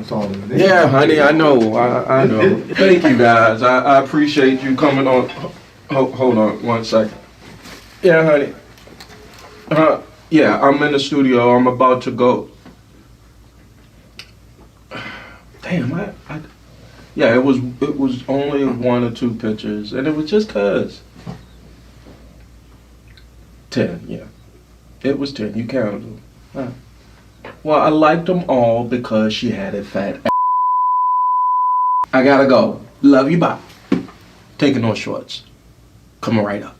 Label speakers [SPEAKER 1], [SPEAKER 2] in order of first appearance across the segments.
[SPEAKER 1] That's all it is.
[SPEAKER 2] Yeah, honey, I know. I know. Thank you, guys. I appreciate you coming on. Hold on 1 second. Yeah, honey. Yeah, I'm in the studio. I'm about to go. Damn, yeah, it was only 1 or 2 pictures, and it was just 'cause. 10, yeah. It was 10. You counted them. Huh. Well, I liked them all because she had a fat ass. I gotta go. Love you, bye. Taking no shorts. Coming right up.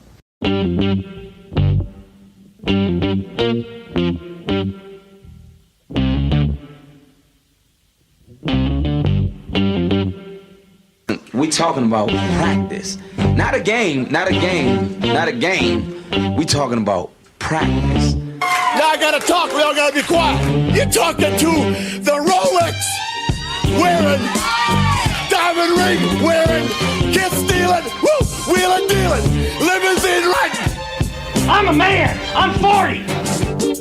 [SPEAKER 3] We talking about practice. Not a game. We talking about practice.
[SPEAKER 4] Now I gotta talk, we all gotta be quiet. You're talking to the Rolex wearing, diamond ring wearing, kiss stealing, woo, wheeling dealing, limousine riding.
[SPEAKER 5] I'm a man. I'm 40.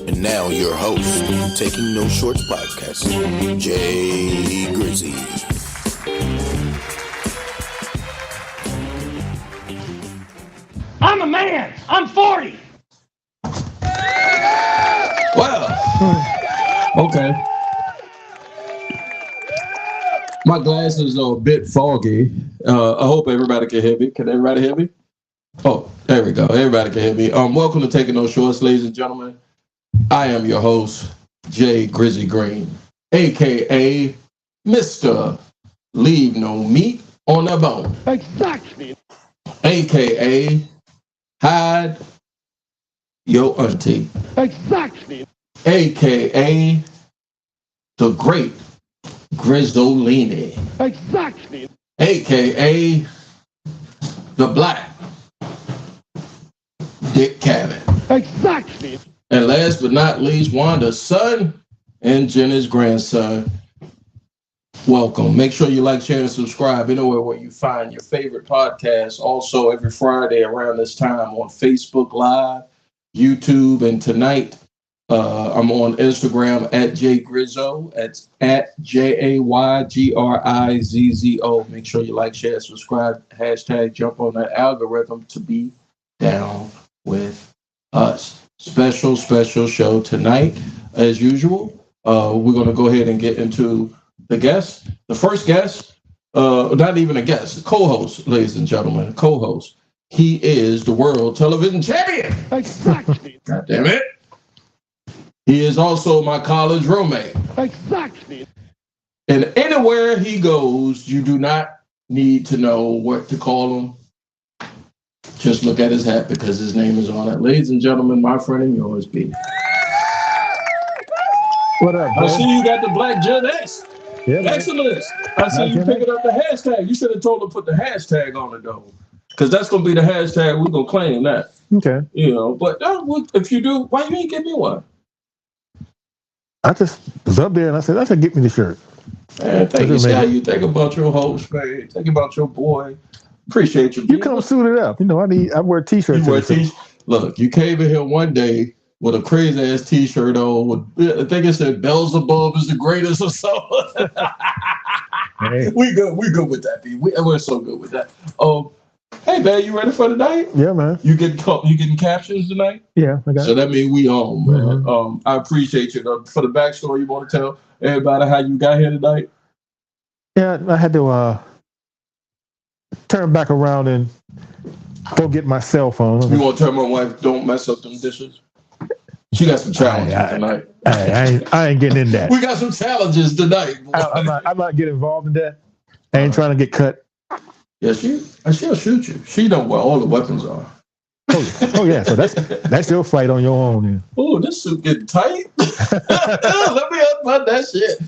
[SPEAKER 4] And now your host, Taking No Shorts podcast, Jay Grizzy.
[SPEAKER 5] I'm a man. I'm 40.
[SPEAKER 2] Well, okay. My glasses are a bit foggy. I hope everybody can hear me. Can everybody hear me? Oh, there we go. Everybody can hear me. Welcome to Taking No Shorts, ladies and gentlemen. I am your host, Jay Grizzy Green, a.k.a. Mr. Leave No Meat on the Bone.
[SPEAKER 5] Exactly.
[SPEAKER 2] A.k.a. Hide Your Auntie.
[SPEAKER 5] Exactly.
[SPEAKER 2] A.k.a. The Great Grizzolini.
[SPEAKER 5] Exactly.
[SPEAKER 2] A.k.a. The Black Dick Cavett.
[SPEAKER 5] Exactly.
[SPEAKER 2] And last but not least, Wanda's son and Jenna's grandson. Welcome. Make sure you like, share, and subscribe anywhere where you find your favorite podcast. Also, every Friday around this time on Facebook Live, YouTube, and tonight I'm on Instagram at JGrizzo. That's at JAYGRIZZO. Make sure you like, share, subscribe. Hashtag jump on that algorithm to be down with us. Special show tonight, as usual. We're going to go ahead and get into the guest. The first guest, not even a guest, co-host, ladies and gentlemen, co-host. He is the world television champion.
[SPEAKER 5] Exactly.
[SPEAKER 2] God damn it. He is also my college roommate.
[SPEAKER 5] Exactly.
[SPEAKER 2] And anywhere he goes, you do not need to know what to call him. Just look at his hat because his name is on it. Ladies and gentlemen, my friend and yours, B.
[SPEAKER 6] What up, bro?
[SPEAKER 2] I see you got the Black Gen X.
[SPEAKER 6] Yeah,
[SPEAKER 2] excellent. I see you picking up the hashtag. You should have told him to put the hashtag on it, though. Because that's going to be the hashtag. We're going to claim that.
[SPEAKER 6] Okay.
[SPEAKER 2] You know, but if you do, why you ain't give me one?
[SPEAKER 6] I just was up there and I said, get me the shirt.
[SPEAKER 2] Man, thank you. See how you think about your host, man. Think about your boy. Appreciate you.
[SPEAKER 6] You come suited up. You know, I wear t-shirts.
[SPEAKER 2] You wear t-shirts. Look, you came in here one day with a crazy ass t-shirt on. I think it said Beelzebub is the greatest or something. Hey. We good with that, B. We're so good with that. Hey man, you ready for tonight?
[SPEAKER 6] Yeah, man.
[SPEAKER 2] You getting captions tonight?
[SPEAKER 6] Yeah, I got
[SPEAKER 2] so
[SPEAKER 6] it.
[SPEAKER 2] That means we on, man.
[SPEAKER 6] Mm-hmm.
[SPEAKER 2] I appreciate you. For the backstory, you want to tell everybody how you got here tonight?
[SPEAKER 6] Yeah, I had to turn back around and go get my cell phone.
[SPEAKER 2] You want to tell my wife don't mess up them dishes? She got some challenges tonight.
[SPEAKER 6] I ain't getting in that.
[SPEAKER 2] We got some challenges tonight.
[SPEAKER 6] I'm not getting involved in that. I ain't trying to get cut.
[SPEAKER 2] Yeah, she'll shoot you. She know where all the weapons are.
[SPEAKER 6] Oh yeah. So that's your fight on your own. Then.
[SPEAKER 2] Oh, this suit getting tight. Let me unbutton that shit.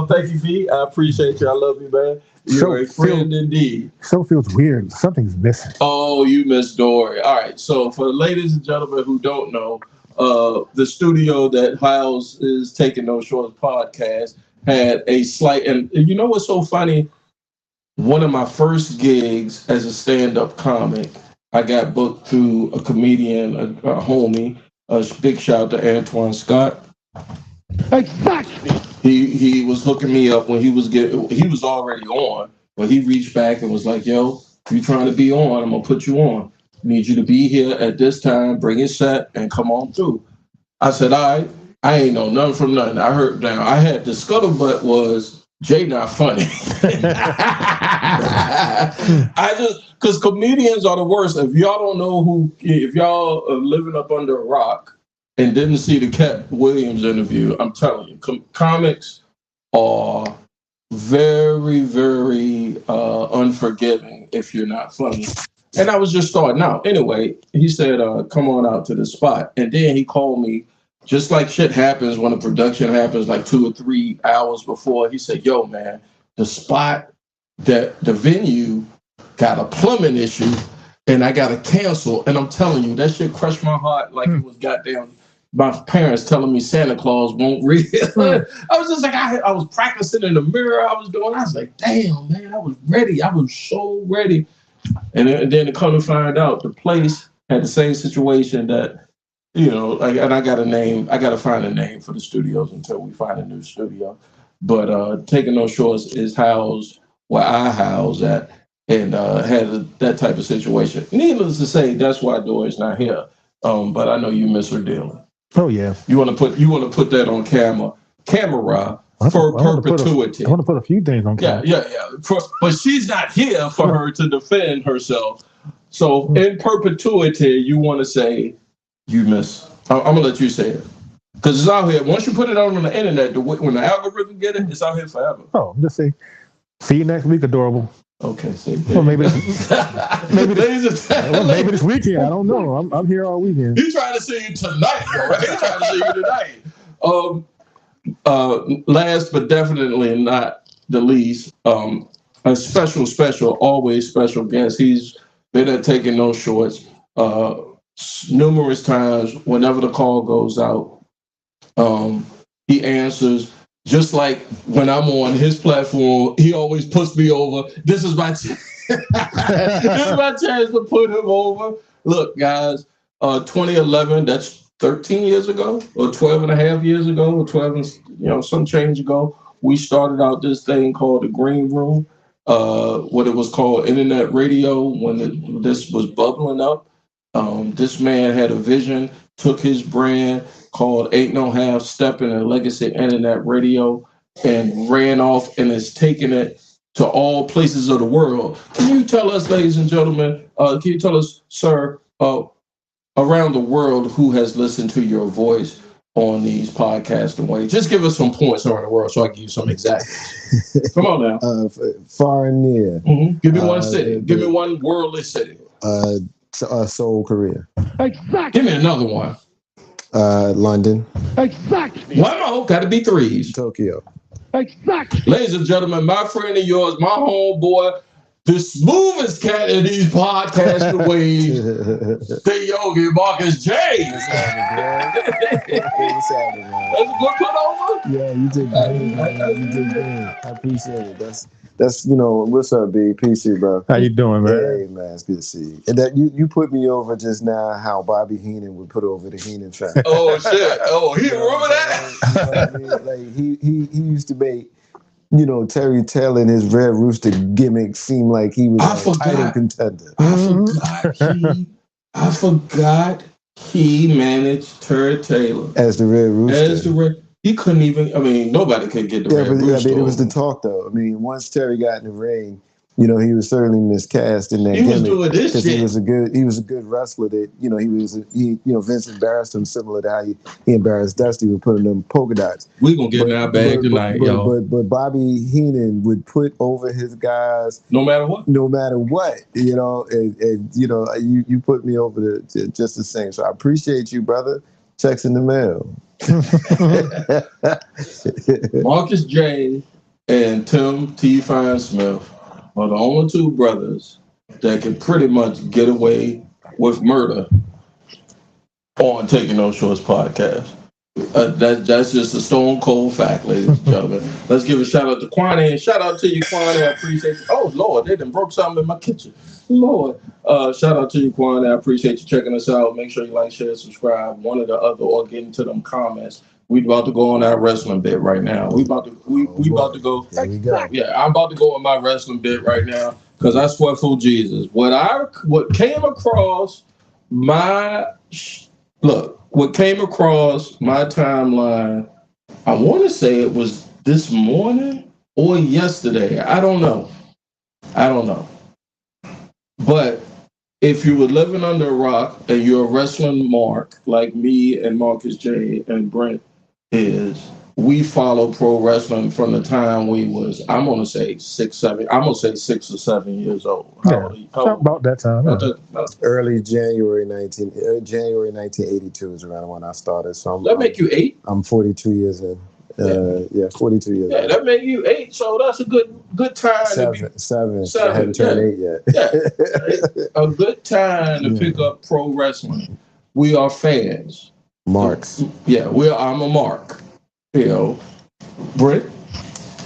[SPEAKER 2] Thank you, V. I appreciate you. I love you, man. You're a friend indeed.
[SPEAKER 6] So feels weird. Something's missing.
[SPEAKER 2] Oh, you missed Dory. All right. So for the ladies and gentlemen who don't know, the studio that houses Taking No Shorts podcast had a slight, and you know what's so funny? One of my first gigs as a stand-up comic, I got booked through a comedian, a homie. A big shout out to Antoine Scott.
[SPEAKER 5] Exactly.
[SPEAKER 2] He was hooking me up when he was already on, but he reached back and was like, "Yo, you trying to be on? I'm gonna put you on. Need you to be here at this time. Bring your set and come on through." I said, "All right." I ain't know nothing from nothing. I heard down. I had the scuttlebutt was Jay not funny. I just because comedians are the worst. If y'all don't know if y'all are living up under a rock and didn't see the Cat Williams interview, I'm telling you, comics are very, very unforgiving if you're not funny. And I was just starting out. Anyway, he said, "Come on out to the spot," and then he called me. Just like shit happens when a production happens like 2 or 3 hours before, he said, "Yo, man, the spot that the venue got a plumbing issue and I got to cancel." And I'm telling you, that shit crushed my heart like it was goddamn my parents telling me Santa Claus won't read it. I was just like, I was practicing in the mirror. I was like, damn, man, I was ready. I was so ready. And then to come to find out, the place had the same situation that, and I got to find a name for the studios until we find a new studio. But Taking No Shorts is housed where I house at and had that type of situation. Needless to say, that's why Dory's not here. But I know you miss her dearly.
[SPEAKER 6] Oh yeah.
[SPEAKER 2] You want to put that on camera for perpetuity.
[SPEAKER 6] I want to put a few things on camera.
[SPEAKER 2] Yeah. But she's not here for her to defend herself. So in perpetuity, you want to say you miss. I'm gonna let you say it because it's out here. Once you put it out on the internet, when the algorithm get it, it's out here forever.
[SPEAKER 6] Oh, just say, see you next week, adorable.
[SPEAKER 2] Okay, see.
[SPEAKER 6] Well, maybe this weekend. I don't know. I'm here all weekend.
[SPEAKER 2] He's trying to see you tonight, right? He's trying to see you tonight. Last but definitely not the least, a special, always special guest. He's been at Taking No Shorts numerous times. Whenever the call goes out, he answers. Just like when I'm on his platform, he always puts me over. This is my chance. This is my chance to put him over. Look, guys, 2011, that's 13 years ago, or 12 and a half years ago, or 12 and some change ago, we started out this thing called the Green Room, what it was called internet radio when this was bubbling up. This man had a vision, took his brand called Ain't No Half Stepping and Legacy Internet Radio and ran off and has taken it to all places of the world. Can you tell us, ladies and gentlemen, can you tell us, sir, around the world who has listened to your voice on these podcasts and ways? Just give us some points around the world so I can give you some exactions. Come on now.
[SPEAKER 1] Far and near.
[SPEAKER 2] Mm-hmm. Give me one city. Give me one worldly city.
[SPEAKER 1] Seoul, Korea.
[SPEAKER 5] Exactly.
[SPEAKER 2] Give me another one.
[SPEAKER 1] London.
[SPEAKER 5] Exactly.
[SPEAKER 2] One more. Got to be threes.
[SPEAKER 1] Tokyo.
[SPEAKER 5] Exactly.
[SPEAKER 2] Ladies and gentlemen, my friend of yours, my homeboy, the smoothest cat in these podcasting ways, the Yogi Marcus J.
[SPEAKER 1] What's happening, man?
[SPEAKER 2] That's a good put over?
[SPEAKER 1] Yeah, you did good, man. You did good. I appreciate it. That's what's up, B? PC, bro.
[SPEAKER 6] How you doing, man?
[SPEAKER 1] Hey, man, it's good to see you. And that you put me over just now how Bobby Heenan would put over the Heenan family.
[SPEAKER 2] Oh, shit. Oh, he remember that?
[SPEAKER 1] You know what I mean? Like, he used to make, Terry Taylor and his Red Rooster gimmick seem like he was a title contender.
[SPEAKER 2] I forgot he managed Terry Taylor.
[SPEAKER 1] As the Red Rooster.
[SPEAKER 2] He couldn't even, nobody could get the Red Rooster.
[SPEAKER 1] It was the talk, though. Once Terry got in the ring, he was certainly miscast in that gimmick.
[SPEAKER 2] He was doing this shit.
[SPEAKER 1] He was a good wrestler that, Vince embarrassed him similar to how he embarrassed Dusty with putting them polka dots.
[SPEAKER 2] We're going to get in our bag tonight, y'all.
[SPEAKER 1] But Bobby Heenan would put over his guys.
[SPEAKER 2] No matter what?
[SPEAKER 1] No matter what, and you put me over just the same. So I appreciate you, brother. Checks in the mail.
[SPEAKER 2] Marcus J. and Tim T. Fine Smith are the only two brothers that can pretty much get away with murder on Taking No Shorts podcast. That's just a stone cold fact, ladies and gentlemen. Let's give a shout out to Kwani, and shout out to you, Kwani. I appreciate you. Oh Lord, they done broke something in my kitchen. Lord, shout out to you, Kwani. I appreciate you checking us out. Make sure you like, share, subscribe, one or the other, or get into them comments. We about to go on our wrestling bit right now. We about to go.
[SPEAKER 1] There we go.
[SPEAKER 2] Yeah, I'm about to go on my wrestling bit right now because I swear for Jesus, what came across my timeline. I want to say it was this morning or yesterday. I don't know. But if you were living under a rock and you're a wrestling mark like me and Marcus J and Brent is, we follow pro wrestling from the time we was, I'm going to say 6 or 7 years old.
[SPEAKER 6] About that time.
[SPEAKER 1] Early January 1982 is around when I started. So
[SPEAKER 2] that make you 8?
[SPEAKER 1] I'm 42 years in. 42 years.
[SPEAKER 2] Yeah, that make you 8. So that's a good time.
[SPEAKER 1] Seven. I hadn't turned 8 yet.
[SPEAKER 2] A good time to pick up pro wrestling. We are fans.
[SPEAKER 1] Marks.
[SPEAKER 2] Yeah, I'm a mark. Brent.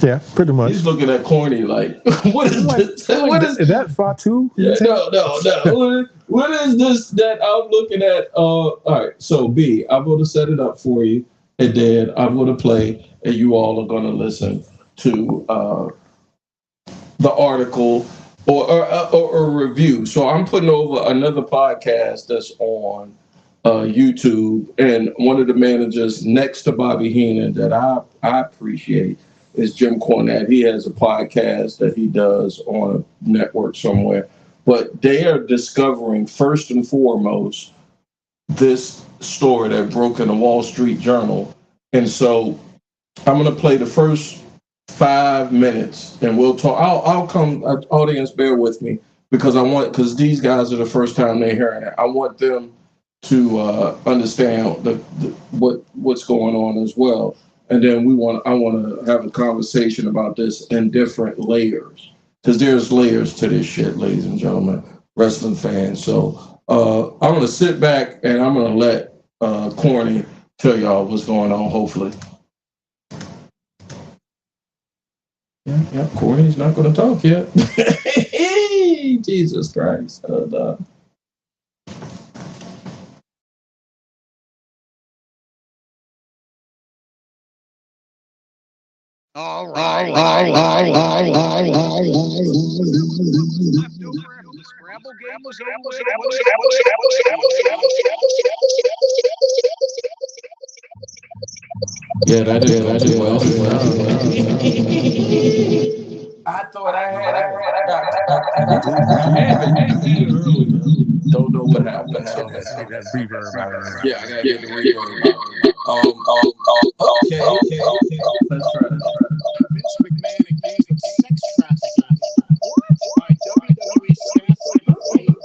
[SPEAKER 6] Yeah, pretty much.
[SPEAKER 2] He's looking at Corny like, what is this?
[SPEAKER 6] Is that Fatu?
[SPEAKER 2] Yeah, no. What is this that I'm looking at? All right, so B, I'm going to set it up for you, and then I'm going to play, and you all are going to listen to the article or a review. So I'm putting over another podcast that's on YouTube, and one of the managers next to Bobby Heenan that I appreciate is Jim Cornette. He has a podcast that he does on a network somewhere. But they are discovering, first and foremost, this story that broke in the Wall Street Journal. And so I'm going to play the first 5 minutes, and we'll talk. I'll come, audience, bear with me, because these guys are the first time they're hearing it. I want them to understand what's going on as well. And then I want to have a conversation about this in different layers, because there's layers to this shit, ladies and gentlemen, wrestling fans. So I'm going to sit back and I'm going to let Corny tell y'all what's going on, hopefully. Yeah, Corny's not going to talk yet. Jesus Christ.
[SPEAKER 4] All right. The Scrabble game was over.
[SPEAKER 2] Yeah, that is. I thought I had it earlier. Don't know what happened. Yeah, I gotta get the reverb. Okay. Let's try this.
[SPEAKER 4] Vince McMahon accusing sex trafficking. By WWE staff Quiet.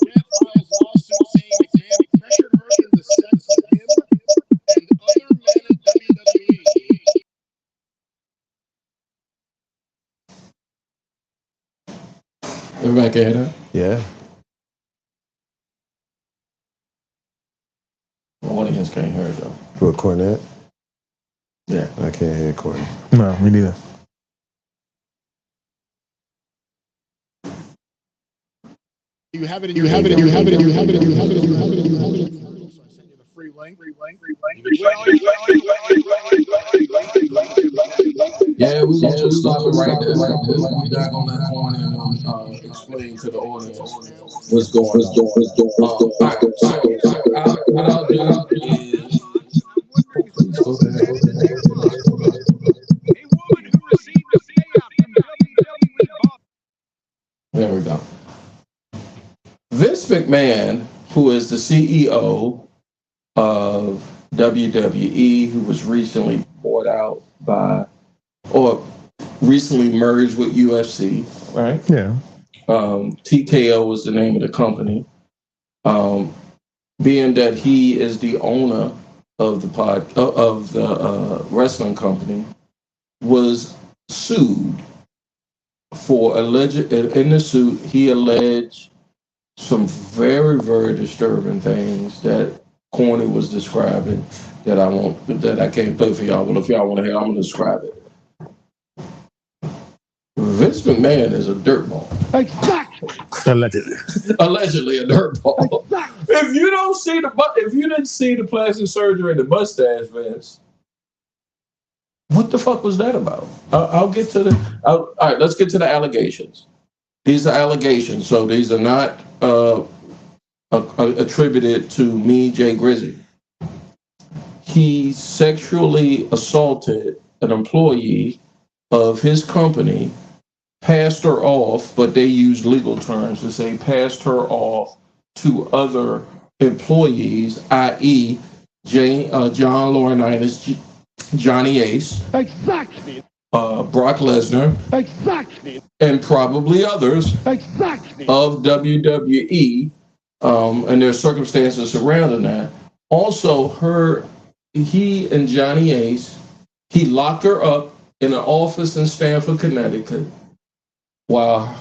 [SPEAKER 4] Jeff files lawsuit saying McMahon pressured her into sex with him and other men at WWE.
[SPEAKER 2] Everybody can hear that?
[SPEAKER 1] Yeah.
[SPEAKER 2] The audience can't hear it though.
[SPEAKER 1] What, Cornette?
[SPEAKER 2] Yeah.
[SPEAKER 1] I can't hear Cornette.
[SPEAKER 6] No, me neither.
[SPEAKER 4] You have it. So I sent you the free link.
[SPEAKER 2] Yeah, we're going to stop it right there. We're not going to let Corny explain to the audience what's going on. What I'll do is... There we go. Vince McMahon, who is the CEO of WWE, who was recently bought out by, or recently merged with UFC, right?
[SPEAKER 6] Yeah.
[SPEAKER 2] TKO was the name of the company. Being that he is the owner of the wrestling company, was sued for in the suit, he alleged some very, very disturbing things that Corny was describing that I can't play for y'all. But if y'all want to hear, I'm going to describe it. Vince McMahon is a dirtball.
[SPEAKER 6] Exactly.
[SPEAKER 2] Allegedly a dirtball.
[SPEAKER 6] Exactly.
[SPEAKER 2] if you don't see if you didn't see the plastic surgery and the mustache, Vince, what the fuck was that about? I'll get to the. All right, let's get to the allegations. These are allegations, so these are not attributed to me, Jay Grizzy. He sexually assaulted an employee of his company, passed her off, but they use legal terms to say passed her off to other employees, i.e., John Laurinaitis, Johnny Ace,
[SPEAKER 5] Exactly.
[SPEAKER 2] Brock Lesnar,
[SPEAKER 5] Exactly.
[SPEAKER 2] and probably others
[SPEAKER 5] Exactly.
[SPEAKER 2] of WWE, and their circumstances surrounding that. Also, he and Johnny Ace, he locked her up in an office in Stamford, Connecticut, while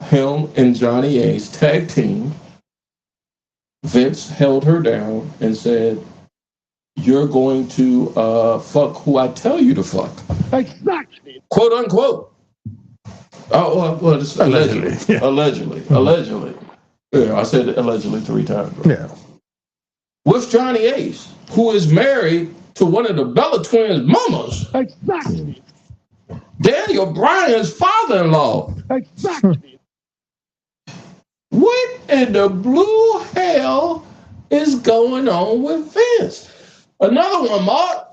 [SPEAKER 2] him and Johnny Ace tag team. Vince held her down and said, "You're going to fuck who I tell you to fuck."
[SPEAKER 5] Exactly.
[SPEAKER 2] Quote unquote. Oh, well, it's allegedly.
[SPEAKER 6] Yeah.
[SPEAKER 2] Allegedly.
[SPEAKER 6] Mm-hmm.
[SPEAKER 2] Allegedly. Yeah, I said allegedly 3 times. Bro.
[SPEAKER 6] Yeah.
[SPEAKER 2] With Johnny Ace, who is married to one of the Bella twins' mamas,
[SPEAKER 5] Exactly.
[SPEAKER 2] Daniel Bryan's father-in-law.
[SPEAKER 5] Exactly.
[SPEAKER 2] What in the blue hell is going on with Vince? Another one, Mark.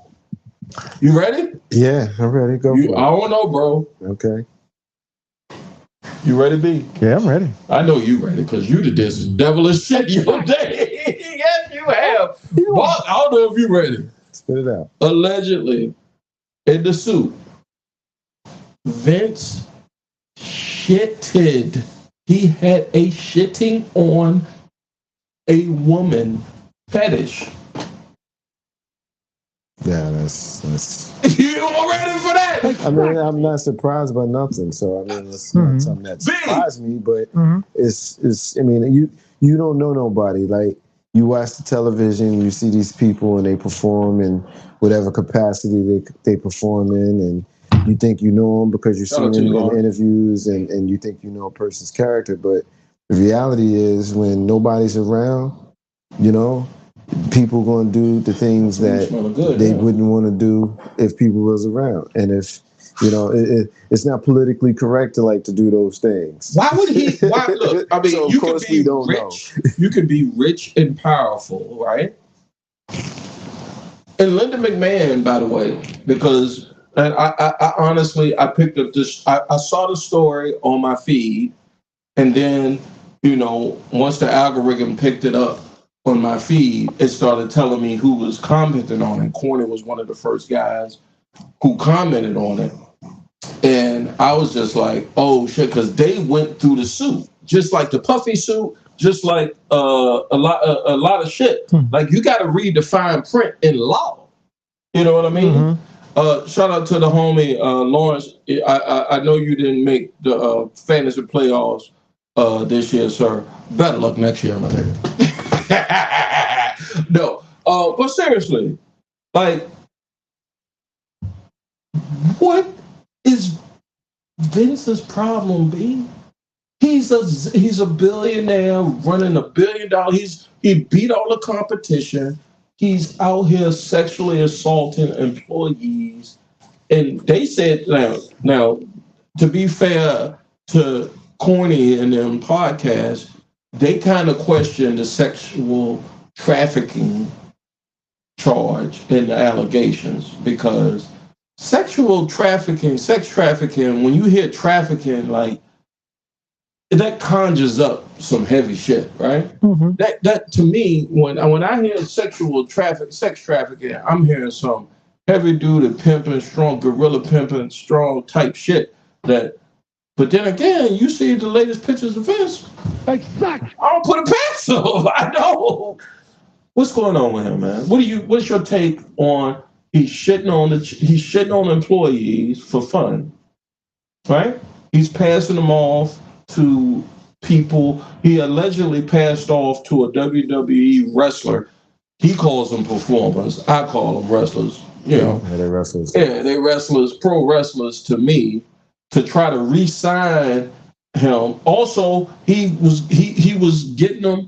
[SPEAKER 2] You ready?
[SPEAKER 1] Yeah, I'm ready. Go
[SPEAKER 2] I
[SPEAKER 1] for it.
[SPEAKER 2] don't know, bro.
[SPEAKER 1] Okay.
[SPEAKER 2] You ready, B?
[SPEAKER 6] Yeah, I'm ready.
[SPEAKER 2] I know you ready because you did this devilish shit your day. Yes, you have. Mark, I don't know if you ready.
[SPEAKER 1] Spit it out.
[SPEAKER 2] Allegedly, in the suit, Vince shitted. He had a shitting on a woman fetish.
[SPEAKER 1] Yeah, that's.
[SPEAKER 2] You all ready for that?
[SPEAKER 1] I mean, I'm not surprised by nothing. So I mean, it's not something that surprised me, but it's. I mean, you don't know nobody. Like you watch the television, you see these people, and they perform in whatever capacity they perform in, and you think you know them because you've seen them in interviews, and you think you know a person's character. But the reality is, when nobody's around, you know, people going to do the things that they wouldn't want to do if people was around. And if, you know, it's not politically correct to do those things.
[SPEAKER 2] Why would he? Look, I mean,
[SPEAKER 1] so
[SPEAKER 2] you could be rich. You could be rich and powerful, right? And Linda McMahon, by the way, because, and I honestly, I picked up this, I saw the story on my feed, and then, you know, once the algorithm picked it up on my feed, it started telling me who was commenting on it. Corny was one of the first guys who commented on it. And I was just like, oh shit, because they went through the suit, just like the puffy suit, just like a lot of shit. Like you got to read the fine print in law. You know what I mean? Shout out to the homie Lawrence. I know you didn't make the fantasy playoffs this year, sir. Better luck next year, my nigga. No, but seriously, like, what is Vince's problem, B? He's a billionaire running $1 billion. He beat all the competition. He's out here sexually assaulting employees, and they said now to be fair to Corny and them podcasts, they kind of questioned the sexual trafficking charge and the allegations, because sex trafficking, when you hear trafficking, like that conjures up some heavy shit, right? That to me, when I hear sex trafficking, I'm hearing some heavy duty pimping, strong gorilla pimping, strong type shit. But then again, you see the latest pictures of Vince.
[SPEAKER 5] Exactly.
[SPEAKER 2] I don't put it past him. I know. What's going on with him, man? What's your take on he's shitting on employees for fun, right? He's passing them off to people. He allegedly passed off to a WWE wrestler. He calls them performers. I call them wrestlers. You know,
[SPEAKER 1] they're wrestlers.
[SPEAKER 2] Yeah, they wrestlers, pro wrestlers to me, to try to re-sign him. Also, he was getting them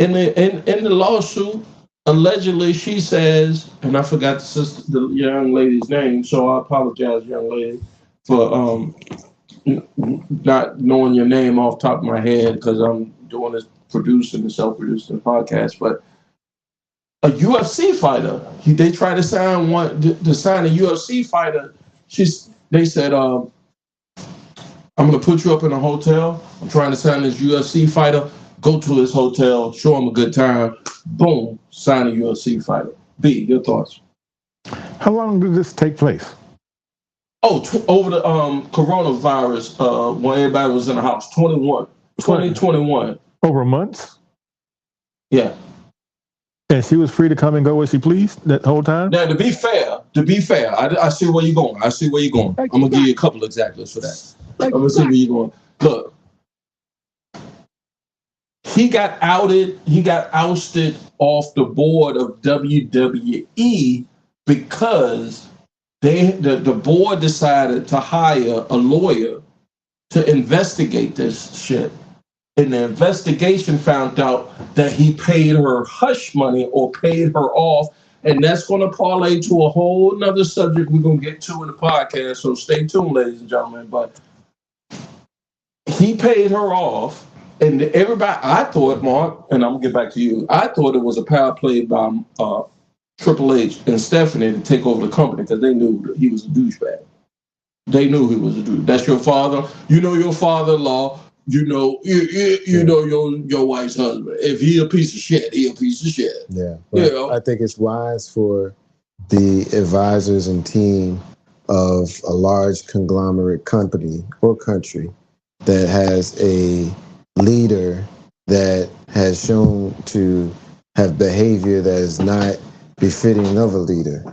[SPEAKER 2] in the lawsuit, allegedly she says, and I forgot the young lady's name, so I apologize, young lady, for not knowing your name off the top of my head because I'm doing this producing and self-producing podcast. But a UFC fighter, they tried to sign to sign a UFC fighter. They said, I'm going to put you up in a hotel. I'm trying to sign this UFC fighter. Go to his hotel, show him a good time. Boom, sign a UFC fighter. B, your thoughts?
[SPEAKER 6] How long did this take place?
[SPEAKER 2] Over the coronavirus, when everybody was in the house, 2021.
[SPEAKER 6] Over months?
[SPEAKER 2] Yeah.
[SPEAKER 6] And she was free to come and go as she pleased that whole time?
[SPEAKER 2] Now, to be fair, I see where you're going. I'm going to give you a couple examples for that. I'm going to see where you're going. Look, he got ousted off the board of WWE because the board decided to hire a lawyer to investigate this shit. And the investigation found out that he paid her hush money or paid her off. And that's going to parlay to a whole nother subject we're going to get to in the podcast. So stay tuned, ladies and gentlemen. But he paid her off. And everybody, I thought, Mark, and I'm going to get back to you, I thought it was a power play by Triple H and Stephanie to take over the company because they knew that he was a douchebag. They knew he was a douchebag. That's your father. You know your father-in-law. You know your wife's husband. If he a piece of shit, he a piece of shit.
[SPEAKER 1] Yeah. I think it's wise for the advisors and team of a large conglomerate company or country that has a leader that has shown to have behavior that is not befitting of a leader.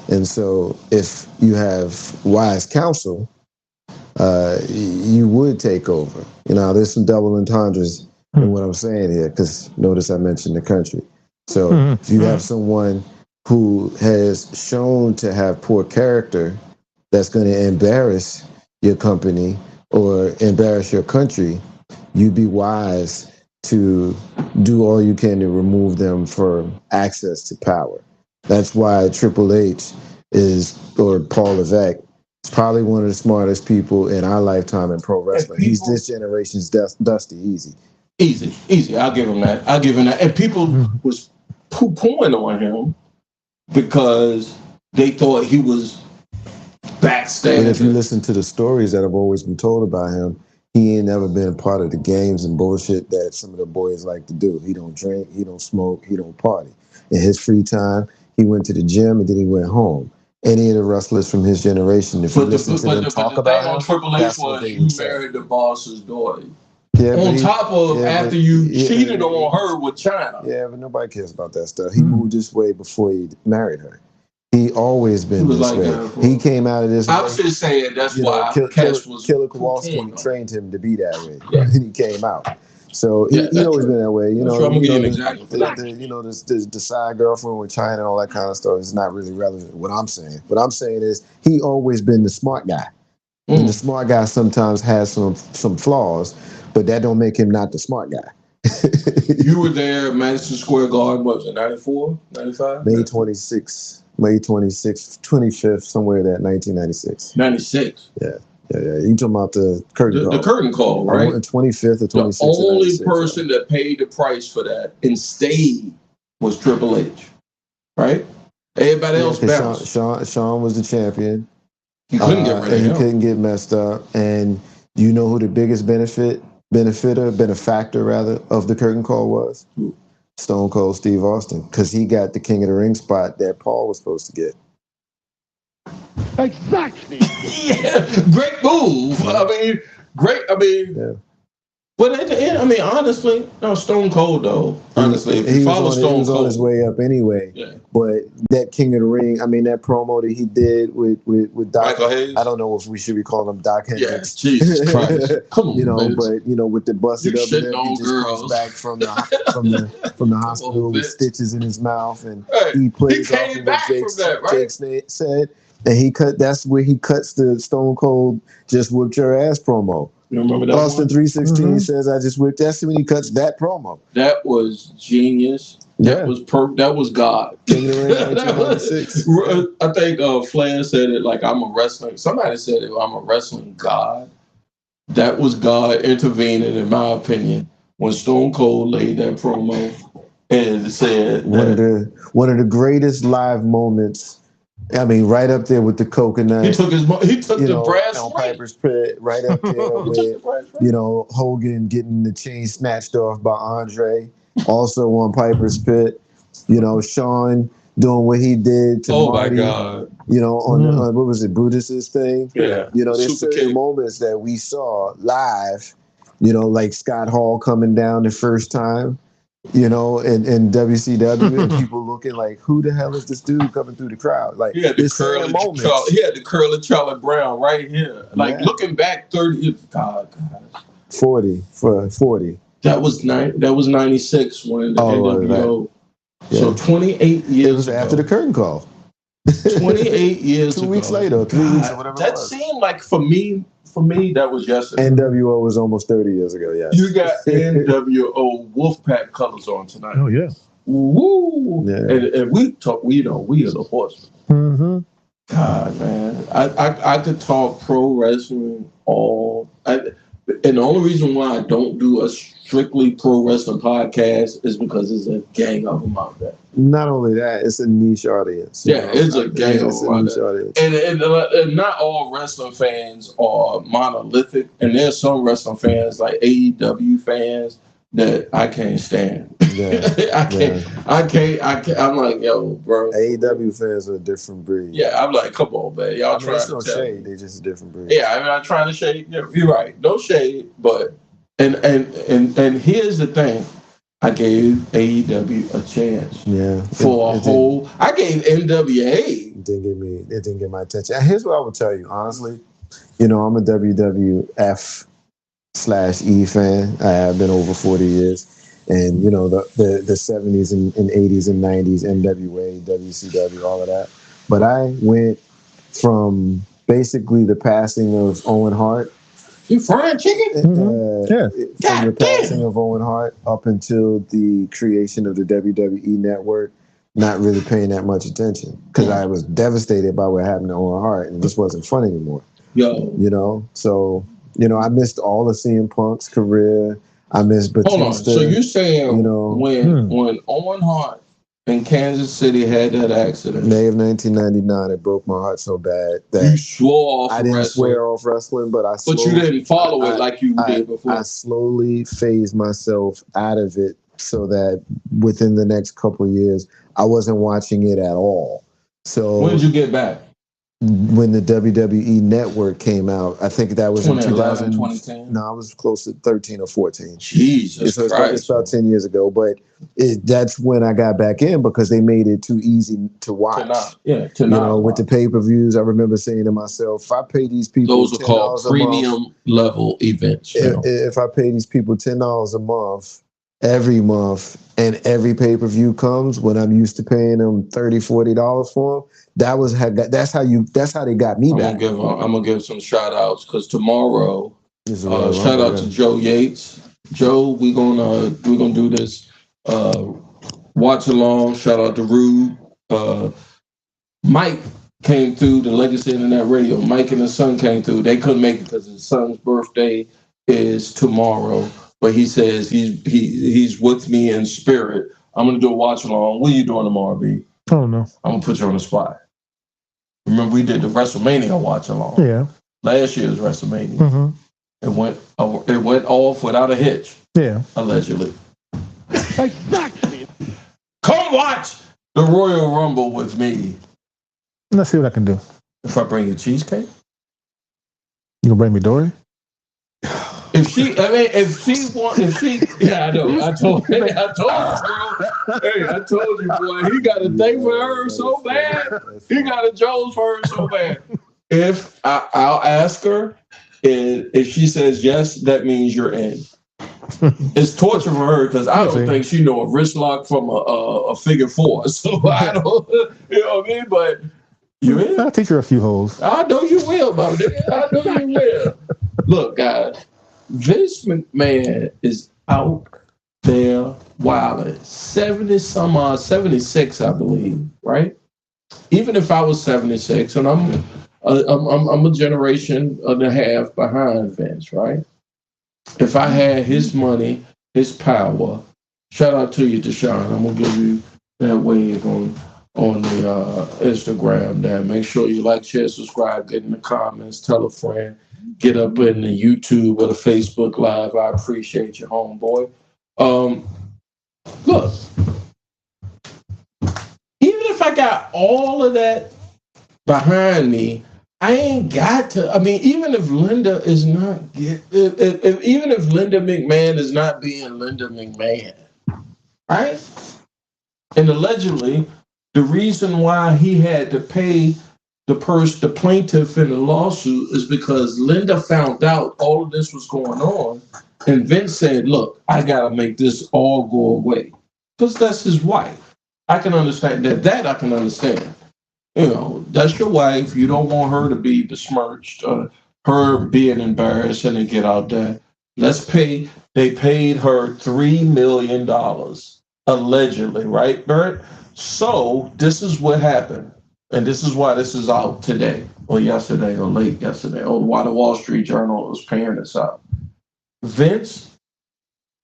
[SPEAKER 1] And so if you have wise counsel, you would take over. There's some double entendres in what I'm saying here, because notice I mentioned the country. So if you have someone who has shown to have poor character that's going to embarrass your company or embarrass your country, you'd be wise to do all you can to remove them from access to power. That's why Triple H or Paul Levesque, is probably one of the smartest people in our lifetime in pro wrestling. He's this generation's Dusty. Easy. I'll give him that. And people was poo-pooing on him because they thought he was backstage. And if you listen to the stories that have always been told about him, he ain't never been a part of the games and bullshit that some of the boys like to do. He don't drink, he don't smoke, he don't party. In his free time, he went to the gym and then he went home. Any of the wrestlers from his generation, if you listen to them talk about him,
[SPEAKER 2] Triple H was you married the boss's daughter.
[SPEAKER 1] Yeah,
[SPEAKER 2] after you cheated on her with China.
[SPEAKER 1] Yeah, but nobody cares about that stuff. He moved this way before he married her. He always been this way. He came out of this.
[SPEAKER 2] I was just saying that's why
[SPEAKER 1] Killer Kowalski trained him to be that way. Yeah. And he came out. So he always been that way. I'm gonna give you an example. The side girlfriend with China and all that kind of stuff is not really relevant. What I'm saying is he always been the smart guy. And the smart guy sometimes has some flaws, but that don't make him not the smart guy.
[SPEAKER 2] You were there at Madison Square Garden, what was it, 94, 95?
[SPEAKER 1] May 25th, somewhere there, 1996.
[SPEAKER 2] 96?
[SPEAKER 1] Yeah. You talking about the curtain call.
[SPEAKER 2] The curtain call, right?
[SPEAKER 1] 25th or 26th.
[SPEAKER 2] The only person that paid the price for that and stayed was Triple H, right? Everybody else bounced.
[SPEAKER 1] Sean was the champion.
[SPEAKER 2] He couldn't get rid of him.
[SPEAKER 1] He couldn't get messed up. And you know who the biggest benefactor of the curtain call was?
[SPEAKER 2] Who?
[SPEAKER 1] Stone Cold Steve Austin, because he got the King of the Ring spot that Paul was supposed to get.
[SPEAKER 5] Exactly.
[SPEAKER 2] Yeah, great move.
[SPEAKER 1] Yeah.
[SPEAKER 2] But at the end, honestly, no, Stone Cold though. Honestly, if you follow Stone Cold,
[SPEAKER 1] he was on his way up anyway.
[SPEAKER 2] Yeah.
[SPEAKER 1] But that King of the Ring, that promo that he did with Doc,
[SPEAKER 2] Michael Hayes.
[SPEAKER 1] I don't know if we should be calling him Doc Hendricks.
[SPEAKER 2] Yeah, Jesus Christ, come on,
[SPEAKER 1] but with the busted up, and he just comes back from the hospital with stitches in his mouth, and he plays off of what Jake said. And that's where he cuts the Stone Cold just whooped your ass promo.
[SPEAKER 2] You remember that
[SPEAKER 1] Austin
[SPEAKER 2] one?
[SPEAKER 1] 316 says, I just whipped ass when he cuts that promo.
[SPEAKER 2] That was genius. That was that was God.
[SPEAKER 1] King of the Ring 1996.
[SPEAKER 2] I think Flair said it like, I'm a wrestling. Somebody said it, I'm a wrestling god. That was God intervening, in my opinion, when Stone Cold laid that promo and said
[SPEAKER 1] one of the greatest live moments. I mean, right up there with the coconut.
[SPEAKER 2] He took the brass
[SPEAKER 1] on
[SPEAKER 2] ring.
[SPEAKER 1] Piper's Pit, right up there with Hogan getting the chain snatched off by Andre, also on Piper's Pit. Shawn doing what he did to Marty.
[SPEAKER 2] My God.
[SPEAKER 1] On what was it, Brutus's thing?
[SPEAKER 2] Yeah.
[SPEAKER 1] There's certain moments that we saw live, like Scott Hall coming down the first time, in WCW, and people looking like, who the hell is this dude coming through the crowd? Like,
[SPEAKER 2] he had the curly Charlie Brown right here. Like, looking back 30 years, God.
[SPEAKER 1] 40.
[SPEAKER 2] That was 96 when the NWO.
[SPEAKER 1] Right. Yeah.
[SPEAKER 2] So 28 years.
[SPEAKER 1] It was after the curtain call.
[SPEAKER 2] 28 years
[SPEAKER 1] 2 weeks later, 3 weeks or whatever.
[SPEAKER 2] That seemed like for me, that was yesterday.
[SPEAKER 1] NWO was almost 30 years ago, yeah.
[SPEAKER 2] You got NWO Wolfpack colors on tonight.
[SPEAKER 6] Oh, yeah.
[SPEAKER 2] Woo!
[SPEAKER 1] Yeah.
[SPEAKER 2] And we talk, we are the horsemen.
[SPEAKER 6] Mm-hmm.
[SPEAKER 2] God, man. I could talk pro wrestling and the only reason why I don't do a strictly pro wrestling podcast is because there's a gang of them out there.
[SPEAKER 1] Not only that, it's a niche audience.
[SPEAKER 2] It's a gang of them out there.
[SPEAKER 1] Audience.
[SPEAKER 2] And not all wrestling fans are monolithic. And there's some wrestling fans, like AEW fans, that I can't stand.
[SPEAKER 1] Yeah.
[SPEAKER 2] I can't. I'm like, yo, bro.
[SPEAKER 1] AEW fans are a different breed.
[SPEAKER 2] Yeah, I'm like, come on, man. Y'all trying to
[SPEAKER 1] shade. They're just a different breed.
[SPEAKER 2] Yeah, I mean, I'm trying to shade. You're right. No shade, but and here's the thing. I gave AEW a chance.
[SPEAKER 1] Yeah.
[SPEAKER 2] I gave NWA.
[SPEAKER 1] It didn't get my attention. And here's what I would tell you, honestly. I'm a WWF /E fan. I have been over 40 years. And, the 70s and 80s and 90s, NWA, WCW, all of that. But I went from basically the passing of Owen Hart.
[SPEAKER 2] You frying chicken?
[SPEAKER 1] From the passing of Owen Hart up until the creation of the WWE Network, not really paying that much attention because I was devastated by what happened to Owen Hart, and this wasn't fun anymore. So I missed all of CM Punk's career. I missed Batista.
[SPEAKER 2] Hold on. So you're saying when Owen Hart in Kansas City had that accident,
[SPEAKER 1] May of 1999, it broke my heart so bad that
[SPEAKER 2] you swore off.
[SPEAKER 1] I didn't swear off wrestling, but
[SPEAKER 2] you didn't follow it like you did before.
[SPEAKER 1] I slowly phased myself out of it so that within the next couple of years, I wasn't watching it at all. So
[SPEAKER 2] when did you get back?
[SPEAKER 1] When the WWE Network came out, I think that was in 2000.
[SPEAKER 2] 2010?
[SPEAKER 1] No, I was close to 13 or 14.
[SPEAKER 2] Jesus Christ.
[SPEAKER 1] It's about 10 years ago, but that's when I got back in because they made it too easy to watch. With the pay-per-views, I remember saying to myself, if I pay these people
[SPEAKER 2] those are called premium level events.
[SPEAKER 1] If I pay these people $10 a month, every month, and every pay-per-view comes when I'm used to paying them $30-$40 for them, that's how they got me back.
[SPEAKER 2] I'm gonna give some shout outs because tomorrow, shout out to Joe Yates. Joe, we're gonna do this watch along. Shout out to Rude. Mike came through the Legacy Internet Radio. Mike and his son came through. They couldn't make it because his son's birthday is tomorrow. But he says he's with me in spirit. I'm gonna do a watch along. What are you doing tomorrow, B?
[SPEAKER 6] Oh no.
[SPEAKER 2] I'm gonna put you on the spot. Remember we did the WrestleMania watch along.
[SPEAKER 6] Yeah.
[SPEAKER 2] Last year's WrestleMania.
[SPEAKER 6] Mm-hmm.
[SPEAKER 2] It went off without a hitch.
[SPEAKER 6] Yeah.
[SPEAKER 2] Allegedly.
[SPEAKER 5] Exactly.
[SPEAKER 2] Come watch the Royal Rumble with me.
[SPEAKER 6] Let's see what I can do.
[SPEAKER 2] If I bring you cheesecake?
[SPEAKER 6] You gonna bring me Dory?
[SPEAKER 2] Yeah, I know. I told you, bro. Hey, I told you, boy. He got a thing for her so bad. He got a Jones for her so bad. If I'll ask her, if she says yes, that means you're in. It's torture for her because I don't think she know a wrist lock from a figure four. So I don't, you know what I mean? But you in?
[SPEAKER 6] I'll teach her a few holes.
[SPEAKER 2] I know you will, Bobby. I know you will. Look, guys, Vince McMahon is out there wilding. 76, I believe, right? Even if I was 76, and I'm a generation and a half behind Vince, right? If I had his money, his power, shout out to you, Deshaun. I'm gonna give you that wave on the Instagram. There, make sure you like, share, subscribe, get in the comments, tell a friend, get up in the YouTube or the Facebook Live. I appreciate you, homeboy. Look, even if I got all of that behind me, I ain't got to. I mean, even if Linda is not, even if Linda McMahon is not being Linda McMahon, right? And allegedly, the reason why he had to pay the plaintiff in the lawsuit is because Linda found out all of this was going on, and Vince said, "Look, I gotta make this all go away," because that's his wife. I can understand that. That I can understand. You know, that's your wife. You don't want her to be besmirched, her being embarrassed and to get out there. Let's pay. They paid her $3 million, allegedly, right, Bert? So this is what happened. And this is why this is out today, or yesterday, or late yesterday, or why the Wall Street Journal was paying this out. Vince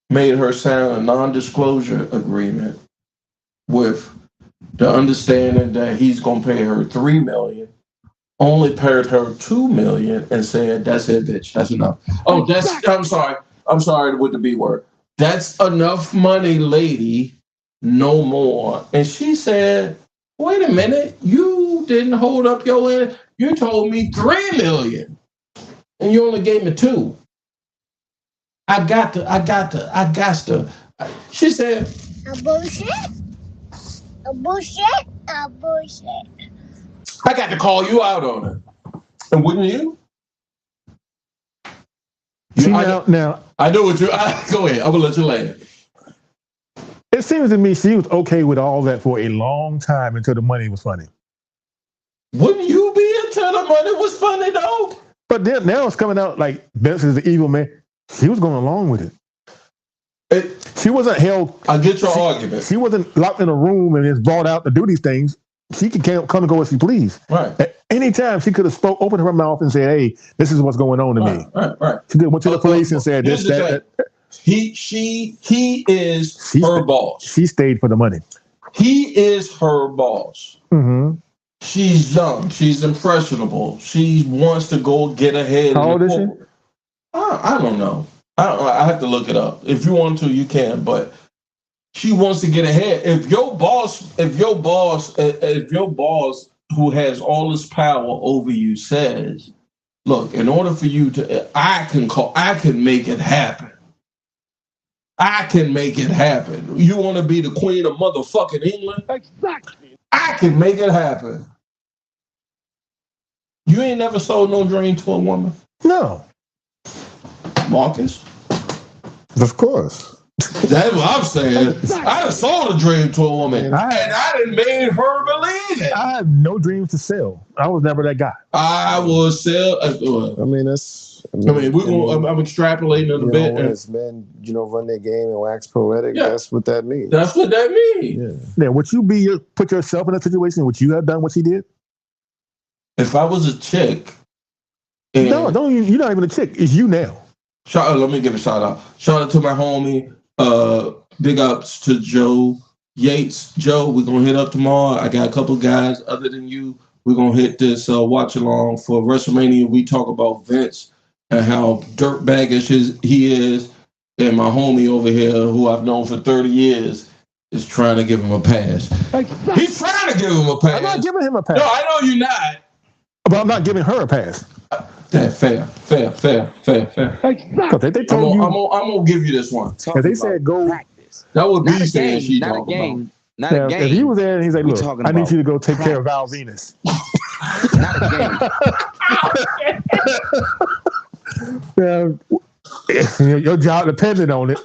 [SPEAKER 2] made her sign a non-disclosure agreement with the understanding that he's going to pay her $3 million, only paid her $2 million, and said, "That's it, bitch. That's enough." Oh, I'm sorry with the B word. "That's enough money, lady. No more." And she said, "Wait a minute. You didn't hold up your end. You told me $3 million, and you only gave me $2 million. I got to. She said,
[SPEAKER 7] "A bullshit. A bullshit. A bullshit."
[SPEAKER 2] "I got to call you out on it." And wouldn't you?
[SPEAKER 6] Now,
[SPEAKER 2] I know what you. Go ahead. I'm gonna let you land.
[SPEAKER 6] It seems to me she was okay with all that for a long time until the money was funny.
[SPEAKER 2] Wouldn't you be until the money was funny, though?
[SPEAKER 6] But then now it's coming out like Vince is the evil man. She was going along with it. She wasn't held.
[SPEAKER 2] I get your argument.
[SPEAKER 6] She wasn't locked in a room and is brought out to do these things. She could come and go as she pleased.
[SPEAKER 2] Right.
[SPEAKER 6] At any time, she could have opened her mouth and said, "Hey, this is what's going on to me."
[SPEAKER 2] Right.
[SPEAKER 6] She went to the police and said, "This, that."
[SPEAKER 2] He is her boss.
[SPEAKER 6] She stayed for the money.
[SPEAKER 2] He is her boss.
[SPEAKER 6] Mm-hmm.
[SPEAKER 2] She's young. She's impressionable. She wants to go get ahead.
[SPEAKER 6] How old is she?
[SPEAKER 2] I don't know. I have to look it up. If you want to, you can. But she wants to get ahead. If your boss who has all this power over you says, "Look, in order for you to, I can make it happen. I can make it happen. You want to be the queen of motherfucking England?
[SPEAKER 5] Exactly.
[SPEAKER 2] I can make it happen." You ain't never sold no dream to a woman?
[SPEAKER 6] No.
[SPEAKER 2] Marcus?
[SPEAKER 1] Of course.
[SPEAKER 2] That's what I'm saying. I done sold a dream to a woman, and I done made her believe it.
[SPEAKER 6] I have no dreams to sell. I was never that guy.
[SPEAKER 2] I will sell. I'm extrapolating a bit.
[SPEAKER 1] As men, run their game and wax poetic, that's what that means.
[SPEAKER 2] That's what that means.
[SPEAKER 6] Yeah. Would you put yourself in a situation? Would you have done what she did?
[SPEAKER 2] If I was a chick.
[SPEAKER 6] No, you're not even a chick. It's you now.
[SPEAKER 2] Let me give a shout out. Shout out to my homie. Big ups to Joe Yates. Joe, we're going to hit up tomorrow. I got a couple guys other than you. We're going to hit this watch along for WrestleMania. We talk about Vince and how dirtbaggish he is. And my homie over here, who I've known for 30 years, is trying to give him a pass.
[SPEAKER 5] Exactly.
[SPEAKER 2] He's trying to give him a pass.
[SPEAKER 6] I'm not giving him a pass.
[SPEAKER 2] No, I know you're not.
[SPEAKER 6] But I'm not giving her a pass.
[SPEAKER 2] Fair.
[SPEAKER 5] Exactly.
[SPEAKER 6] They told you.
[SPEAKER 2] I'm gonna give you this one.
[SPEAKER 6] If they said go
[SPEAKER 3] practice.
[SPEAKER 2] That would be
[SPEAKER 3] Not a
[SPEAKER 2] saying
[SPEAKER 3] game.
[SPEAKER 2] she
[SPEAKER 3] Not a
[SPEAKER 2] talking
[SPEAKER 3] game.
[SPEAKER 2] about.
[SPEAKER 3] Not a game.
[SPEAKER 6] If he was there and he's like,
[SPEAKER 3] We
[SPEAKER 6] "Look,
[SPEAKER 3] talking
[SPEAKER 6] I need
[SPEAKER 3] about
[SPEAKER 6] you to go take care of Val Venus."
[SPEAKER 3] Not a
[SPEAKER 6] game. Your job depended on it.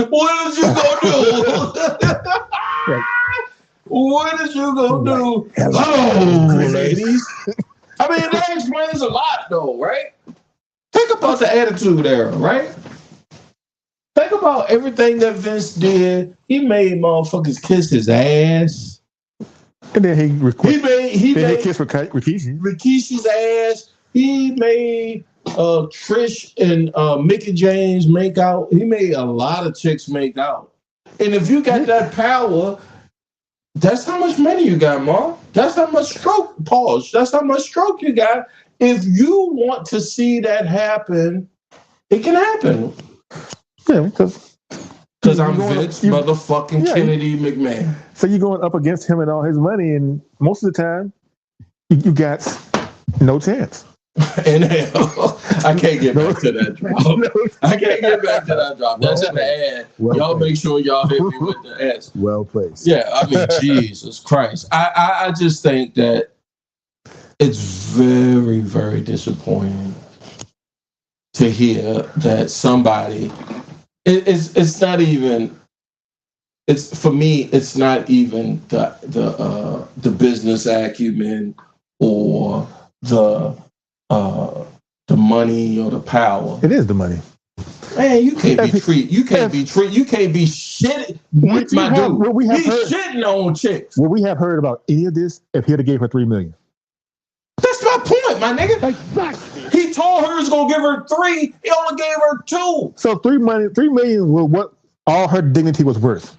[SPEAKER 2] What is you gonna do? What is you gonna do? Hello, ladies. I mean, that explains a lot, though, right? Think about the Attitude Era, right? Think about everything that Vince did. He made motherfuckers kiss his ass.
[SPEAKER 6] And then he
[SPEAKER 2] made
[SPEAKER 6] kissed
[SPEAKER 2] Rikishi's ass. He made Trish and Mickey James make out. He made a lot of chicks make out. And if you got that power, that's how much money you got, Mark. That's how much stroke. Pause. That's how much stroke you got. If you want to see that happen, it can happen.
[SPEAKER 6] Yeah, because
[SPEAKER 2] I'm Vince motherfucking Kennedy McMahon.
[SPEAKER 6] So you're going up against him and all his money, and most of the time, you got no chance.
[SPEAKER 2] In hell. I can't get back to that drop. I can't get back to that drop. That's in the ad. Y'all make sure y'all hit me with the S.
[SPEAKER 1] Well placed.
[SPEAKER 2] Yeah, I mean, Jesus Christ. I just think that it's very, very disappointing to hear that somebody. It's not even. It's for me. It's not even the business acumen or the money or the power.
[SPEAKER 6] It is the money.
[SPEAKER 2] Man, you can't be treated. You can't be treated. You can't be shitting. He's shitting on chicks.
[SPEAKER 6] Would we have heard about any of this if he'd have gave her $3 million?
[SPEAKER 2] That's my point, my nigga. Exactly. He told her he was gonna give her 3. He only gave her 2.
[SPEAKER 6] So $3 million was what all her dignity was worth.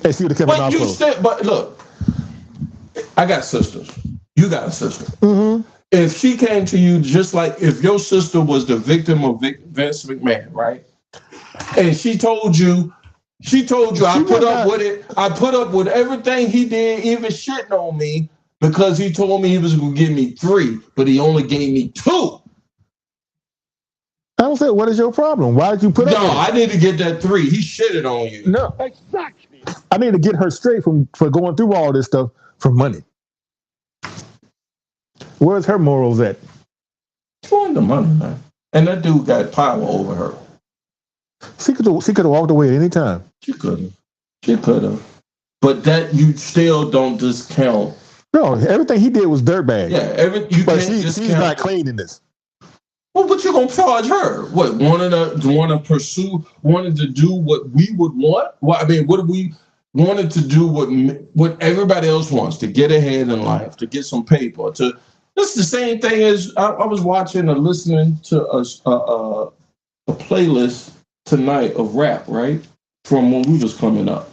[SPEAKER 6] And she would have kept
[SPEAKER 2] it closed. But look, I got sisters. You got a sister.
[SPEAKER 6] Mm-hmm.
[SPEAKER 2] If she came to you just like if your sister was the victim of Vince McMahon, right? And she told you, I put up with it. I put up with everything he did, even shitting on me, because he told me he was going to give me 3, but he only gave me 2.
[SPEAKER 6] I don't say, what is your problem? Why did you put up with it?
[SPEAKER 2] No, I need to get that 3. He shitted on you.
[SPEAKER 6] No, exactly. I need to get her straight for going through all this stuff for money. Where's her morals at?
[SPEAKER 2] She wanted the money, man. And that dude got power over her.
[SPEAKER 6] She could have walked away at any time.
[SPEAKER 2] She could have. But that you still don't discount.
[SPEAKER 6] No, everything he did was dirtbag.
[SPEAKER 2] Yeah,
[SPEAKER 6] but she's not cleaning this.
[SPEAKER 2] Well, but you're gonna charge her? What? Wanted to do what we would want? What we wanted to do? What everybody else wants, to get ahead in life, to get some paper, to. This is the same thing as I was watching or listening to a playlist tonight of rap, right? From when we was coming up.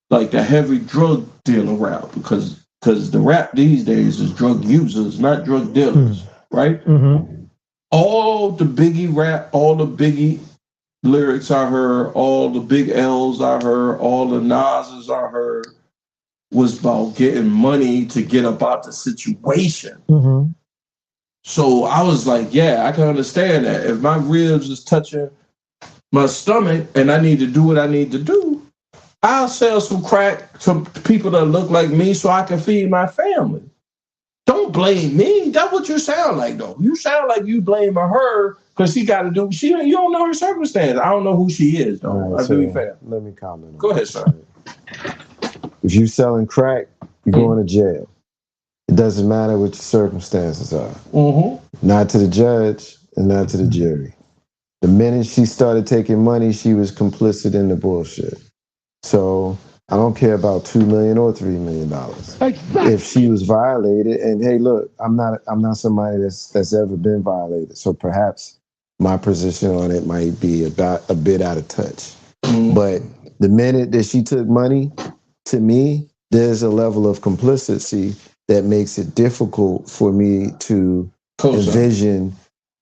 [SPEAKER 2] Like the heavy drug dealer rap, because the rap these days is drug users, not drug dealers, right?
[SPEAKER 6] Mm-hmm.
[SPEAKER 2] All the Biggie rap, all the Biggie lyrics I heard, all the Big L's I heard, all the Nas's I heard, was about getting money to get about the situation.
[SPEAKER 6] Mm-hmm.
[SPEAKER 2] So I was like, yeah, I can understand that. If my ribs is touching my stomach and I need to do what I need to do, I'll sell some crack to people that look like me so I can feed my family. Don't blame me. That's what you sound like, though. You sound like you blaming her because she got to do. You don't know her circumstance. I don't know who she is, though.
[SPEAKER 1] Right, so let me comment on
[SPEAKER 2] Go ahead, sir.
[SPEAKER 1] If you're selling crack, you're going to jail. It doesn't matter what your circumstances are.
[SPEAKER 2] Mm-hmm.
[SPEAKER 1] Not to the judge and not to the jury. The minute she started taking money, she was complicit in the bullshit. So I don't care about $2 million or $3 million.
[SPEAKER 5] Exactly.
[SPEAKER 1] If she was violated, and hey, look, I'm not somebody that's ever been violated. So perhaps my position on it might be about a bit out of touch.
[SPEAKER 2] Mm-hmm.
[SPEAKER 1] But the minute that she took money, to me, there's a level of complicity that makes it difficult for me to envision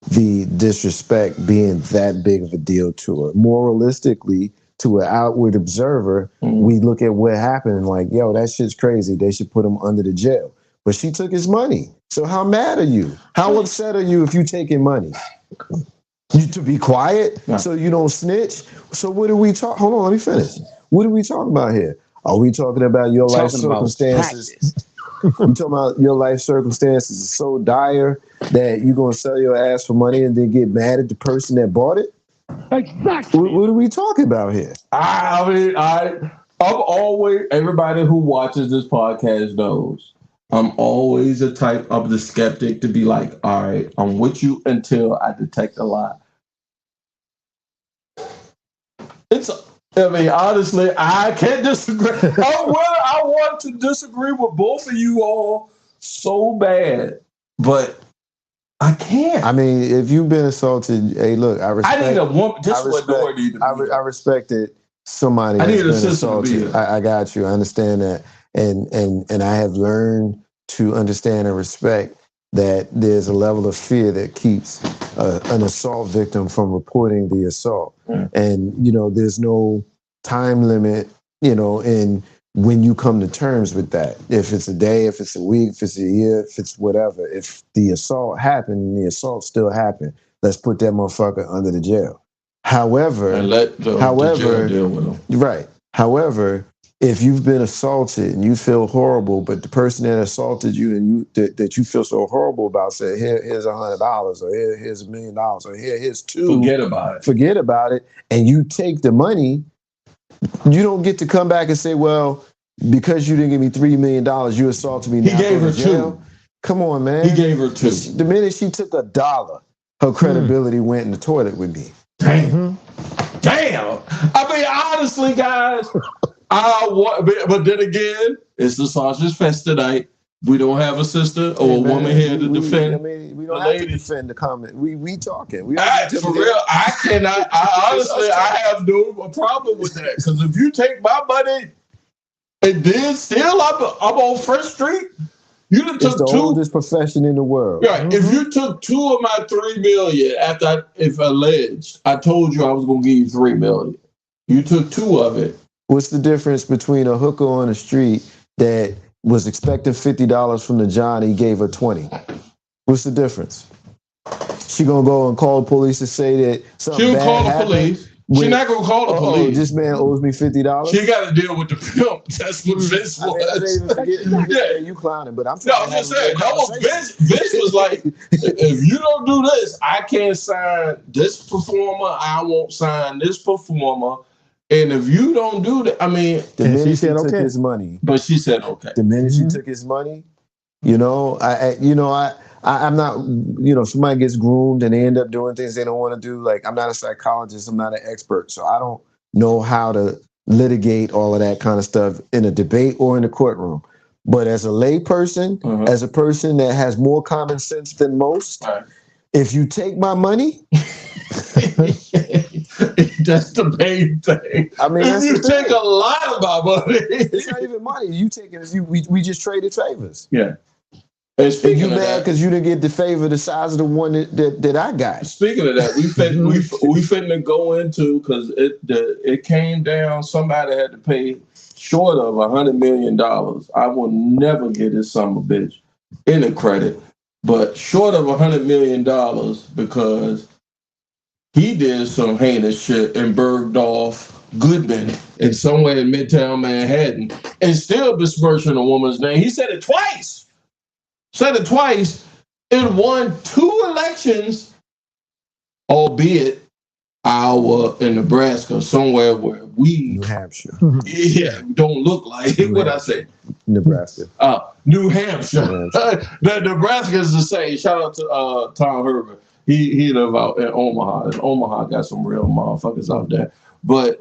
[SPEAKER 1] the disrespect being that big of a deal to her. Moralistically, to an outward observer, we look at what happened and like, yo, that shit's crazy. They should put him under the jail. But she took his money. So how mad are you? How upset are you if you taking money? You to be quiet so you don't snitch? So what are we talking? Hold on, let me finish. What are we talking about here? Are we talking about your life circumstances? We talking about your life circumstances is so dire that you're gonna sell your ass for money and then get mad at the person that bought it?
[SPEAKER 5] Exactly.
[SPEAKER 1] What are we talking about here?
[SPEAKER 2] I mean, I've always, everybody who watches this podcast knows, I'm always the type of the skeptic to be like, all right, I'm with you until I detect a lie. Honestly, I can't disagree. I want to disagree with both of you all so bad, but I can't.
[SPEAKER 1] I mean, if you've been assaulted, hey, look, I respect.
[SPEAKER 2] I need a woman.
[SPEAKER 1] I respected somebody
[SPEAKER 2] I
[SPEAKER 1] that's
[SPEAKER 2] need
[SPEAKER 1] been assaulted. I got you. I understand that, and I have learned to understand and respect that there's a level of fear that keeps an assault victim from reporting the assault. And, there's no time limit, in when you come to terms with that. If it's a day, if it's a week, if it's a year, if it's whatever, if the assault happened, the assault still happened, let's put that motherfucker under the jail. However,
[SPEAKER 2] and let the jail deal with him.
[SPEAKER 1] Right. However, if you've been assaulted and you feel horrible, but the person that assaulted you and that you feel so horrible about said, here's $100, or here's $1 million, or here's $2. Forget about it. And you take the money, you don't get to come back and say, well, because you didn't give me $3 million, you assaulted me.
[SPEAKER 2] He gave her $2.
[SPEAKER 1] Come on, man.
[SPEAKER 2] He gave her $2.
[SPEAKER 1] The minute she took $1, her credibility went in the toilet with me.
[SPEAKER 2] Damn. I mean, honestly, guys, but then again, it's the Sausage Fest tonight. We don't have a sister or a woman here to defend.
[SPEAKER 1] We don't have to defend the comment. We talking.
[SPEAKER 2] For real, I cannot. I have no problem with that, because if you take my money and then still I'm on First Street, you took
[SPEAKER 1] it's the oldest profession in the world.
[SPEAKER 2] Right. If you took $2 of my $3 million if alleged, I told you I was going to give you $3 million. You took $2 of it.
[SPEAKER 1] What's the difference between a hooker on the street that was expecting $50 from the John, he gave her $20? What's the difference? She gonna go and call the police and say that something bad happened? She'll call the police.
[SPEAKER 2] She's not gonna call the police.
[SPEAKER 1] This man owes me $50.
[SPEAKER 2] She got to deal with the pimp. That's what Vince was.
[SPEAKER 1] You clowning, but I'm
[SPEAKER 2] just saying. Vince was like, if you don't do this, I can't sign this performer. I won't sign this performer. And if you don't do that, I mean,
[SPEAKER 1] the minute she took his money,
[SPEAKER 2] but she said okay.
[SPEAKER 1] The minute she took his money, I'm not, somebody gets groomed and they end up doing things they don't want to do. Like, I'm not a psychologist. I'm not an expert. So I don't know how to litigate all of that kind of stuff in a debate or in a courtroom. But as a lay person, as a person that has more common sense than most, if you take my money,
[SPEAKER 2] that's the main thing. I mean, if you take a lot of my money,
[SPEAKER 1] it's not even money. You take it. We just traded favors.
[SPEAKER 2] Yeah.
[SPEAKER 1] And you mad because you didn't get the favor the size of the one that I got.
[SPEAKER 2] Speaking of that, we finna go into, because it came down. Somebody had to pay short of $100 million. I will never get this son of a bitch any credit, but short of $100 million because he did some heinous shit and Bergdorf Goodman in somewhere in Midtown Manhattan and still besmirching a woman's name. He said it twice. It won 2 elections, albeit Iowa and Nebraska, somewhere where
[SPEAKER 1] New Hampshire.
[SPEAKER 2] Don't look like it. What I say?
[SPEAKER 1] Nebraska.
[SPEAKER 2] New Hampshire. Nebraska is the same. Shout out to Tom Herbert. He live out in Omaha. And Omaha got some real motherfuckers out there. But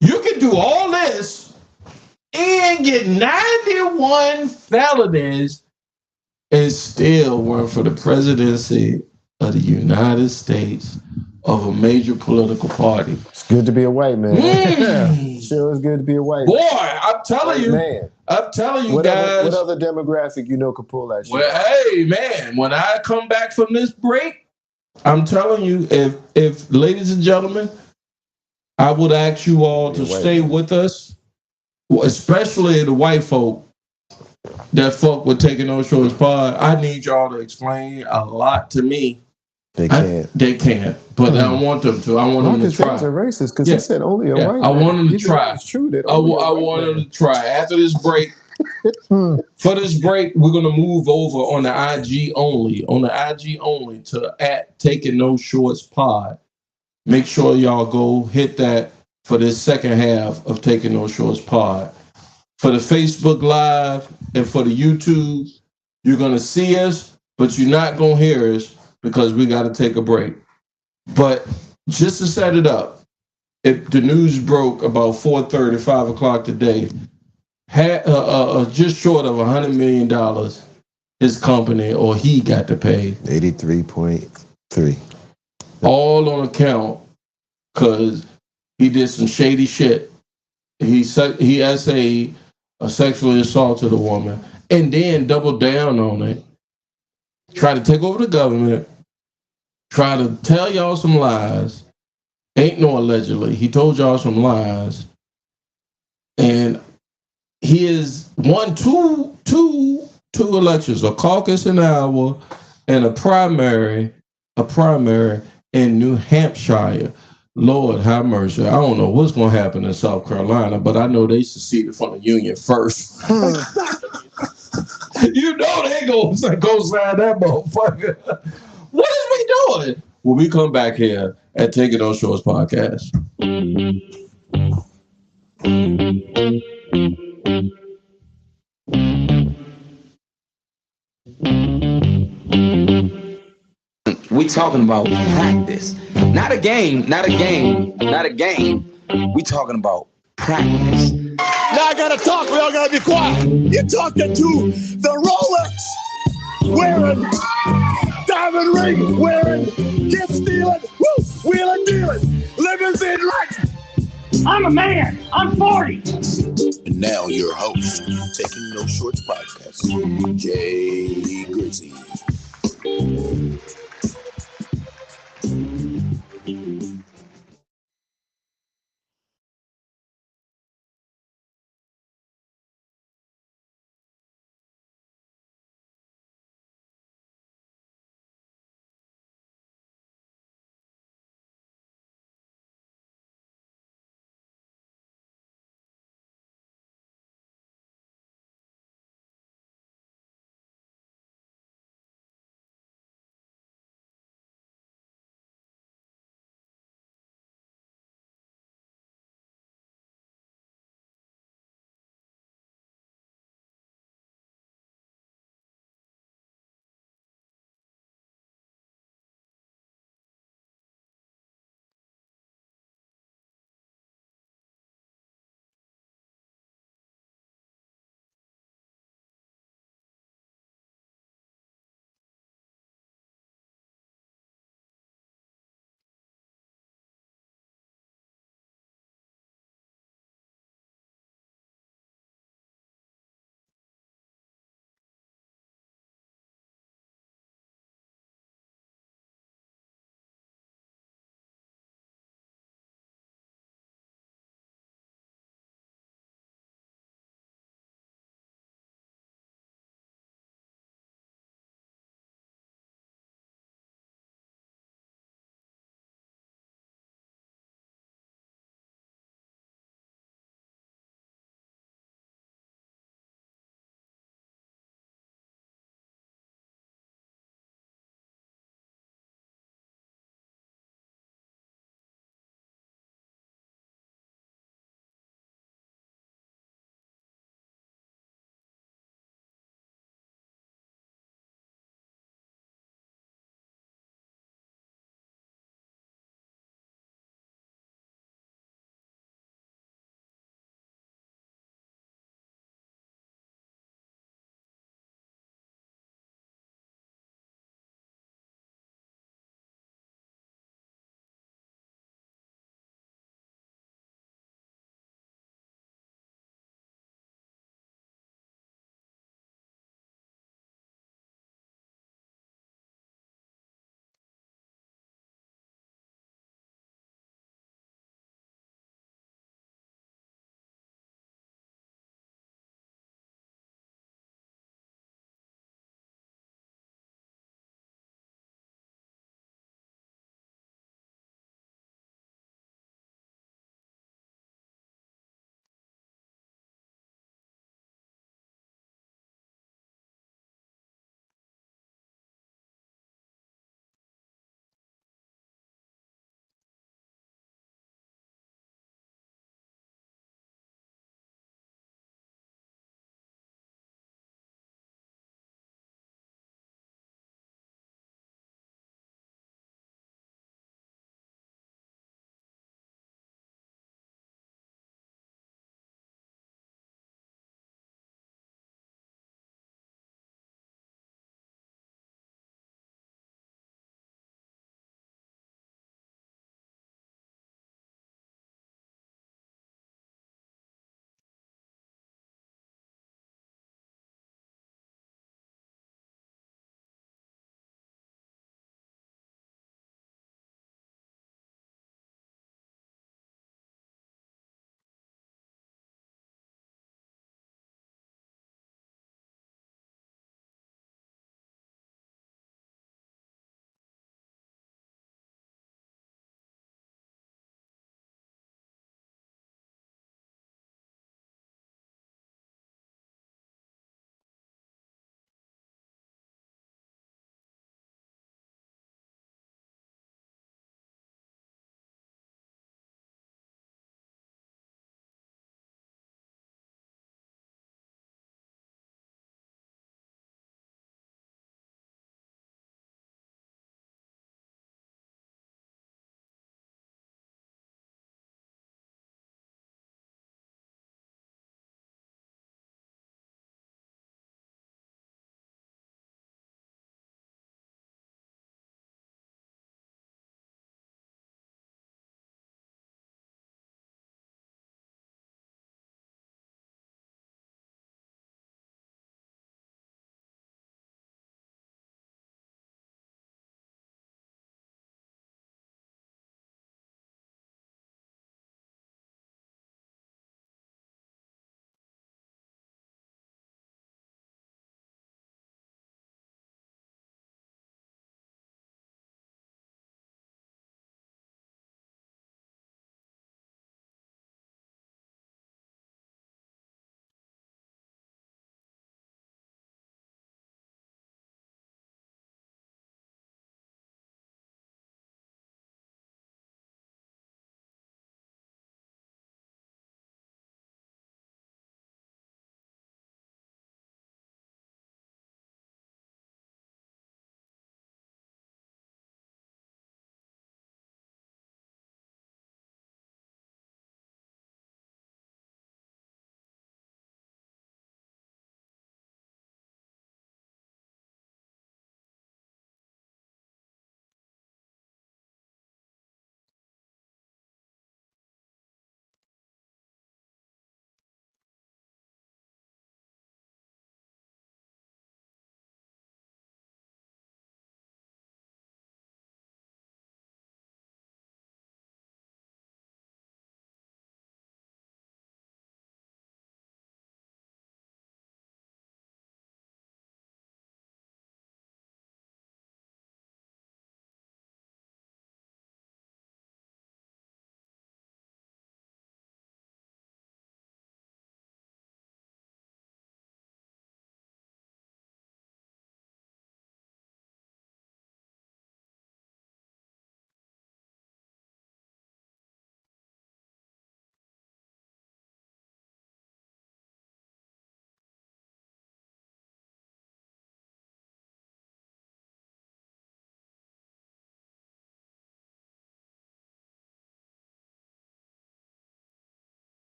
[SPEAKER 2] you can do all this and get 91 felonies and still run for the presidency of the United States of a major political party.
[SPEAKER 1] It's good to be a white man. Sure, it's good to be a white man.
[SPEAKER 2] Boy, I'm telling you, guys.
[SPEAKER 1] What other demographic could pull that shit?
[SPEAKER 2] Well, hey, man, when I come back from this break, I'm telling you, if ladies and gentlemen, I would ask you all to stay with us, especially the white folk that fuck with Taking No Shorts pod. I need y'all to explain a lot to me.
[SPEAKER 1] They can't.
[SPEAKER 2] They can't. But I want them to. I want them to try.
[SPEAKER 1] Are racist because he said only a white man.
[SPEAKER 2] I want them to try.
[SPEAKER 1] It's true.
[SPEAKER 2] I want them to try. After this break, for this break, we're gonna move over on the IG only. To @Taking No Shorts pod. Make sure y'all go hit that for this second half of Taking No Shorts pod. For the Facebook Live and for the YouTube, You're going to see us, but you're not going to hear us because we got to take a break. But just to set it up, if the news broke about 4:30, 5 o'clock today, had just short of $100 million, his company or he got to pay
[SPEAKER 1] 83.3.
[SPEAKER 2] all on account because he did some shady shit. He essayed sexually assaulted a woman and then doubled down on it. Tried to take over the government. Tried to tell y'all some lies. Ain't no allegedly. He told y'all some lies. And he has won two elections, a caucus in Iowa and a primary in New Hampshire. Lord have mercy. I don't know what's going to happen in South Carolina, but I know they seceded from the Union first. You know they go sign that motherfucker. What is we doing? When we come back here at Taking Those Shorts podcast.
[SPEAKER 3] We talking about practice. Not a game. We talking about practice.
[SPEAKER 4] Now I gotta talk. We all gotta be quiet. You're talking to the Rolex wearing, diamond ring wearing, gift stealing, wheeling dealing, limousine riding.
[SPEAKER 5] I'm a man. I'm 40.
[SPEAKER 8] And now your host, Taking No Shorts podcast, Jay Grizzy.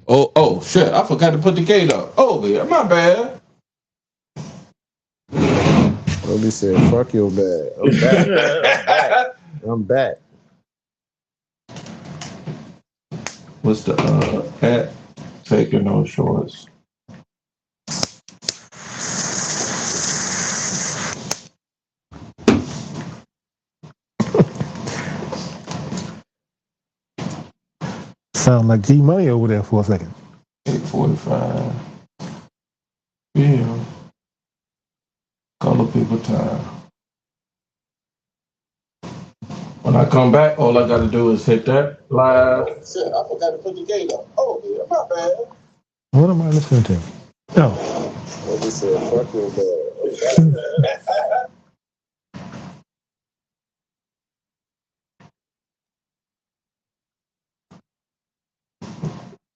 [SPEAKER 2] Oh, shit. I forgot to put the gate up. Oh, yeah, my bad.
[SPEAKER 1] Obi said, fuck your bad. I'm back.
[SPEAKER 2] What's the at? Taking no shorts.
[SPEAKER 6] Sound like G Money over there for a second.
[SPEAKER 2] 8:45. Yeah. Color people time. When I come back, all I gotta do is hit that live. Shit, I forgot to put the gate up. Oh, yeah, my bad.
[SPEAKER 6] What am I listening to? No.
[SPEAKER 1] Obi said, fuck your bad.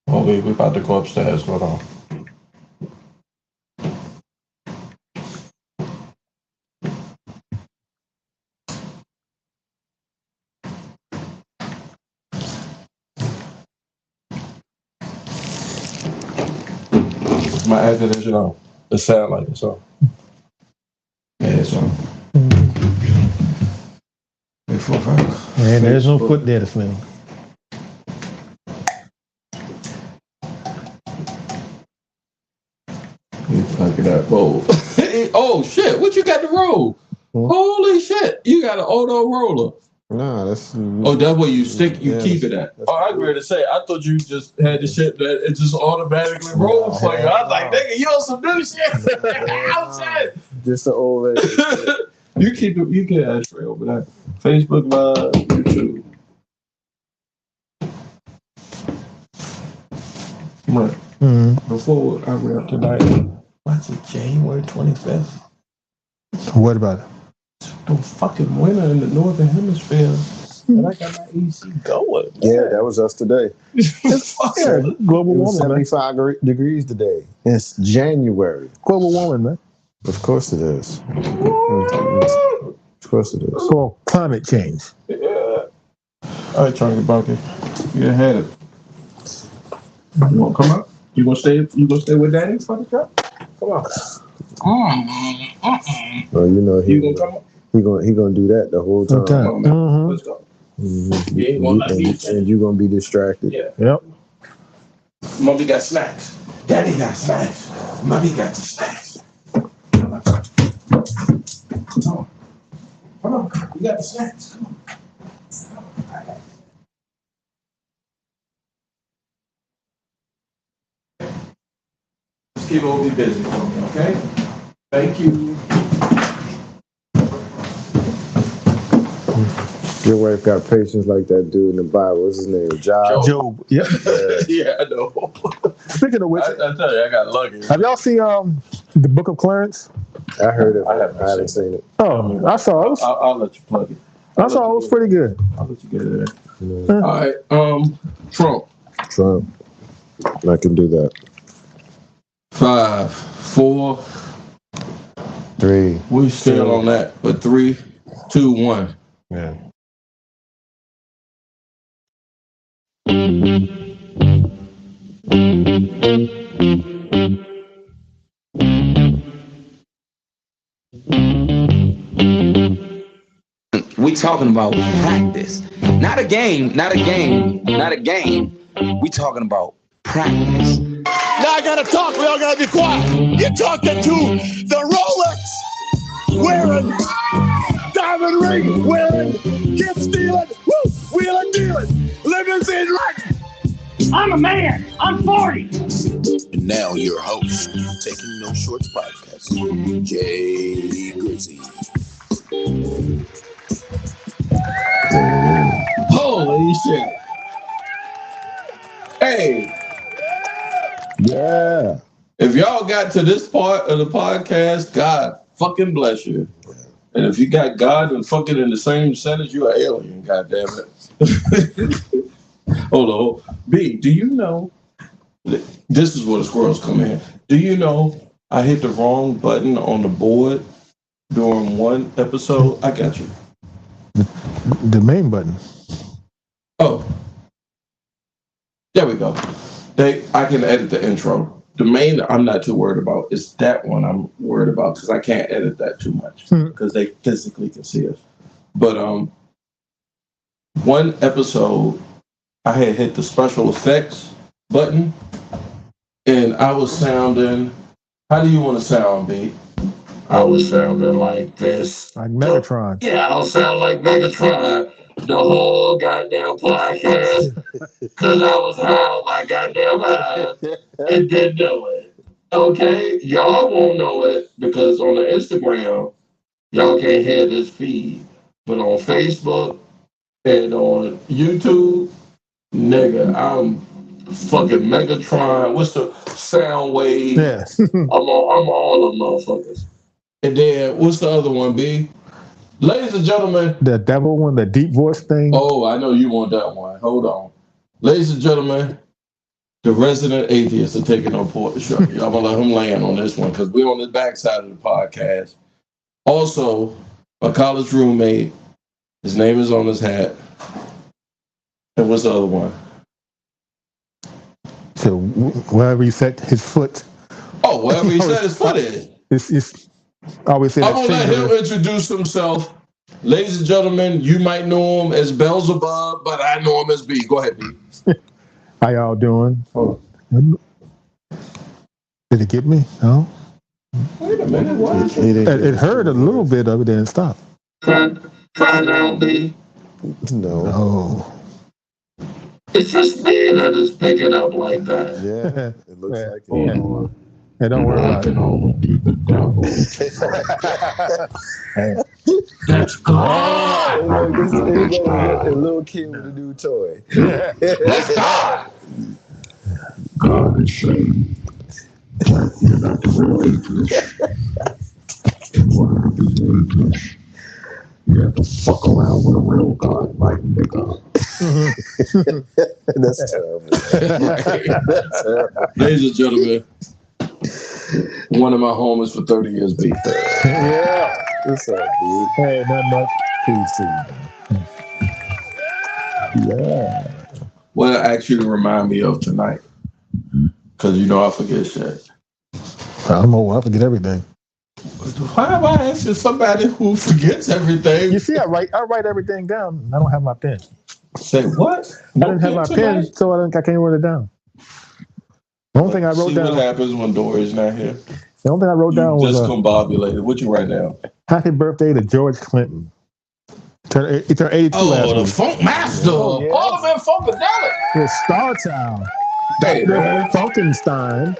[SPEAKER 2] Oh, we about to go upstairs. Hold on. My activation on. It sound like it's on. Yeah, it's on. 8:45.
[SPEAKER 6] And there's no foot there to smell.
[SPEAKER 2] Look at that roll. Oh shit! What you got to roll? Holy shit! You got an auto roller.
[SPEAKER 1] Nah, that's.
[SPEAKER 2] Oh, that's where you stick. You keep it at. Oh, I was ready to say. I thought you just had the shit that it just automatically rolls for you. I was like, nigga, you on some new shit? Outside.
[SPEAKER 1] Just an old lady.
[SPEAKER 2] You keep it. You get ashtray over there. Facebook Live, YouTube. Right. Before I wrap tonight, what's it? January 25th.
[SPEAKER 6] What about it?
[SPEAKER 2] The fucking winter in the northern hemisphere, and I got my AC going.
[SPEAKER 1] Yeah, that was us today.
[SPEAKER 6] Global
[SPEAKER 1] It was
[SPEAKER 6] warming,
[SPEAKER 1] 75 degrees today. It's January.
[SPEAKER 6] Global warming, man.
[SPEAKER 1] Of course it is. Of course it is.
[SPEAKER 6] It's called climate change.
[SPEAKER 2] Yeah. All right, Charlie Bucket, you ahead of it. You want to come up? You gonna stay? You gonna stay with Daddy for the trip? Come on.
[SPEAKER 1] Well, you know
[SPEAKER 2] You gonna come up?
[SPEAKER 1] he gonna do that the whole time.
[SPEAKER 2] Come on, man. Let's go.
[SPEAKER 1] And you're gonna be distracted.
[SPEAKER 2] Yeah.
[SPEAKER 6] Yep.
[SPEAKER 2] Mommy got snacks. Daddy got snacks. Mommy got the snacks. Come on. Come on. You got the snacks. Come on. Just keep Obi busy for me, okay? Thank you.
[SPEAKER 1] Your wife got patience like that dude in the Bible. What's his name? Job.
[SPEAKER 6] Job. Yep.
[SPEAKER 2] Yeah, I know.
[SPEAKER 6] Speaking of which,
[SPEAKER 2] I tell you, I got lucky.
[SPEAKER 6] have y'all seen the Book of Clarence?
[SPEAKER 1] I heard it.
[SPEAKER 2] I
[SPEAKER 1] I haven't seen it.
[SPEAKER 6] Oh, I saw it.
[SPEAKER 2] I'll let you plug it.
[SPEAKER 6] I saw it was pretty good.
[SPEAKER 2] I'll let you get it in.
[SPEAKER 1] Yeah.
[SPEAKER 2] All right. Trump.
[SPEAKER 1] I can do that.
[SPEAKER 2] 5, 4.
[SPEAKER 1] 3.
[SPEAKER 2] We still on that, but 3, 2, 1.
[SPEAKER 1] Yeah.
[SPEAKER 3] We talking about practice. Not a game. We talking about practice.
[SPEAKER 4] Now I gotta talk. We all gotta be quiet. You're talking to the Rolex wearing, diamond ring wearing, gift stealing, wheeling dealing, limousine riding.
[SPEAKER 5] I'm a man. I'm 40.
[SPEAKER 8] And now your host, Taking No Shorts podcast, Jay Grizzy.
[SPEAKER 2] Holy shit. Hey.
[SPEAKER 1] Yeah.
[SPEAKER 2] If y'all got to this part of the podcast, God fucking bless you. And if you got God and fucking in the same sentence, you're an alien, goddammit. Hold on. B, do you know, this is where the squirrels come in. Do you know I hit the wrong button on the board during one episode? I got you.
[SPEAKER 6] The main button.
[SPEAKER 2] Oh. There we go. I can edit the intro. The main I'm not too worried about is that one I'm worried about because I can't edit that too much because they physically can see us. But one episode I had hit the special effects button and I was sounding. How do you want to sound, B? I was sounding like this.
[SPEAKER 6] Like Megatron.
[SPEAKER 2] Yeah, I was sounding like Megatron the whole goddamn podcast because I was high on my goddamn eyes and didn't know it. Okay, y'all won't know it because on the Instagram, y'all can't hear this feed. But on Facebook and on YouTube, nigga, I'm fucking Megatron. What's the sound wave?
[SPEAKER 6] Yeah.
[SPEAKER 2] I'm all them motherfuckers. And then what's the other one, B? Ladies and gentlemen.
[SPEAKER 6] The devil one, the deep voice thing.
[SPEAKER 2] Oh, I know you want that one. Hold on. Ladies and gentlemen, the resident atheists are taking on port. Sure, I'm gonna let him land on this one because we're on the backside of the podcast. Also, a college roommate, his name is on his hat. And what's the other one?
[SPEAKER 6] So wherever he set his foot.
[SPEAKER 2] Oh, wherever he set his foot is.
[SPEAKER 6] It's always say
[SPEAKER 2] I'm gonna let him introduce himself. Ladies and gentlemen, you might know him as Beelzebub, but I know him as B. Go ahead, B.
[SPEAKER 6] How y'all doing? Oh. Did it get me? No.
[SPEAKER 2] Wait a minute. What?
[SPEAKER 6] It heard a little bit of it, then stop.
[SPEAKER 2] Try now, B.
[SPEAKER 1] No.
[SPEAKER 2] It's just me that is picking up like that.
[SPEAKER 1] Yeah, it looks like it.
[SPEAKER 6] Yeah. Hey, don't worry about it.
[SPEAKER 2] That's God.
[SPEAKER 1] A little kid with a new toy.
[SPEAKER 2] That's God. God is saying, you're not you have to fuck around with a real God like nigga.
[SPEAKER 1] That's terrible. That's terrible.
[SPEAKER 2] Ladies and gentlemen, one of my homies for 30 years, B.
[SPEAKER 1] Yeah. What's up, dude?
[SPEAKER 6] Hey, not much.
[SPEAKER 1] PC. Yeah.
[SPEAKER 2] What it actually remind me of tonight? Because you know I forget shit.
[SPEAKER 6] I'm old. I forget everything.
[SPEAKER 2] Why am I asking somebody who forgets everything?
[SPEAKER 6] You see, I write everything down. I don't have my pen.
[SPEAKER 2] Say what?
[SPEAKER 6] I didn't have my pen, so I can't write it down. The only thing I wrote down.
[SPEAKER 2] What happens when Dory's not here?
[SPEAKER 6] The only thing I wrote down was
[SPEAKER 2] just combobulated. What you write down?
[SPEAKER 6] Happy birthday to George Clinton. He turned 82 last
[SPEAKER 2] the
[SPEAKER 6] week.
[SPEAKER 2] Funk Master.
[SPEAKER 1] Oh, yes.
[SPEAKER 2] All of them Funkadelic.
[SPEAKER 6] The Star Child.
[SPEAKER 2] Hey, man.
[SPEAKER 6] Funkenstein.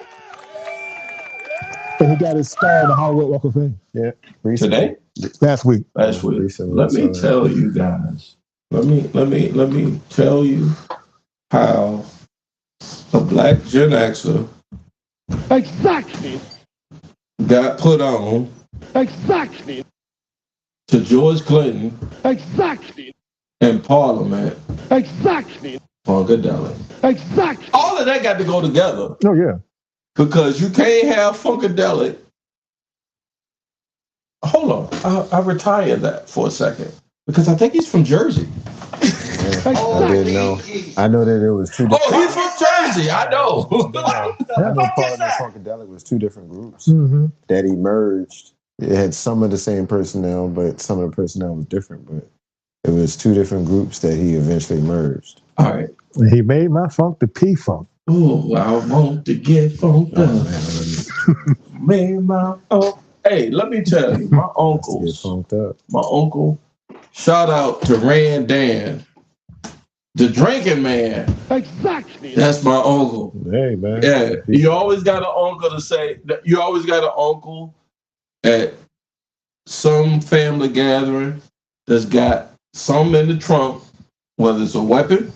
[SPEAKER 6] And he got his star in the Hollywood Walk of Fame.
[SPEAKER 1] Yeah.
[SPEAKER 2] Today?
[SPEAKER 6] Last week.
[SPEAKER 2] Last week.
[SPEAKER 1] Recently,
[SPEAKER 2] Let me tell you guys. Let me tell you how a black Gen Xer
[SPEAKER 5] Exactly.
[SPEAKER 2] got put on
[SPEAKER 5] Exactly.
[SPEAKER 2] to George Clinton
[SPEAKER 5] Exactly.
[SPEAKER 2] in Parliament.
[SPEAKER 5] Exactly.
[SPEAKER 2] Funkadelic.
[SPEAKER 5] Exactly.
[SPEAKER 2] All of that got to go together
[SPEAKER 6] Oh, yeah.
[SPEAKER 2] because you can't have Funkadelic. Hold on, I retired that for a second because I think he's from Jersey.
[SPEAKER 1] I didn't know. I know that it was two different.
[SPEAKER 2] Oh, he's from Jersey. I know.
[SPEAKER 1] I know Parliament Funkadelic was two different groups
[SPEAKER 6] Mm-hmm.
[SPEAKER 1] that emerged. It had some of the same personnel, but some of the personnel was different. But it was two different groups that he eventually merged.
[SPEAKER 2] All right.
[SPEAKER 6] And he made my funk the P-Funk.
[SPEAKER 2] Oh, I want to get funked up. Made my Hey, let me tell you, my uncles.
[SPEAKER 1] Get funked up.
[SPEAKER 2] My uncle. Shout out to Rand Dan, the drinking man.
[SPEAKER 5] Exactly.
[SPEAKER 2] That's my uncle.
[SPEAKER 1] Hey, man.
[SPEAKER 2] Yeah, you always got an uncle to say. You always got an uncle at some family gathering that's got something in the trunk, whether it's a weapon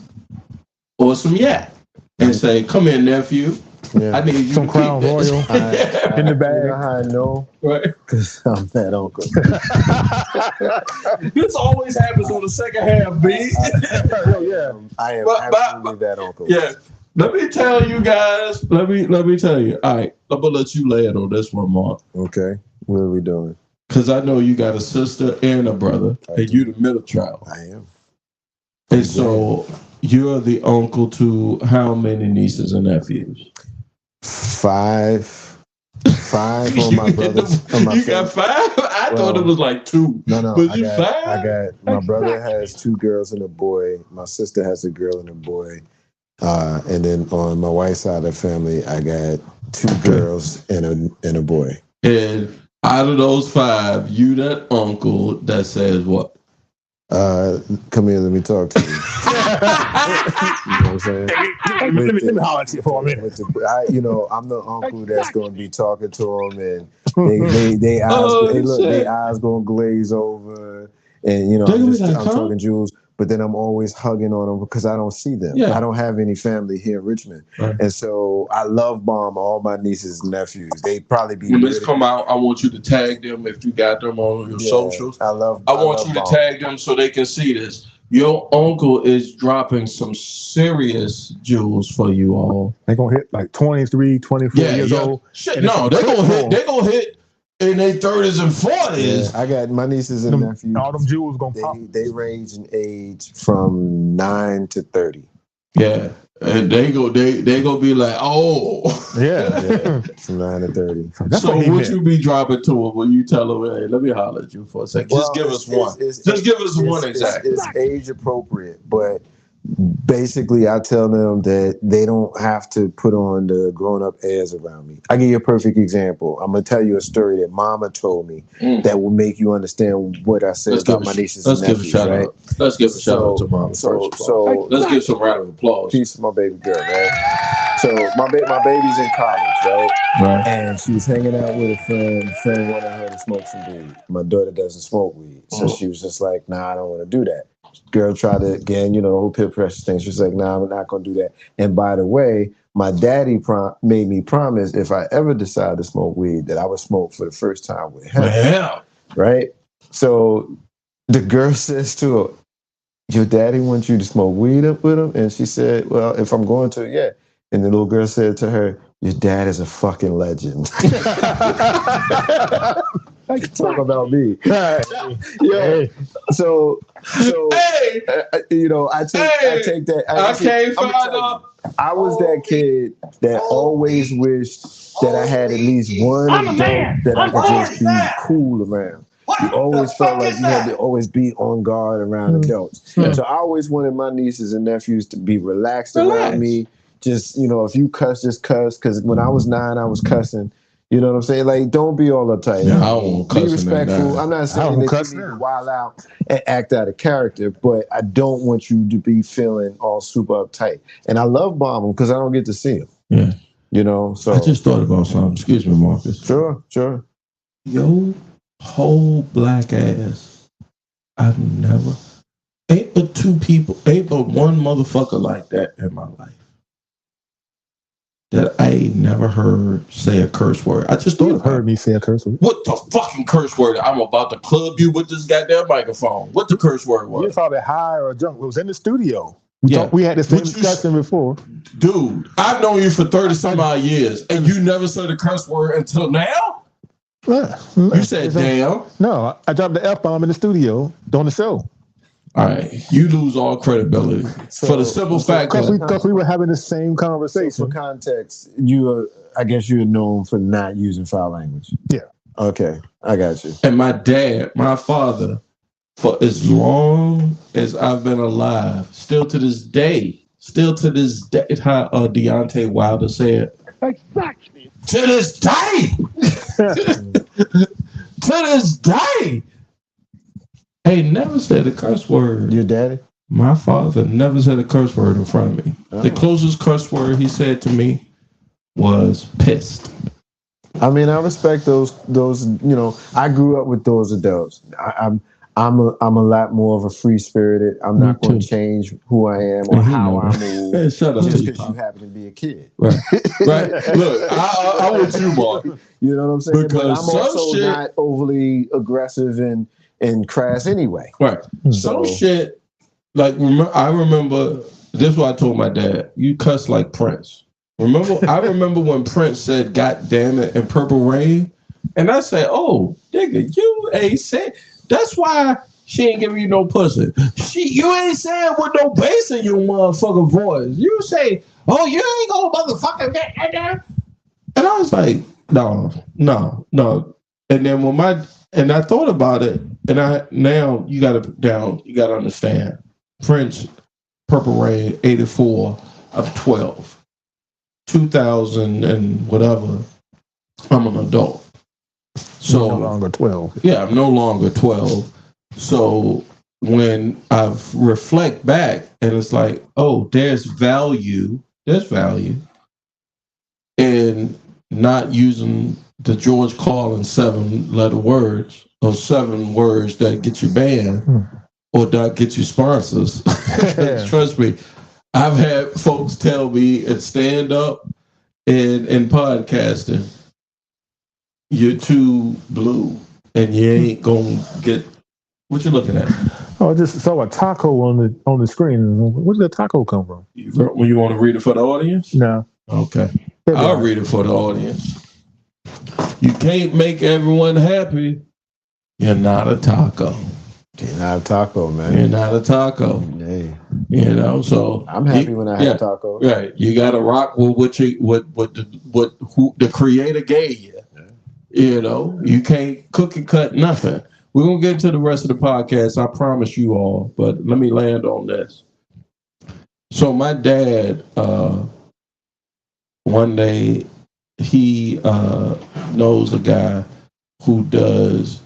[SPEAKER 2] or some yak, and say, "Come here, nephew.
[SPEAKER 1] Yeah.
[SPEAKER 2] I need you
[SPEAKER 6] Some
[SPEAKER 2] to
[SPEAKER 6] Crown
[SPEAKER 2] keep this."
[SPEAKER 6] Royal in the bag.
[SPEAKER 1] You know how I know?
[SPEAKER 2] Right.
[SPEAKER 1] Because I'm that uncle.
[SPEAKER 2] This always happens on the second half, B.
[SPEAKER 6] Oh, yeah.
[SPEAKER 1] I am
[SPEAKER 2] But-
[SPEAKER 1] absolutely that uncle.
[SPEAKER 2] Yeah. Let me tell you guys. Let me tell you. All right. I'm gonna let you lay it on this one, Mark.
[SPEAKER 1] Okay. What are we doing?
[SPEAKER 2] Because I know you got a sister and a brother, and you the middle child.
[SPEAKER 1] I am.
[SPEAKER 2] And so you're the uncle to how many nieces and nephews?
[SPEAKER 1] 5 on my brothers.
[SPEAKER 2] You got 5? I thought it was like 2.
[SPEAKER 1] No.
[SPEAKER 2] But
[SPEAKER 1] I got my brother
[SPEAKER 2] Exactly.
[SPEAKER 1] has 2 girls and a boy. My sister has a girl and a boy. And then on my wife's side of the family, I got 2 girls and a boy.
[SPEAKER 2] And out of those 5, you that uncle that says what?
[SPEAKER 1] Come here, let me talk to you. You know what I'm saying?
[SPEAKER 6] Let me holler at you for a minute.
[SPEAKER 1] I'm the uncle that's going to be talking to them, and they eyes going to glaze over, and I'm talking jewels. But then I'm always hugging on them because I don't see them.
[SPEAKER 2] Yeah.
[SPEAKER 1] I don't have any family here in Richmond. Right. And so I love bomb all my nieces and nephews. They probably be
[SPEAKER 2] when this come out, I want you to tag them if you got them on your socials. I want you to tag them so they can see this. Your uncle is dropping some serious jewels for you all.
[SPEAKER 6] They're gonna hit like 23, 24 years old.
[SPEAKER 2] Shit, no, they're gonna hit in their 30s and 40s.
[SPEAKER 1] Yeah, I got my nieces and nephews.
[SPEAKER 6] All them jewels gonna pop.
[SPEAKER 1] They range in age from 9 to 30.
[SPEAKER 2] Yeah. And they gonna be like, oh.
[SPEAKER 6] Yeah.
[SPEAKER 1] From 9 to 30.
[SPEAKER 2] So what you be dropping to them when you tell them, hey, let me holler at you for a second. Just give us one. Just give us one exactly.
[SPEAKER 1] It's age appropriate, but basically I tell them that they don't have to put on the grown-up airs around me. I give you a perfect example. I'm gonna tell you a story that Mama told me that will make you understand what I said about my nieces and nephews.
[SPEAKER 2] Let's give a shout out to Mama. So let's give some round of applause.
[SPEAKER 1] Peace to my baby girl, right? So my baby's in college, right? And she was hanging out with a friend wanted her to smoke some weed. My daughter doesn't smoke weed, so she was just like, nah, I don't want to do that. Girl tried to, again, the whole peer pressure thing. She was like, nah, I'm not going to do that. And by the way, my daddy made me promise if I ever decide to smoke weed that I would smoke for the first time with him.
[SPEAKER 2] Yeah.
[SPEAKER 1] Right? So the girl says to her, your daddy wants you to smoke weed up with him? And she said, well, if I'm going to, yeah. And the little girl said to her, your dad is a fucking legend. Talk about me. Yeah. Hey. So hey. I take that. I was that kid that always wished that I had at least one adult that I could just be cool around. You always felt like you had to always be on guard around adults. And so I always wanted my nieces and nephews to be relaxed around me. Just, if you cuss, just cuss. Because when I was 9, I was cussing. You know what I'm saying? Like, don't be all uptight.
[SPEAKER 2] Yeah, I won't
[SPEAKER 1] be respectful. I'm not saying that you need to wild out and act out of character, but I don't want you to be feeling all super uptight. And I love bombing because I don't get to see him.
[SPEAKER 2] Yeah.
[SPEAKER 1] So
[SPEAKER 2] I just thought about something. Excuse me, Marcus.
[SPEAKER 1] Sure.
[SPEAKER 2] Yo, whole black ass. I've never, ain't but one motherfucker like that in my life that I ain't never heard say a curse word. I just thought
[SPEAKER 6] heard me say a curse word.
[SPEAKER 2] What the fucking curse word? I'm about to club you with this goddamn microphone. What the curse word was?
[SPEAKER 6] You probably high or drunk. It was in the studio. We had the same discussion before.
[SPEAKER 2] Dude, I've known you for 30 some odd years, and you never said a curse word until now? You said damn.
[SPEAKER 6] No, I dropped the F-bomb in the studio during the show.
[SPEAKER 2] All right, you lose all credibility for the simple fact
[SPEAKER 6] because we were having the same conversation.
[SPEAKER 1] So for context, I guess you're known for not using foul language.
[SPEAKER 6] Yeah.
[SPEAKER 1] Okay, I got you.
[SPEAKER 2] And my father, for as long as I've been alive, still to this day, how Deontay Wilder said,
[SPEAKER 5] Exactly.
[SPEAKER 2] to this day, to this day. Hey, never said a curse word.
[SPEAKER 1] Your daddy?
[SPEAKER 2] My father never said a curse word in front of me. Oh. The closest curse word he said to me was pissed.
[SPEAKER 1] I mean, I respect those. I grew up with those adults. I'm a lot more of a free spirited. I'm not going to change who I am or how I move just because you happen to be a kid.
[SPEAKER 2] Right. Look, I want you, Mark.
[SPEAKER 1] You know what I'm saying?
[SPEAKER 2] Because
[SPEAKER 1] but I'm also not overly aggressive and crass anyway.
[SPEAKER 2] Right. Some shit, like, I remember, this is what I told my dad, you cuss like Prince. I remember when Prince said, God damn it, in Purple Rain. And I said, oh, nigga, you ain't said, that's why She ain't giving you no pussy. You ain't saying with no bass in your motherfucking voice. You say, oh, you ain't gonna motherfucking get that. And I was like, no. And then and I thought about it, and now you gotta understand. French Purple Rain 84 of 12. 2000 and whatever. I'm an adult. So
[SPEAKER 6] no longer 12.
[SPEAKER 2] Yeah, I'm no longer 12. So when I reflect back and it's like, oh, there's value in not using the George Carlin 7-letter words or 7 words that get you banned or that get you sponsors. Trust me, I've had folks tell me in stand up and podcasting, you're too blue and you ain't gonna get what you looking at.
[SPEAKER 6] Oh, I just saw a taco on the screen. Where did the taco come from?
[SPEAKER 2] When you want to read it for the audience?
[SPEAKER 6] No.
[SPEAKER 2] Okay. I'll read it for the audience. You can't make everyone happy. You're not a taco.
[SPEAKER 1] You're not a taco, man.
[SPEAKER 2] You're not a taco.
[SPEAKER 1] Hey.
[SPEAKER 2] You know, so
[SPEAKER 1] I'm happy when I have tacos.
[SPEAKER 2] Right. You gotta rock with what the creator gave you. You know, you can't cook and cut nothing. We're gonna get to the rest of the podcast, I promise you all, but let me land on this. So my dad, one day he knows a guy who does,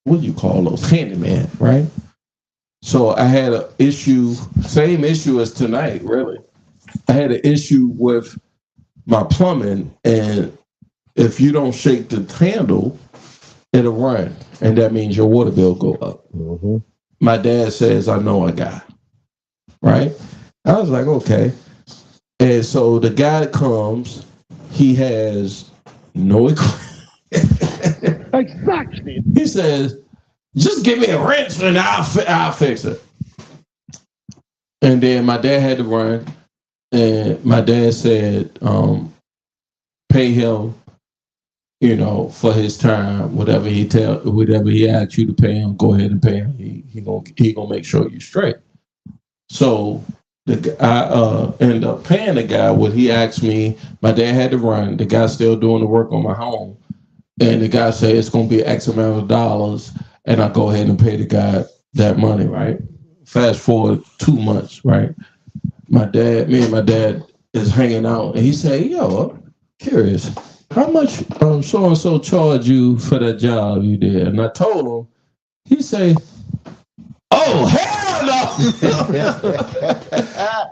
[SPEAKER 2] what do you call those? Handyman, right? So I had an issue, same issue as tonight, really. I had an issue with my plumbing, and if you don't shake the handle, it'll run, and that means your water bill go up. Mm-hmm. My dad says, I know a guy, right? I was like, okay. And so the guy comes, he has no equipment.
[SPEAKER 5] Exactly.
[SPEAKER 2] He says, just give me a wrench and I'll fix it. And then my dad had to run, and my dad said, pay him, you know, for his time, whatever he asks you to pay him, go ahead and pay him. He gonna make sure you're straight. So I ended up paying the guy what he asked me. My dad had to run. The guy's still doing the work on my home, and the guy said it's gonna be X amount of dollars, and I go ahead and pay the guy that money. Right. Fast forward 2 months. Right. Me and my dad is hanging out, and he said, "Yo, I'm curious. How much so-and-so charged you for that job you did?" And I told him. He said, "Oh, hell no!"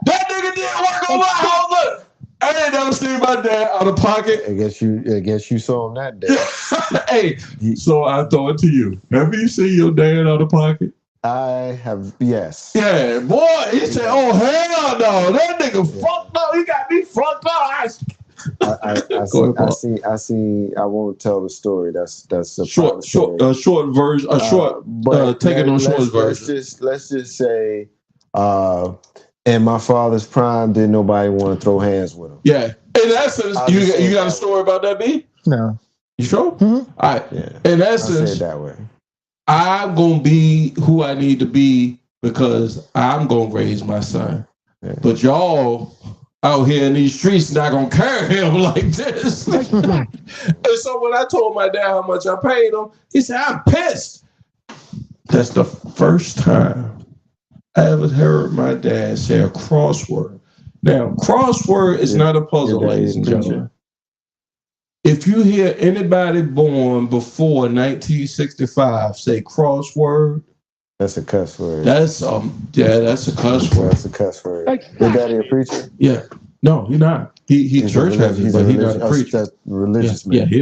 [SPEAKER 2] That nigga didn't work on my house. Look, I ain't never seen my dad out of pocket.
[SPEAKER 1] I guess you saw him that day.
[SPEAKER 2] Hey, so I throw it to you. Have you seen your dad out of pocket?
[SPEAKER 1] I have, yes.
[SPEAKER 2] Yeah, boy. He said, "Oh, hell no. That nigga fucked up. He got me fucked up."
[SPEAKER 1] I see. I won't tell the story. That's a
[SPEAKER 2] short version. Taking on short version.
[SPEAKER 1] Let's just say, in my father's prime, didn't nobody want to throw hands with him.
[SPEAKER 2] Yeah. In essence, you got a story about that, B?
[SPEAKER 6] No.
[SPEAKER 2] You sure? Mm-hmm. All right. Yeah. In essence,
[SPEAKER 1] I'll say it that way.
[SPEAKER 2] I'm gonna be who I need to be because I'm gonna raise my son. Yeah. But y'all out here in these streets not gonna carry him like this. And so when I told my dad how much I paid him, he said, "I'm pissed." That's the first time I ever heard my dad say a crossword. Now, crossword is not a puzzle, ladies and gentlemen. If you hear anybody born before 1965 say crossword,
[SPEAKER 1] that's a cuss word.
[SPEAKER 2] That's a cuss word.
[SPEAKER 1] That's a cuss word. Your daddy a preacher?
[SPEAKER 2] Yeah. No, he's not. He's church heavy, but he's not a preacher.
[SPEAKER 1] That's religious man.
[SPEAKER 2] Yeah, he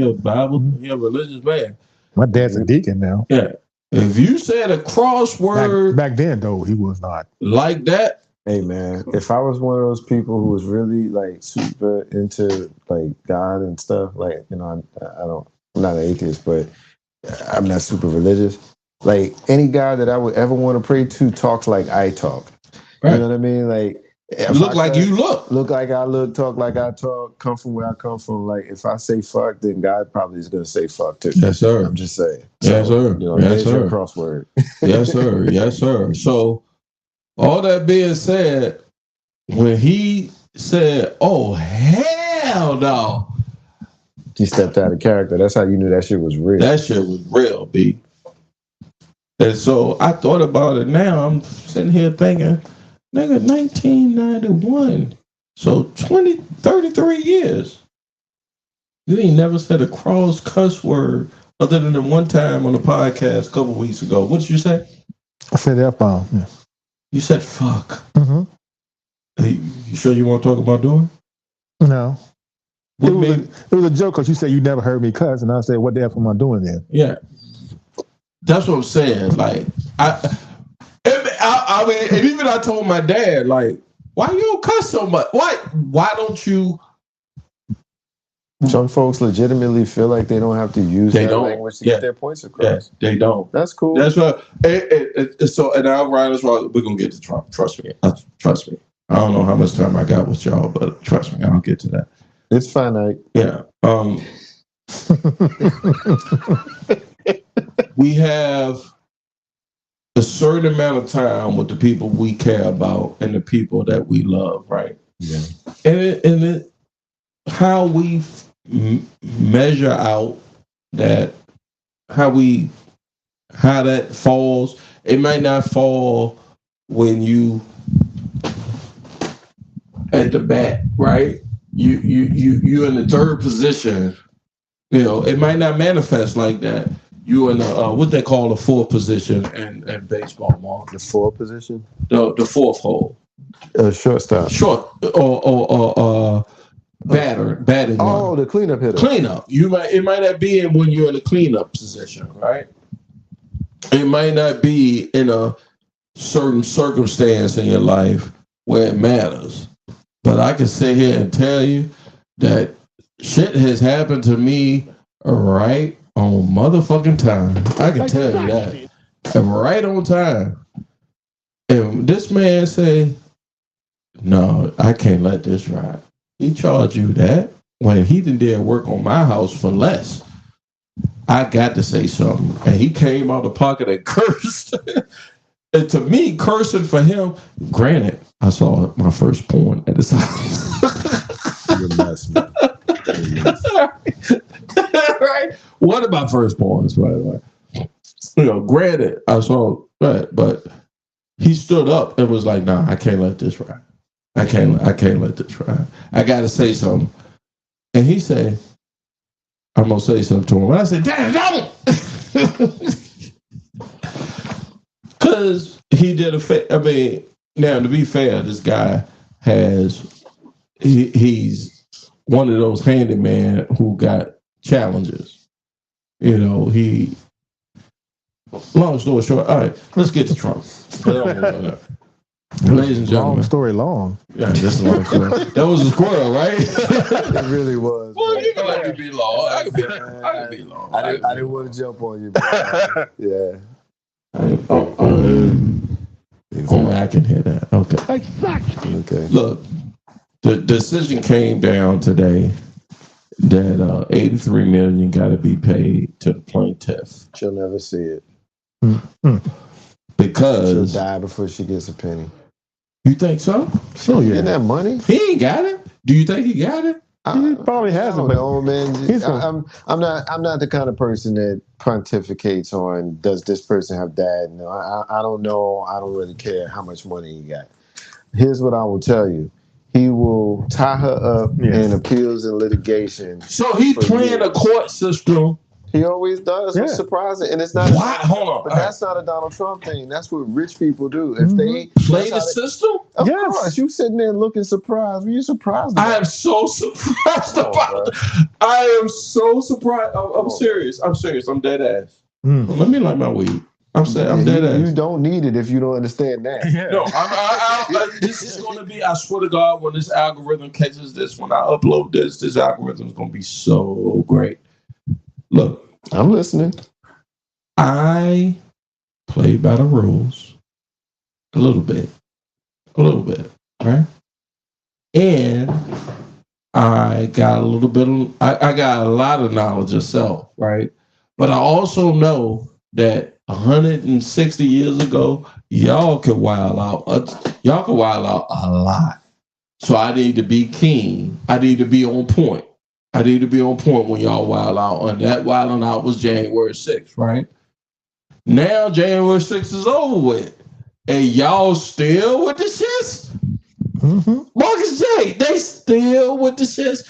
[SPEAKER 2] a Bible. He a religious man.
[SPEAKER 6] My dad's a deacon now.
[SPEAKER 2] Yeah. If you said a crossword
[SPEAKER 6] back then, though, he was not
[SPEAKER 2] like that.
[SPEAKER 1] Hey man, if I was one of those people who was really like super into like God and stuff, like, you know, I'm not an atheist, but I'm not super religious. Like any guy that I would ever want to pray to talks like I talk. Right. You know what I mean? Like If
[SPEAKER 2] look
[SPEAKER 1] I
[SPEAKER 2] like
[SPEAKER 1] cuss,
[SPEAKER 2] you look.
[SPEAKER 1] Look like I look, talk like I talk, come from where I come from. Like if I say fuck, then God probably is gonna say fuck too.
[SPEAKER 2] Yes, sir.
[SPEAKER 1] I'm just saying.
[SPEAKER 2] Yes, sir. Yes,
[SPEAKER 1] There's your
[SPEAKER 2] sir.
[SPEAKER 1] crossword.
[SPEAKER 2] Yes, sir. Yes, sir. So, all that being said, when he said, "Oh hell no,"
[SPEAKER 1] He stepped out of character. That's how you knew that shit was real.
[SPEAKER 2] that shit was real, B. And so I thought about it. Now I'm sitting here thinking, nigga, 1991. So 33 years. You ain't never said a cross cuss word other than the one time on the podcast a couple weeks ago. What did you say?
[SPEAKER 6] I said F-bomb. Yeah.
[SPEAKER 2] You said fuck.
[SPEAKER 6] Mm-hmm.
[SPEAKER 2] Hey, you sure you want to talk about doing?
[SPEAKER 6] No.
[SPEAKER 2] What
[SPEAKER 6] It was a joke because you said you never heard me cuss, and I said, what the F am I doing then?
[SPEAKER 2] Yeah. That's what I'm saying. Like, I mean, and even I told my dad, like, why you don't cuss so much? Why don't you?
[SPEAKER 1] Some folks legitimately feel like they don't have to use that language to get their points across.
[SPEAKER 2] Yes, they don't.
[SPEAKER 1] That's cool.
[SPEAKER 2] That's what. So, and I'll ride us. We're gonna get to Trump. Trust me. Trust me. I don't know how much time I got with y'all, but trust me, I'll get to that.
[SPEAKER 1] It's finite.
[SPEAKER 2] Yeah. We have a certain amount of time with the people we care about and the people that we love, right?
[SPEAKER 1] Yeah.
[SPEAKER 2] And how we measure out that, how that falls. It might not fall when you at the bat, right? You in the third position. You know, it might not manifest like that. You in the what they call the fourth position in baseball, Mark.
[SPEAKER 1] The fourth position?
[SPEAKER 2] The fourth hole.
[SPEAKER 1] Shortstop.
[SPEAKER 2] Short or batting.
[SPEAKER 1] Oh, the cleanup hitter.
[SPEAKER 2] Cleanup. It might not be in when you're in the cleanup position, right? It might not be in a certain circumstance in your life where it matters. But I can sit here and tell you that shit has happened to me right on motherfucking time. I can tell you that. Right on time. And this man say, no, I can't let this ride. He charged you that when he did work on my house for less. I got to say something. And he came out of the pocket and cursed. And to me, cursing for him, granted, I saw my first porn at his house.
[SPEAKER 1] You're mess, man.
[SPEAKER 2] Right? One of my first porns, by the way. You know, granted, I saw that, but he stood up and was like, nah, I can't let this ride. I can't let this ride. I gotta say something. And he said, I'm gonna say something to him. And I said, damn, don't! Because he did now to be fair, this guy he's one of those handyman who got challenges. You know, long story short, all right, let's get to Trump. Ladies and gentlemen.
[SPEAKER 6] Long story long.
[SPEAKER 2] Yeah, just a long story. That was a squirrel, right?
[SPEAKER 1] It really was.
[SPEAKER 2] Well, you can let me be long. I can be long.
[SPEAKER 1] I didn't want to jump on you. Yeah.
[SPEAKER 2] I can hear that. Okay.
[SPEAKER 5] Exactly.
[SPEAKER 1] Okay.
[SPEAKER 2] Look, the decision came down today that $83 million got to be paid to the plaintiff.
[SPEAKER 1] She'll never see it.
[SPEAKER 2] Because
[SPEAKER 1] she'll die before she gets a penny.
[SPEAKER 2] You think so?
[SPEAKER 1] So yeah. Getting that money?
[SPEAKER 2] He ain't got it. Do you think he got it?
[SPEAKER 6] He probably hasn't. But
[SPEAKER 1] no, man. I'm not the kind of person that pontificates on does this person have died. No, I don't know. I don't really care how much money he got. Here's what I will tell you. He will tie her up in appeals and litigation.
[SPEAKER 2] So he playing a court system.
[SPEAKER 1] He always does. It's surprising, and it's not.
[SPEAKER 2] Why? Hold on.
[SPEAKER 1] But that's not a Donald Trump thing. That's what rich people do. If they
[SPEAKER 2] play the system,
[SPEAKER 1] of course, you sitting there looking surprised. Were you surprised?
[SPEAKER 2] I am so surprised about it. I am so surprised. I'm serious. I'm serious. I'm dead ass. Let me light my weed. I'm dead ass.
[SPEAKER 1] You don't need it if you don't understand that.
[SPEAKER 2] Yeah. No, this is going to be. I swear to God, when this algorithm catches this, when I upload this algorithm is going to be so great. Look,
[SPEAKER 1] I'm listening.
[SPEAKER 2] I play by the rules a little bit, right? And I got a little bit of, I got a lot of knowledge of self, right? But I also know that 160 years ago, y'all could wild out. Y'all could wild out a lot. So I need to be keen. I need to be on point. I need to be on point when y'all wild out. And that wilding out was January 6th, right? Now January 6th is over with. And y'all still with the shits?
[SPEAKER 6] Mm-hmm.
[SPEAKER 2] Marcus J, they still with the shits.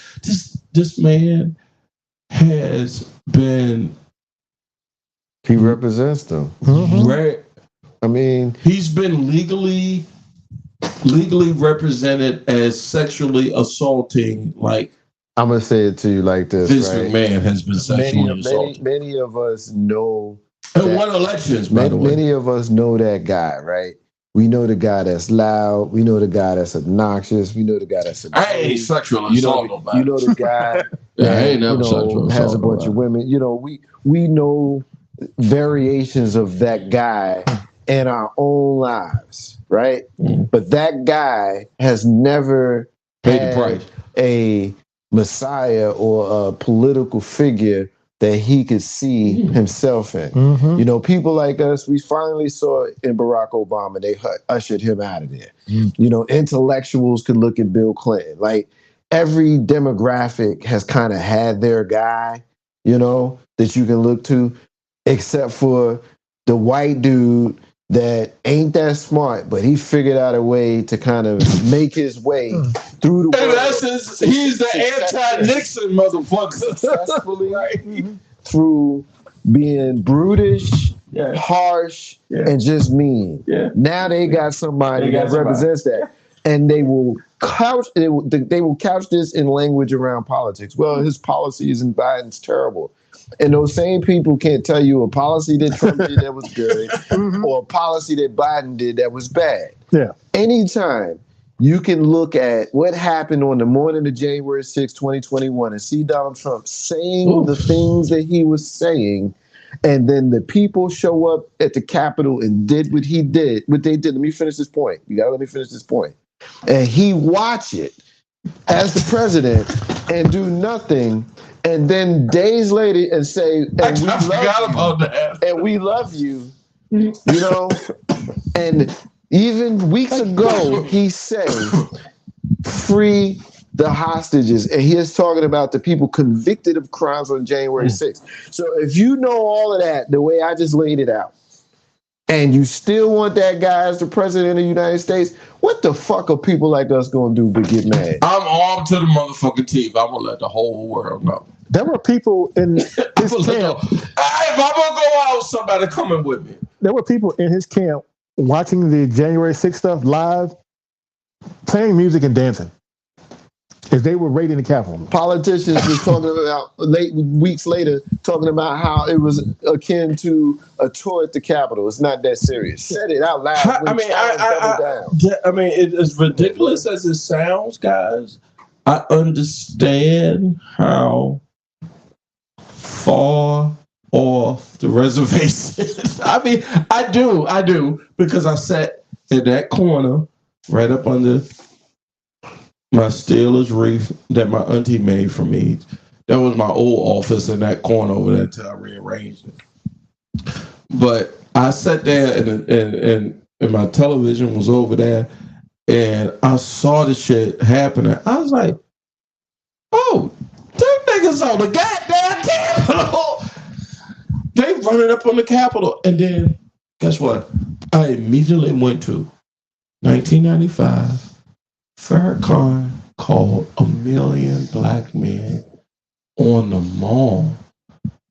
[SPEAKER 2] This man has been.
[SPEAKER 1] He represents them.
[SPEAKER 2] Right.
[SPEAKER 1] I mean,
[SPEAKER 2] he's been legally represented as sexually assaulting. Like,
[SPEAKER 1] I'm gonna say it to you like this:
[SPEAKER 2] Vince
[SPEAKER 1] right?
[SPEAKER 2] McMahon has been sexually assaulted.
[SPEAKER 1] Many of us know.
[SPEAKER 2] And won elections, by the way.
[SPEAKER 1] Many of us know that guy, right? We know the guy that's loud. We know the guy that's obnoxious. We know the guy that's.
[SPEAKER 2] I ain't sexually assault nobody.
[SPEAKER 1] You know the guy
[SPEAKER 2] that I ain't never
[SPEAKER 1] has a bunch of women. You know, we know variations of that guy in our own lives, right?
[SPEAKER 2] Mm-hmm.
[SPEAKER 1] But that guy has never
[SPEAKER 2] paid the price.
[SPEAKER 1] A messiah or a political figure that he could see himself in.
[SPEAKER 6] Mm-hmm.
[SPEAKER 1] You know, people like us, we finally saw it in Barack Obama. They ushered him out of there.
[SPEAKER 6] Mm-hmm.
[SPEAKER 1] You know, intellectuals could look at Bill Clinton. Like, every demographic has kind of had their guy, you know, that you can look to, except for the white dude that ain't that smart, but he figured out a way to kind of make his way through the world.
[SPEAKER 2] In essence, he's the anti-Nixon motherfucker.
[SPEAKER 1] Successfully, right? Through being brutish, harsh, and just mean. Now they got somebody that represents that. And they will couch this in language around politics. Well, his policies in Biden's terrible. And those same people can't tell you a policy that Trump did that was good or a policy that Biden did that was bad.
[SPEAKER 6] Yeah.
[SPEAKER 1] Anytime you can look at what happened on the morning of January 6, 2021 and see Donald Trump saying the things that he was saying, and then the people show up at the Capitol and did what they did. Let me finish this point. You gotta let me finish this point. And he watch it as the president and do nothing. And then days later and say, we love you, you know? And even weeks ago, he said, free the hostages. And he is talking about the people convicted of crimes on January 6th. So if you know all of that, the way I just laid it out, and you still want that guy as the president of the United States, what the fuck are people like us gonna do but get mad?
[SPEAKER 2] I'm armed to the motherfucking teeth. I'm gonna let the whole world know.
[SPEAKER 6] There were people in his camp.
[SPEAKER 2] If I'm gonna go out, somebody coming with me.
[SPEAKER 6] There were people in his camp watching the January 6th stuff live, playing music and dancing as they were raiding the Capitol.
[SPEAKER 1] Politicians was talking about weeks later, talking about how it was akin to a tour at the Capitol. It's not that serious. Said it out loud.
[SPEAKER 2] I mean, as ridiculous as it sounds, guys, I understand how far off the reservation. I mean, I do, because I sat in that corner right up under my Steelers wreath that my auntie made for me. That was my old office in that corner over there until I rearranged it. But I sat there and my television was over there and I saw the shit happening. I was like, oh, them niggas on the goddamn Capitol. They running up on the Capitol. And then, guess what? I immediately went to 1995. Farrakhan called 1 million black men on the mall.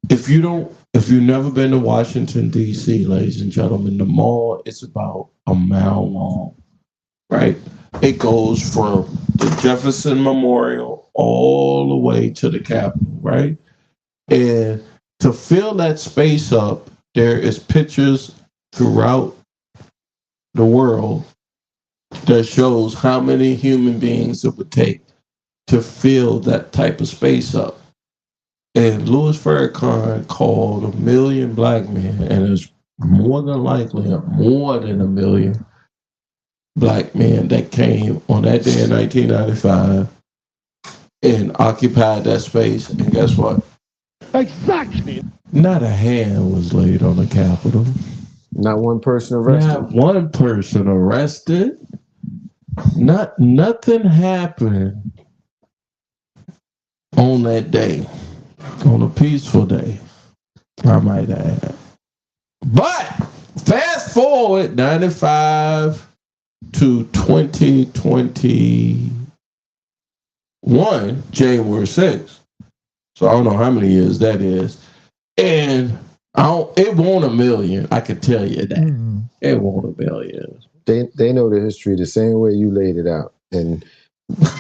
[SPEAKER 2] If you've never been to Washington, D.C., ladies and gentlemen, the mall is about a mile long, right? It goes from the Jefferson Memorial all the way to the Capitol, right? And to fill that space up, there is pictures throughout the world that shows how many human beings it would take to fill that type of space up. And Louis Farrakhan called 1 million black men, and it's more than likely more than 1 million black men that came on that day in 1995 and occupied that space. And guess what?
[SPEAKER 5] Exactly.
[SPEAKER 2] Not a hand was laid on the Capitol.
[SPEAKER 1] Not one person arrested.
[SPEAKER 2] Not one person arrested. Nothing happened on that day, on a peaceful day, I might add. But fast forward 95 to 2021, January 6th. So I don't know how many years that is. And it won't a million. I can tell you that. Mm-hmm. It won't a million.
[SPEAKER 1] They know the history the same way you laid it out. And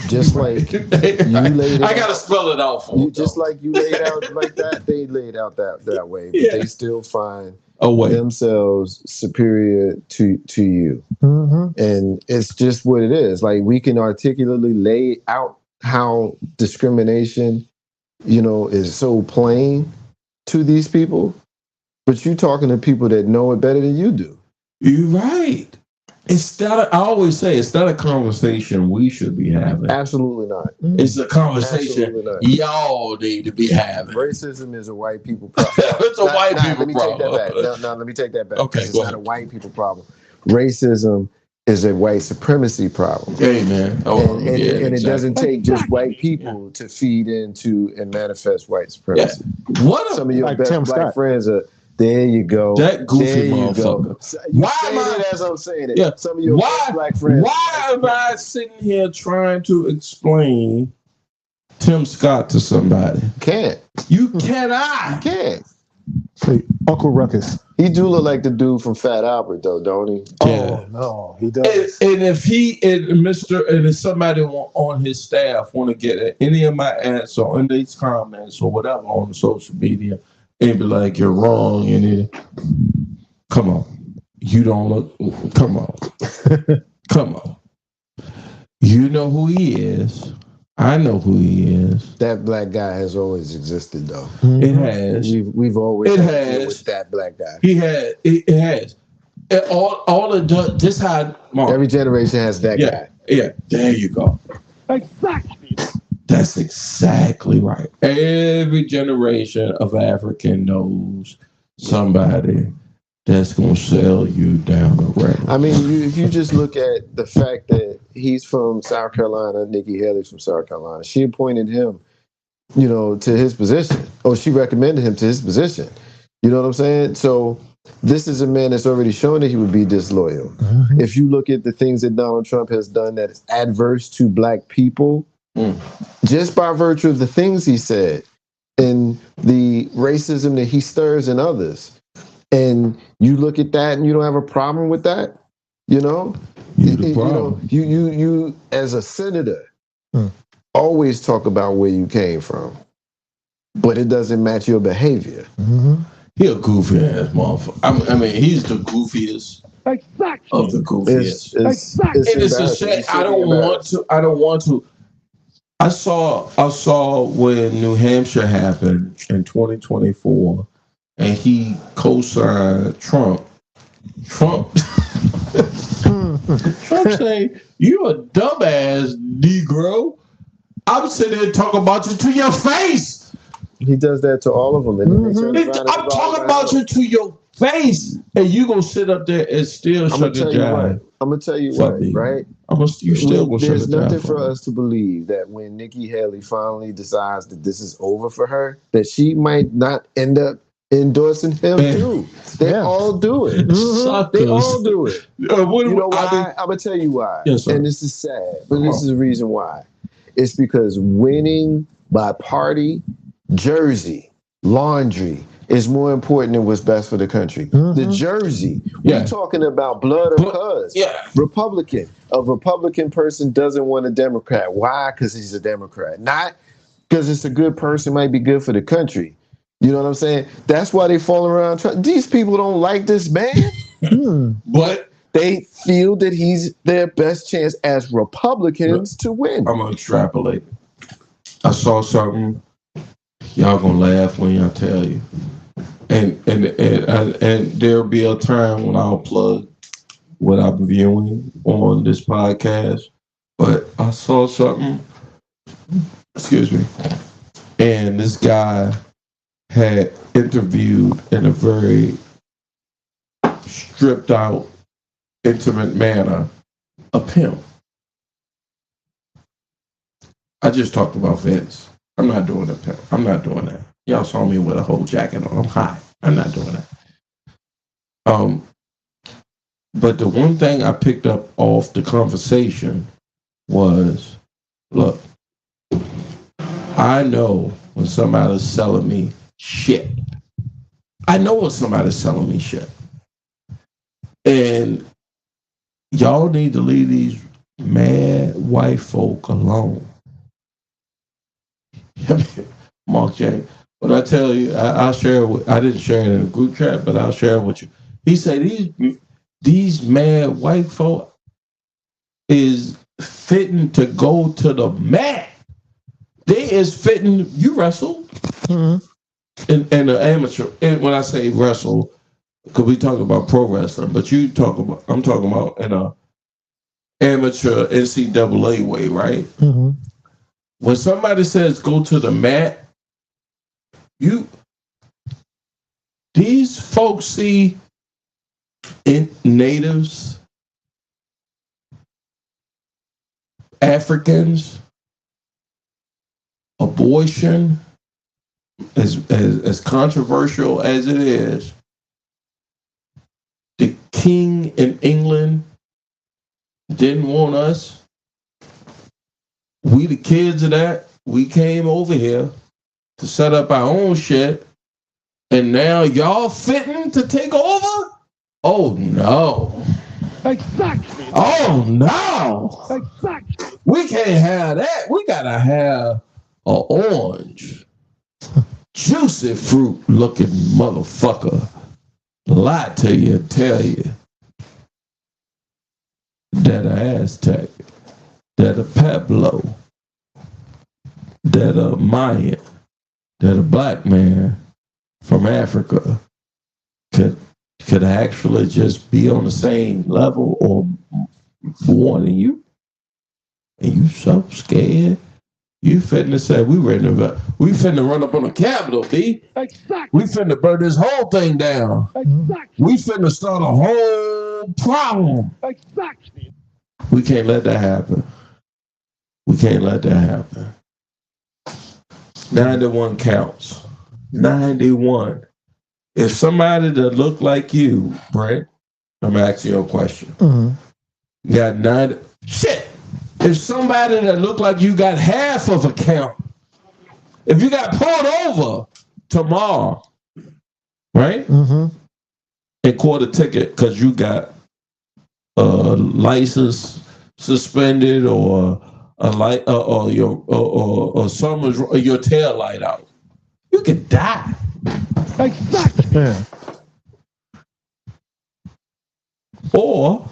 [SPEAKER 1] just like you laid it
[SPEAKER 2] I gotta spell it out for you.
[SPEAKER 1] Just like you laid out like that, they laid out that way. But they still find themselves superior to you. Mm-hmm. And it's just what it is. Like, we can articulately lay out how discrimination, is so plain to these people, but you're talking to people that know it better than you do.
[SPEAKER 2] You're right. I always say it's not a conversation we should be having.
[SPEAKER 1] Absolutely not.
[SPEAKER 2] It's a conversation y'all need to be having.
[SPEAKER 1] Racism is a white people problem.
[SPEAKER 2] It's a white people problem.
[SPEAKER 1] Let me take that back.
[SPEAKER 2] Okay,
[SPEAKER 1] it's not a white people problem. Racism is a white supremacy problem.
[SPEAKER 2] Amen.
[SPEAKER 1] And it doesn't take just white people to feed into and manifest white supremacy.
[SPEAKER 2] Yeah. What
[SPEAKER 1] some of your black friends are. There you go.
[SPEAKER 2] That goofy motherfucker.
[SPEAKER 1] Why am I, as I'm saying it? Yeah. Some of your black friends.
[SPEAKER 2] Why am I sitting here trying to explain Tim Scott to somebody?
[SPEAKER 1] Can't.
[SPEAKER 2] You cannot.
[SPEAKER 1] Can't.
[SPEAKER 6] Say, Uncle Ruckus.
[SPEAKER 1] He do look like the dude from Fat Albert, though, don't he?
[SPEAKER 6] Yeah. Oh no, he does.
[SPEAKER 2] And if if somebody on his staff want to get any of my ads or in these comments or whatever on social media. And be like, you're wrong. And then, come on. You don't look, come on. Come on. You know who he is. I know who he is.
[SPEAKER 1] That black guy has always existed, though.
[SPEAKER 2] Mm-hmm. It has.
[SPEAKER 1] We've always had with that black guy.
[SPEAKER 2] It has. All of this how Mark.
[SPEAKER 1] Every generation has that guy.
[SPEAKER 2] Yeah, there you go.
[SPEAKER 5] Exactly.
[SPEAKER 2] That's exactly right. Every generation of African knows somebody that's going to sell you down the road.
[SPEAKER 1] I mean, if you just look at the fact that he's from South Carolina, Nikki Haley's from South Carolina, she appointed him, to his position. Or she recommended him to his position. You know what I'm saying? So this is a man that's already shown that he would be disloyal. Mm-hmm. If you look at the things that Donald Trump has done that is adverse to black people, just by virtue of the things he said and the racism that he stirs in others, and you look at that and you don't have a problem with that, you as a senator always talk about where you came from, but it doesn't match your behavior.
[SPEAKER 2] Mm-hmm. He a goofy ass motherfucker. I mean, he's the goofiest of the goofiest. It's a shame. I don't want to. I saw when New Hampshire happened in 2024, and he co-signed Trump. Trump saying, "You a dumbass Negro." I'm sitting there talking about you to your face.
[SPEAKER 1] He does that to all of them.
[SPEAKER 2] I'm talking about you to your face, and you gonna sit up there and still shut your job.
[SPEAKER 1] I'm gonna tell you what, right? There's nothing for us to believe that when Nikki Haley finally decides that this is over for her, that she might not end up endorsing him too. They all do it. Mm-hmm. They all do it. You know why? I'm gonna tell you why.
[SPEAKER 2] Yes, sir.
[SPEAKER 1] And this is sad, but this is the reason why. It's because winning by party, jersey, laundry is more important than what's best for the country. Mm-hmm. The jersey. We're talking about blood or cuz.
[SPEAKER 2] Yeah.
[SPEAKER 1] Republican. A Republican person doesn't want a Democrat. Why? Because he's a Democrat. Not because it's a good person, might be good for the country. You know what I'm saying? That's why they fall around. These people don't like this man. But they feel that he's their best chance as Republicans to win.
[SPEAKER 2] I'm going to extrapolate. I saw something. Y'all going to laugh when I tell you. And there'll be a time when I'll plug what I'm viewing on this podcast, but I saw something. Excuse me. And this guy had interviewed in a very stripped out, intimate manner a pimp. I just talked about Vince. I'm not doing a pimp. I'm not doing that. Y'all saw me with a whole jacket on. I'm high. I'm not doing that. But the one thing I picked up off the conversation was, look, I know when somebody's selling me shit. I know when somebody's selling me shit. And y'all need to leave these mad white folk alone. Mark James. But I tell you, I'll share it I didn't share it in a group chat, but I'll share it with you. He said these mad white folk is fitting to go to the mat. They is fitting, you wrestle in the amateur. And when I say wrestle, because we talk about pro wrestling, but I'm talking about in a amateur NCAA way, right? Mm-hmm. When somebody says go to the mat, these folks see in natives, Africans, abortion, as controversial as it is, the king in England didn't want us. We the kids of that. We came over here to set up our own shit. And now y'all fitting to take over? Oh no.
[SPEAKER 5] Exactly.
[SPEAKER 2] Oh no.
[SPEAKER 5] Exactly.
[SPEAKER 2] We can't have that. We gotta have an orange, juicy fruit looking motherfucker lie to you and tell you that a Aztec, that a Pueblo, that a Mayan, that a black man from Africa could actually just be on the same level or more than you. And you so scared. You finna say we finna run up on the Capitol, B.
[SPEAKER 5] Exactly.
[SPEAKER 2] We finna burn this whole thing down.
[SPEAKER 5] Exactly.
[SPEAKER 2] We finna start a whole problem.
[SPEAKER 5] Exactly.
[SPEAKER 2] We can't let that happen. We can't let that happen. 91 counts. 91. If somebody that look like you, Brent, I'm asking you a question. Mm-hmm. You got 90. Shit. If somebody that look like you got half of a count, if you got pulled over tomorrow, right? Mm-hmm. And caught a ticket because you got a license suspended or a light or your tail light out, you could die.
[SPEAKER 5] Exactly.
[SPEAKER 6] Yeah.
[SPEAKER 2] Or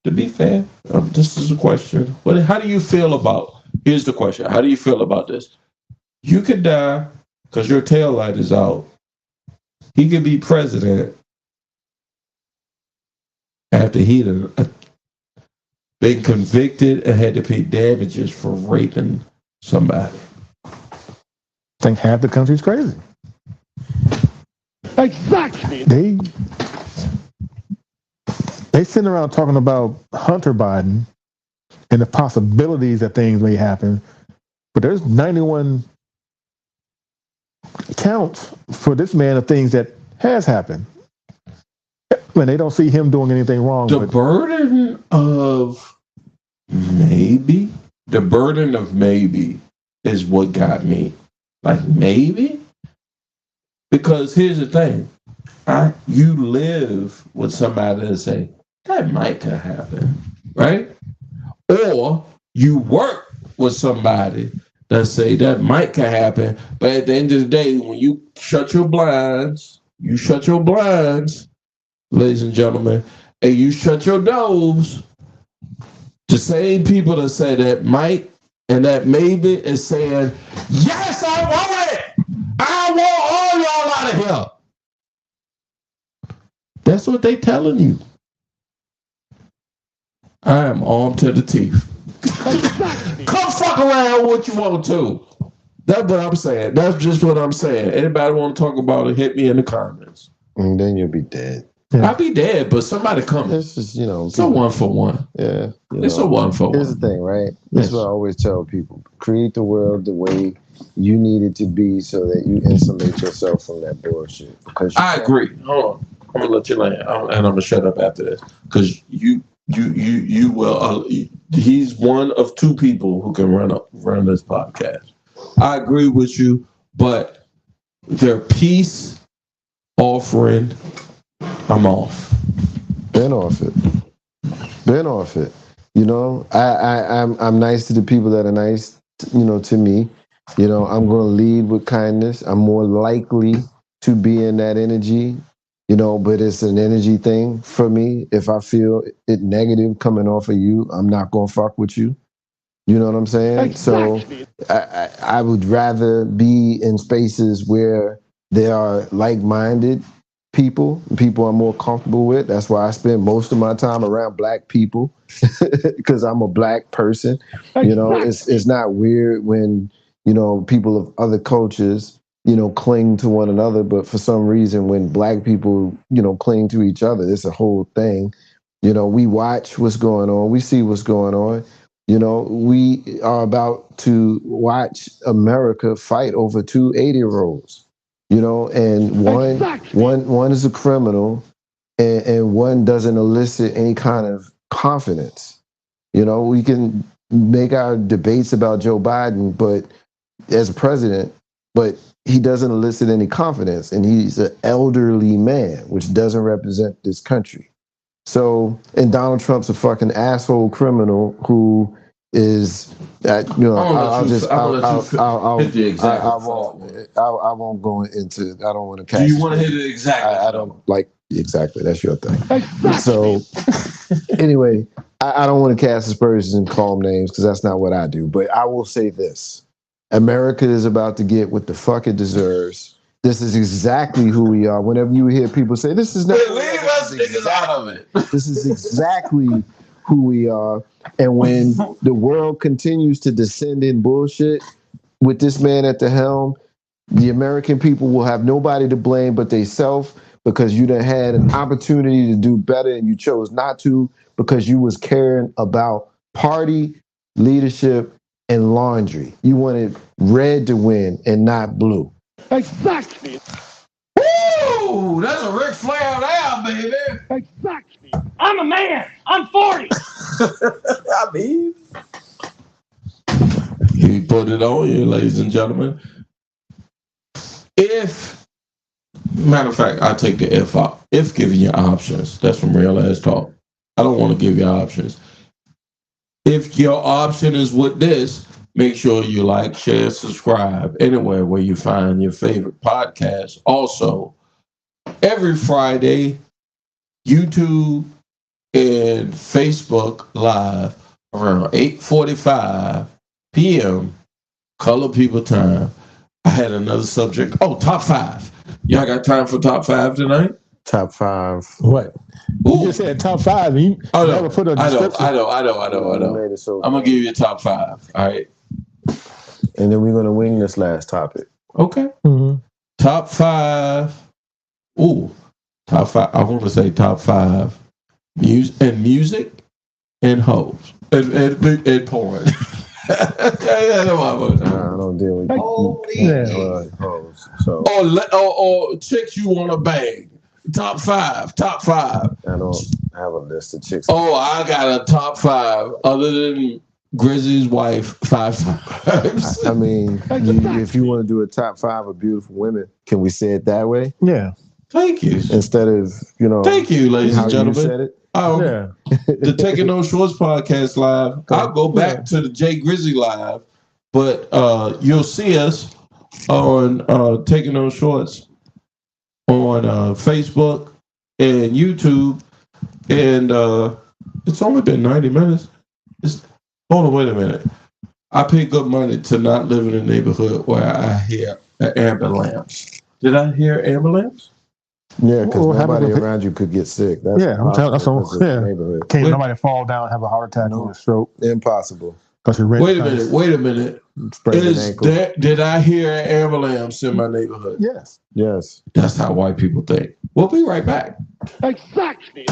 [SPEAKER 2] to be fair, this is a question. How do you feel about? Here's the question. How do you feel about this? You could die because your tail light is out. He could be president after he'd been convicted and had to pay damages for raping somebody.
[SPEAKER 6] I think half the country's crazy.
[SPEAKER 5] Exactly.
[SPEAKER 6] They sitting around talking about Hunter Biden and the possibilities that things may happen, but there's 91 counts for this man of things that has happened. When they don't see him doing anything wrong.
[SPEAKER 2] The burden of maybe is what got me. Like maybe? Because here's the thing. You live with somebody that say, that might could happen, right? Or you work with somebody that say that might could happen, but at the end of the day, when you shut your blinds, ladies and gentlemen, and you shut your doors, the same people that say that might and that maybe is saying, yes, I want it. I want all y'all out of here. That's what they telling you. I am armed to the teeth. Come fuck around what you want to. That's what I'm saying. That's just what I'm saying. Anybody want to talk about it, hit me in the comments.
[SPEAKER 1] And then you'll be dead.
[SPEAKER 2] Yeah. I'll be dead, but somebody come.
[SPEAKER 1] It's just,
[SPEAKER 2] it's a 1 for 1.
[SPEAKER 1] Yeah.
[SPEAKER 2] It's a 1 for 1.
[SPEAKER 1] Here's the thing, right? This is what I always tell people. Create the world the way you need it to be so that you insulate yourself from that bullshit. Because I
[SPEAKER 2] agree. Hold on. I'm going to let you land. And I'm going to shut up after this. Because you will. He's one of 2 people who can run this podcast. I agree with you, but their peace offering, I'm off.
[SPEAKER 1] Been off it. You know, I'm nice to the people that are nice, to me. You know, I'm going to lead with kindness. I'm more likely to be in that energy, but it's an energy thing for me. If I feel it negative coming off of you, I'm not going to fuck with you. You know what I'm saying? Exactly. So I would rather be in spaces where there are like-minded people I'm more comfortable with. That's why I spend most of my time around black people because I'm a black person. It's not weird when, people of other cultures, cling to one another. But for some reason, when black people, cling to each other, it's a whole thing. We watch what's going on. We see what's going on. We are about to watch America fight over 2 80-year-olds. And one is a criminal, and one doesn't elicit any kind of confidence. We can make our debates about Joe Biden, but as a president, but he doesn't elicit any confidence, and he's an elderly man, which doesn't represent this country. So, and Donald Trump's a fucking asshole criminal who is that, I won't go into. I don't want to catch.
[SPEAKER 2] Do you want to hit it exactly?
[SPEAKER 1] I don't like exactly. That's your thing. So anyway, I don't want to cast aspersions and call them names because that's not what I do. But I will say this: America is about to get what the fuck it deserves. This is exactly who we are. Whenever you hear people say, this is not...
[SPEAKER 2] Leave us niggas out of it.
[SPEAKER 1] This is exactly who we are. And when the world continues to descend in bullshit with this man at the helm, the American people will have nobody to blame but themselves because you done had an opportunity to do better and you chose not to because you was caring about party, leadership, and laundry. You wanted red to win and not blue.
[SPEAKER 5] Exactly.
[SPEAKER 2] Woo! That's a Ric Flair there, baby.
[SPEAKER 5] Exactly. I'm a man. I'm 40.
[SPEAKER 2] I mean, he put it on you, ladies and gentlemen. Matter of fact, I take the if out. If giving you options. That's from Real Ass Talk. I don't want to give you options. If your option is with this, make sure you like, share, subscribe anywhere where you find your favorite podcast. Also, every Friday, YouTube and Facebook Live around 8:45 p.m. Color People Time. I had another subject. Oh, top 5. Y'all got time for top 5 tonight?
[SPEAKER 1] Top 5.
[SPEAKER 6] What? You just said top 5. You never put a description.
[SPEAKER 2] I know. I'm going to give you a top 5. All right.
[SPEAKER 1] And then we're going to wing this last topic.
[SPEAKER 2] Okay. Mm-hmm. Top 5. Ooh. Top 5. I want to say top 5. Music and hoes. And porn.
[SPEAKER 1] I don't deal with hoes. So.
[SPEAKER 2] Or chicks you want to bang. Top 5. I
[SPEAKER 1] don't have a list of chicks.
[SPEAKER 2] Oh, I got a top 5 other than Grizzly's wife 5 times.
[SPEAKER 1] I mean, if you want to do a top 5 of beautiful women, can we say it that way?
[SPEAKER 6] Yeah.
[SPEAKER 2] Thank you.
[SPEAKER 1] Instead of,
[SPEAKER 2] Thank you, ladies and gentlemen.
[SPEAKER 1] You said it.
[SPEAKER 2] The Taking No Shorts podcast live. I'll go back to the Jay Grizzly live, but you'll see us on Taking No Shorts on Facebook and YouTube, and it's only been 90 minutes. Hold on, wait a minute. I pay good money to not live in a neighborhood where I hear an ambulance. Did I hear ambulance?
[SPEAKER 1] Yeah, because
[SPEAKER 6] Or
[SPEAKER 1] nobody
[SPEAKER 6] having
[SPEAKER 1] around you could get sick. That's
[SPEAKER 6] yeah, I'm telling
[SPEAKER 1] impossible
[SPEAKER 6] that's
[SPEAKER 1] because of the
[SPEAKER 6] yeah.
[SPEAKER 1] neighborhood.
[SPEAKER 6] Can't nobody fall down, have a heart attack or a stroke
[SPEAKER 1] Impossible.
[SPEAKER 6] because your rent.
[SPEAKER 2] Wait a minute.
[SPEAKER 1] Sprained an ankle.
[SPEAKER 2] Did I hear an ambulance in my neighborhood?
[SPEAKER 6] Yes.
[SPEAKER 1] Yes.
[SPEAKER 2] That's how white people think. We'll be right back.
[SPEAKER 5] Exactly.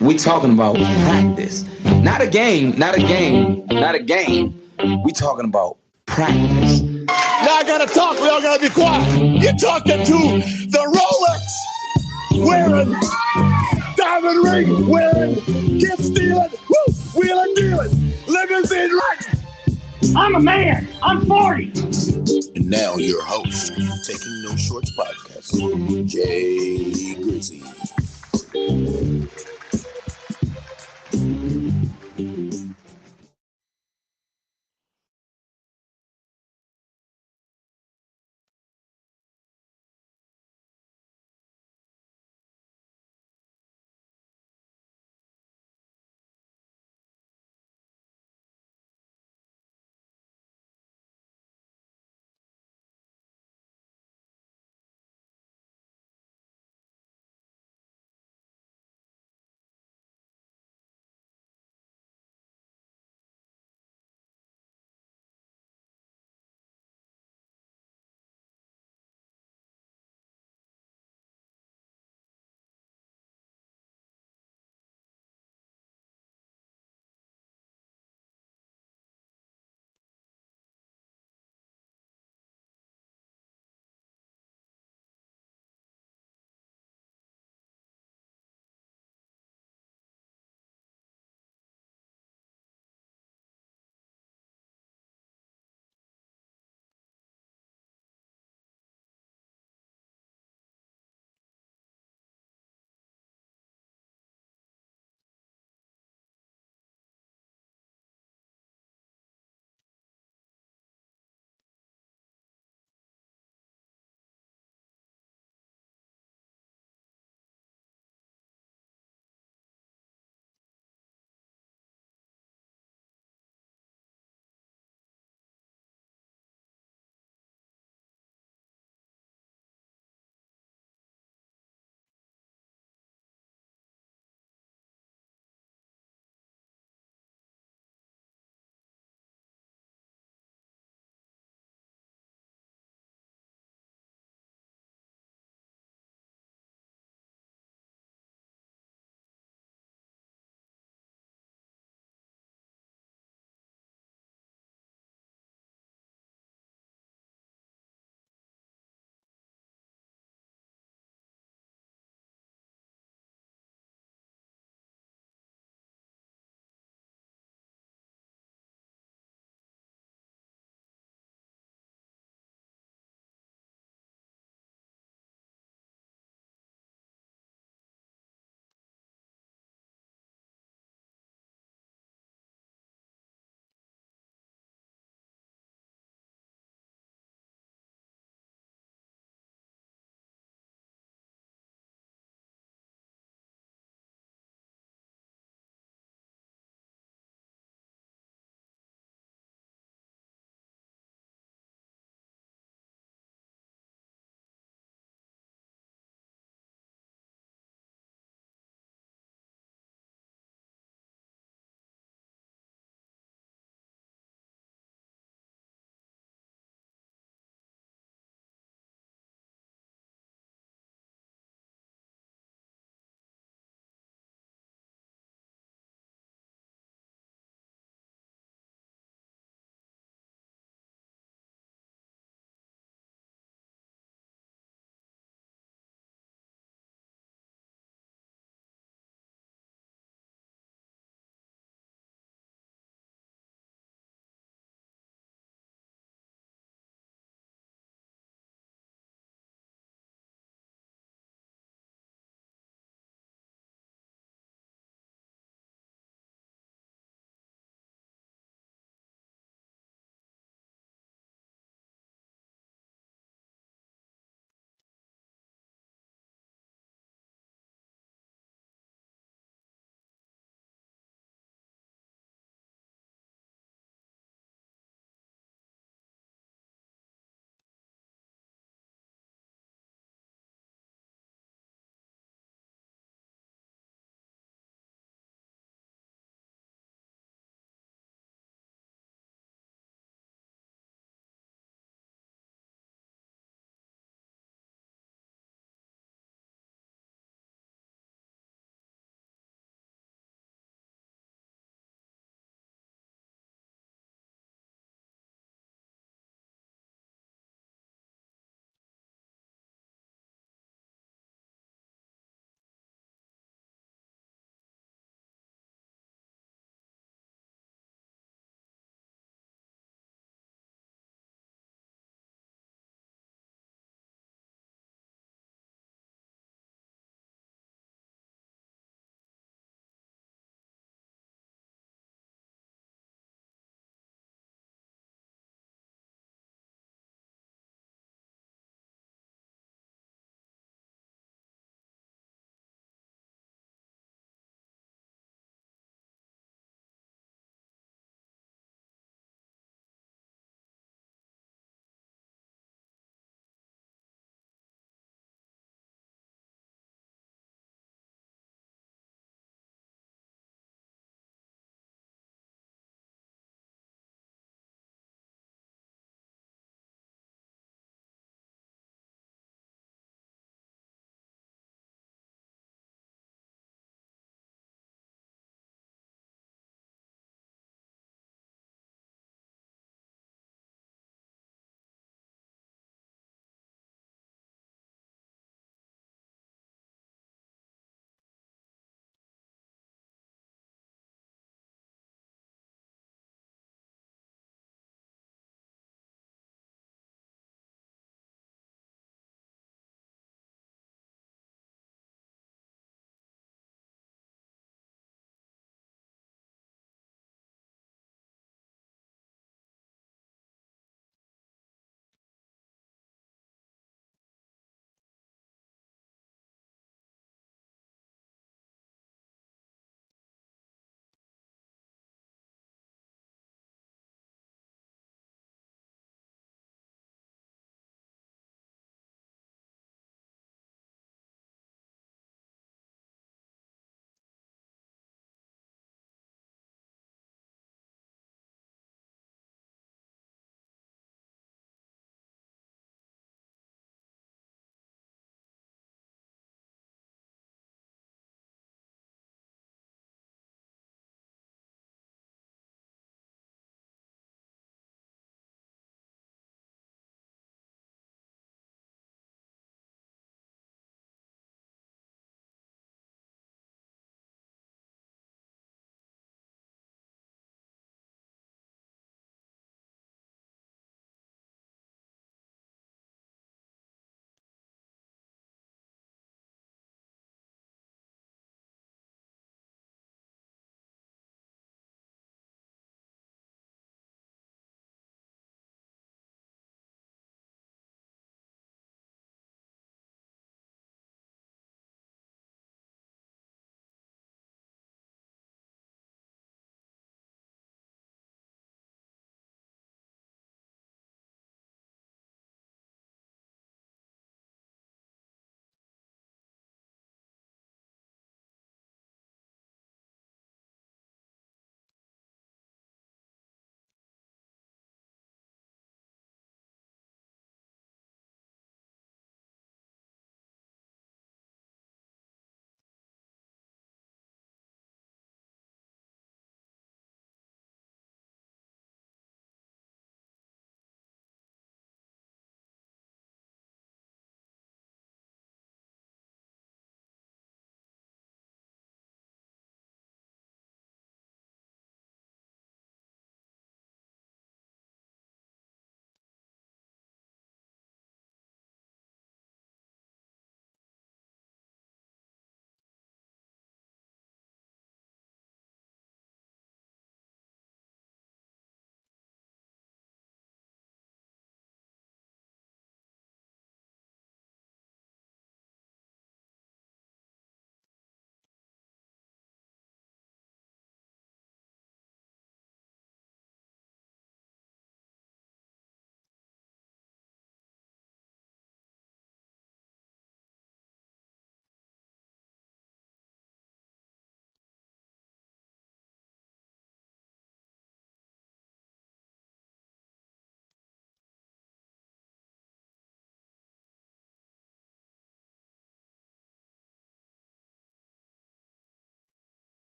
[SPEAKER 3] We talking about practice. Not a game, not a game, not a game. We talking about practice.
[SPEAKER 4] Now I gotta talk. We all gotta be quiet. You're talking to the Rolex wearing, diamond ring wearing, gift stealing, wheeling dealing, limousine riding.
[SPEAKER 5] I'm a man. I'm 40.
[SPEAKER 8] And now your host, Taking No Shorts podcast, Jay Grizzy.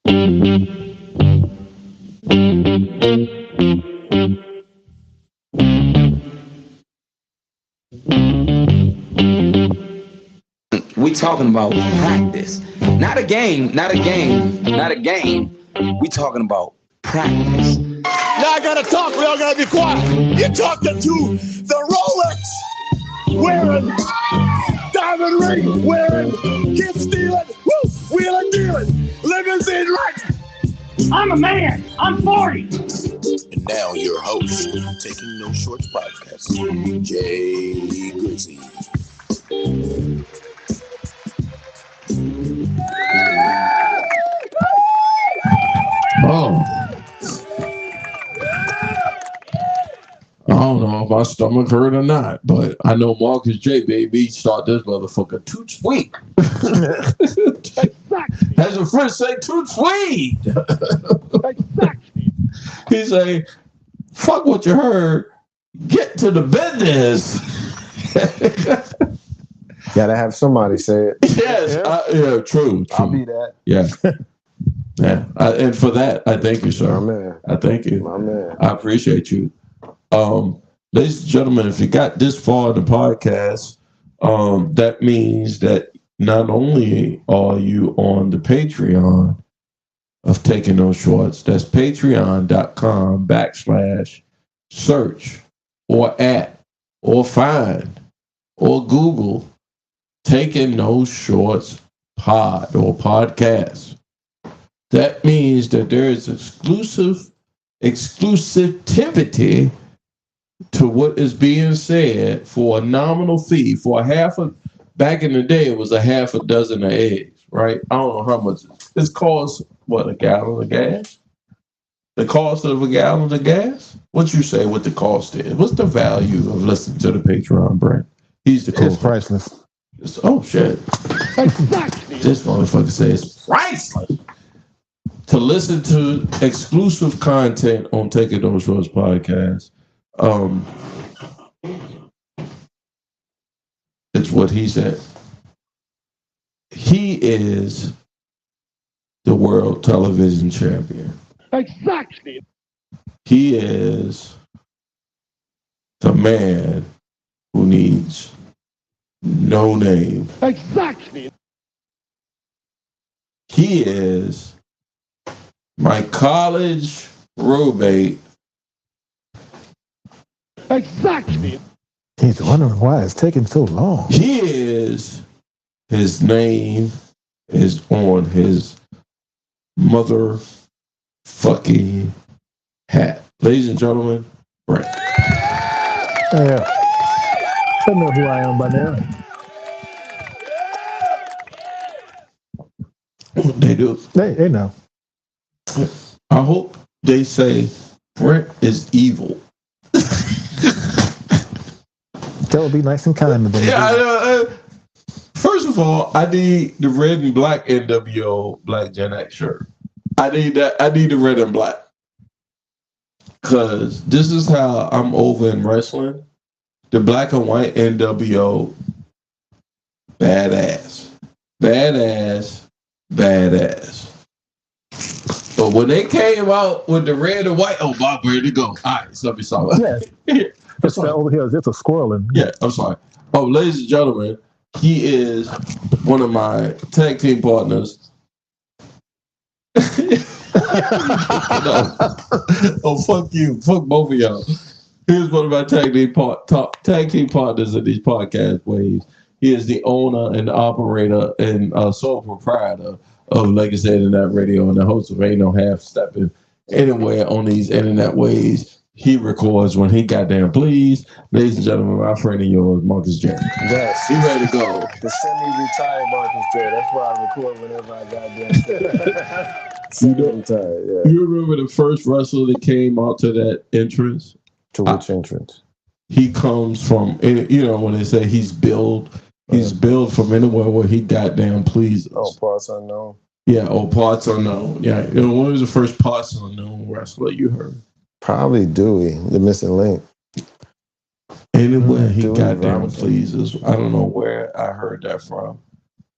[SPEAKER 3] We talking about practice. Not a game, not a game, not a game. We talking about practice.
[SPEAKER 4] Now I gotta talk. We all gotta be quiet. You're talking to the Rolex wearing, diamond ring wearing, gift stealing, woo, wheeling dealing, limousine riding.
[SPEAKER 5] I'm a man. I'm 40.
[SPEAKER 8] And now your host, Taking No Shorts podcast, Jay Grizzy.
[SPEAKER 2] Oh. I don't know if my stomach hurt or not, but I know Marcus J. Baby start this motherfucker too sweet. As a friend say, too sweet. He say, fuck what you heard, get to the business.
[SPEAKER 1] Gotta have somebody say it.
[SPEAKER 2] Yes, yeah, true.
[SPEAKER 1] I'll be that.
[SPEAKER 2] Yeah. Yeah, and for that, I thank you, sir.
[SPEAKER 1] My man.
[SPEAKER 2] I thank you.
[SPEAKER 1] My man.
[SPEAKER 2] I appreciate you. Ladies and gentlemen, if you got this far in the podcast, that means that not only are you on the Patreon of Taking No Shorts, that's patreon.com/search or at or find or Google Taking No Shorts pod or podcast. That means that there is exclusivity to what is being said for a nominal fee. Back in the day, it was a half a dozen of eggs, right? I don't know how much it costs. What, a gallon of gas? The cost of a gallon of gas? What you say? What the cost is? What's the value of listening to the Patreon, Brent? He's the cool.
[SPEAKER 6] It's priceless.
[SPEAKER 2] Oh shit! This motherfucker says it's priceless. To listen to exclusive content on Taking No Shorts podcast, it's what he said. He is the world television champion.
[SPEAKER 5] Exactly.
[SPEAKER 2] He is the man who needs no name.
[SPEAKER 5] Exactly.
[SPEAKER 2] He is my college roommate.
[SPEAKER 5] Exactly.
[SPEAKER 6] He's wondering why it's taking so long.
[SPEAKER 2] His name is on his motherfucking hat. Ladies and gentlemen, Brent.
[SPEAKER 6] Yeah. I know who I am by now.
[SPEAKER 2] They do.
[SPEAKER 6] They know.
[SPEAKER 2] I hope they say Brent is evil.
[SPEAKER 6] That would be nice and kind of them.
[SPEAKER 2] Yeah, first of all, I need the red and black NWO Black Gen X shirt. I need that. I need the red and black. Because this is how I'm over in wrestling. The black and white NWO, badass. Badass. Badass. But when they came out with the red and white, oh, Bob, ready to go. All right, so be sorry.
[SPEAKER 6] Yeah. It's over here. It's a squirreling.
[SPEAKER 2] Yeah, I'm sorry. Oh, ladies and gentlemen, he is one of my tag team partners. No. Oh, fuck you. Fuck both of y'all. Here's one of my tag team partners in these podcast waves. He is the owner and operator and sole proprietor of Legacy Internet Radio and the host of Ain't No Half Stepping Anywhere on these internet ways. He records when he goddamn please. Ladies and gentlemen, my friend of yours, Marcus J.
[SPEAKER 1] Yes.
[SPEAKER 2] He ready to go.
[SPEAKER 1] The semi-retired Marcus J. That's why I record whenever I goddamn semi-retired, yeah.
[SPEAKER 2] You remember the first wrestler that came out to that entrance?
[SPEAKER 1] To which entrance?
[SPEAKER 2] He comes from, when they say he's billed from anywhere where he goddamn pleases.
[SPEAKER 1] Oh, Parts Unknown.
[SPEAKER 2] Yeah, Parts Unknown. Yeah, what was the first Parts Unknown wrestler you heard?
[SPEAKER 1] Probably Dewey, the missing link.
[SPEAKER 2] Anywhere he
[SPEAKER 1] Dewey
[SPEAKER 2] goddamn
[SPEAKER 1] Robinson.
[SPEAKER 2] pleases. I don't know where I heard that from.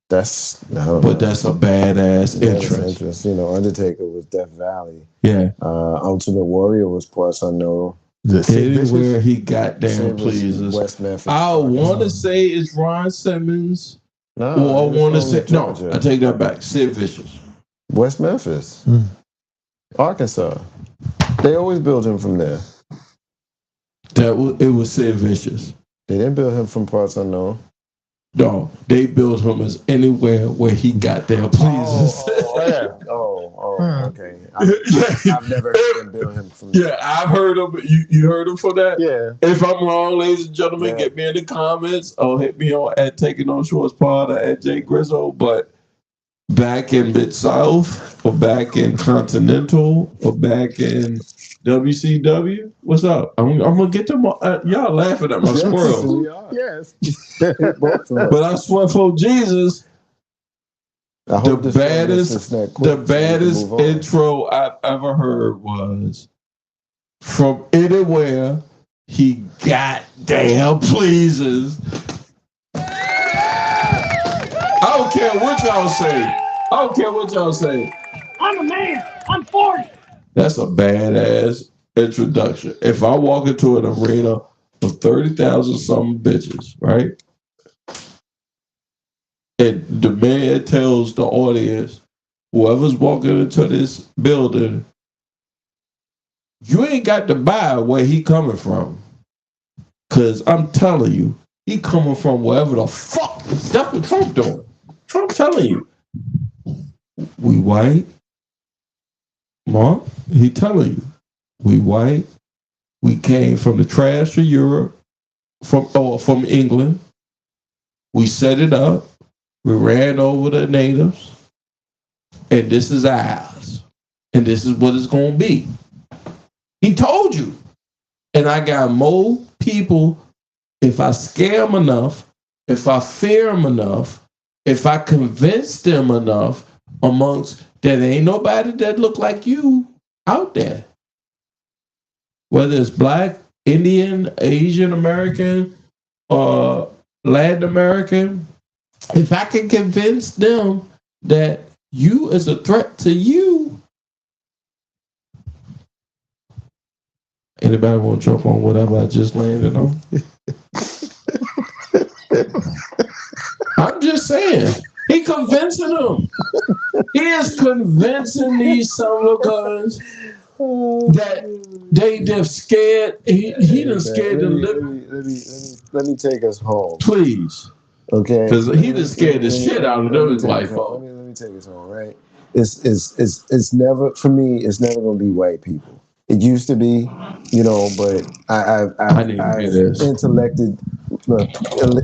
[SPEAKER 1] That's
[SPEAKER 2] but that's a badass entrance.
[SPEAKER 1] You know, Undertaker was Death Valley.
[SPEAKER 2] Yeah.
[SPEAKER 1] Ultimate Warrior was Parts Unknown.
[SPEAKER 2] Anywhere he goddamn pleases.
[SPEAKER 1] West Memphis.
[SPEAKER 2] I want to say it's Ron Simmons.
[SPEAKER 1] No,
[SPEAKER 2] or I want to say
[SPEAKER 1] Georgia.
[SPEAKER 2] no. I take that back. Sid Vicious.
[SPEAKER 1] West Memphis, Arkansas. They always build him from there.
[SPEAKER 2] It was Sid Vicious.
[SPEAKER 1] They didn't build him from Parts Unknown.
[SPEAKER 2] No, they built him as anywhere where he got their pleases.
[SPEAKER 1] Okay. I've never heard them build him from there.
[SPEAKER 2] Yeah, I've heard him. You heard him for that?
[SPEAKER 6] Yeah.
[SPEAKER 2] If I'm wrong, ladies and gentlemen, get me in the comments or hit me on at Taking No Shorts Pod or at Jay Grizzo. But back in Mid-South or back in Continental or back in WCW, what's up? I'm gonna get them. Y'all laughing at my squirrels.
[SPEAKER 6] Yes.
[SPEAKER 2] But I swear for Jesus, the baddest intro I've ever heard was from anywhere he goddamn pleases. I don't care what y'all say.
[SPEAKER 5] I'm a man. I'm 40.
[SPEAKER 2] That's a badass introduction. If I walk into an arena of 30,000 something bitches, right? And the man tells the audience, whoever's walking into this building, you ain't got to buy where he coming from. Cause I'm telling you, he coming from wherever the fuck. That's what Trump doing. Trump telling you, we white. Mark, he telling you, we white. We came from the trash of Europe, from England. We set it up. We ran over the natives. And this is ours. And this is what it's going to be. He told you. And I got more people, if I scare them enough, if I fear them enough, if I convince them enough amongst that ain't nobody that look like you out there. Whether it's Black, Indian, Asian American, or Latin American, if I can convince them that you is a threat to you, anybody want to jump on whatever I just landed on? I'm just saying, he convincing them. He is convincing these son of guns that they just scared. He done scared them.
[SPEAKER 1] Let me take us home,
[SPEAKER 2] please.
[SPEAKER 1] Okay,
[SPEAKER 2] because he done scared the shit out of them. His life.
[SPEAKER 1] Let me take us home. Right? It's never for me. It's never gonna be white people. It used to be, you know, but I've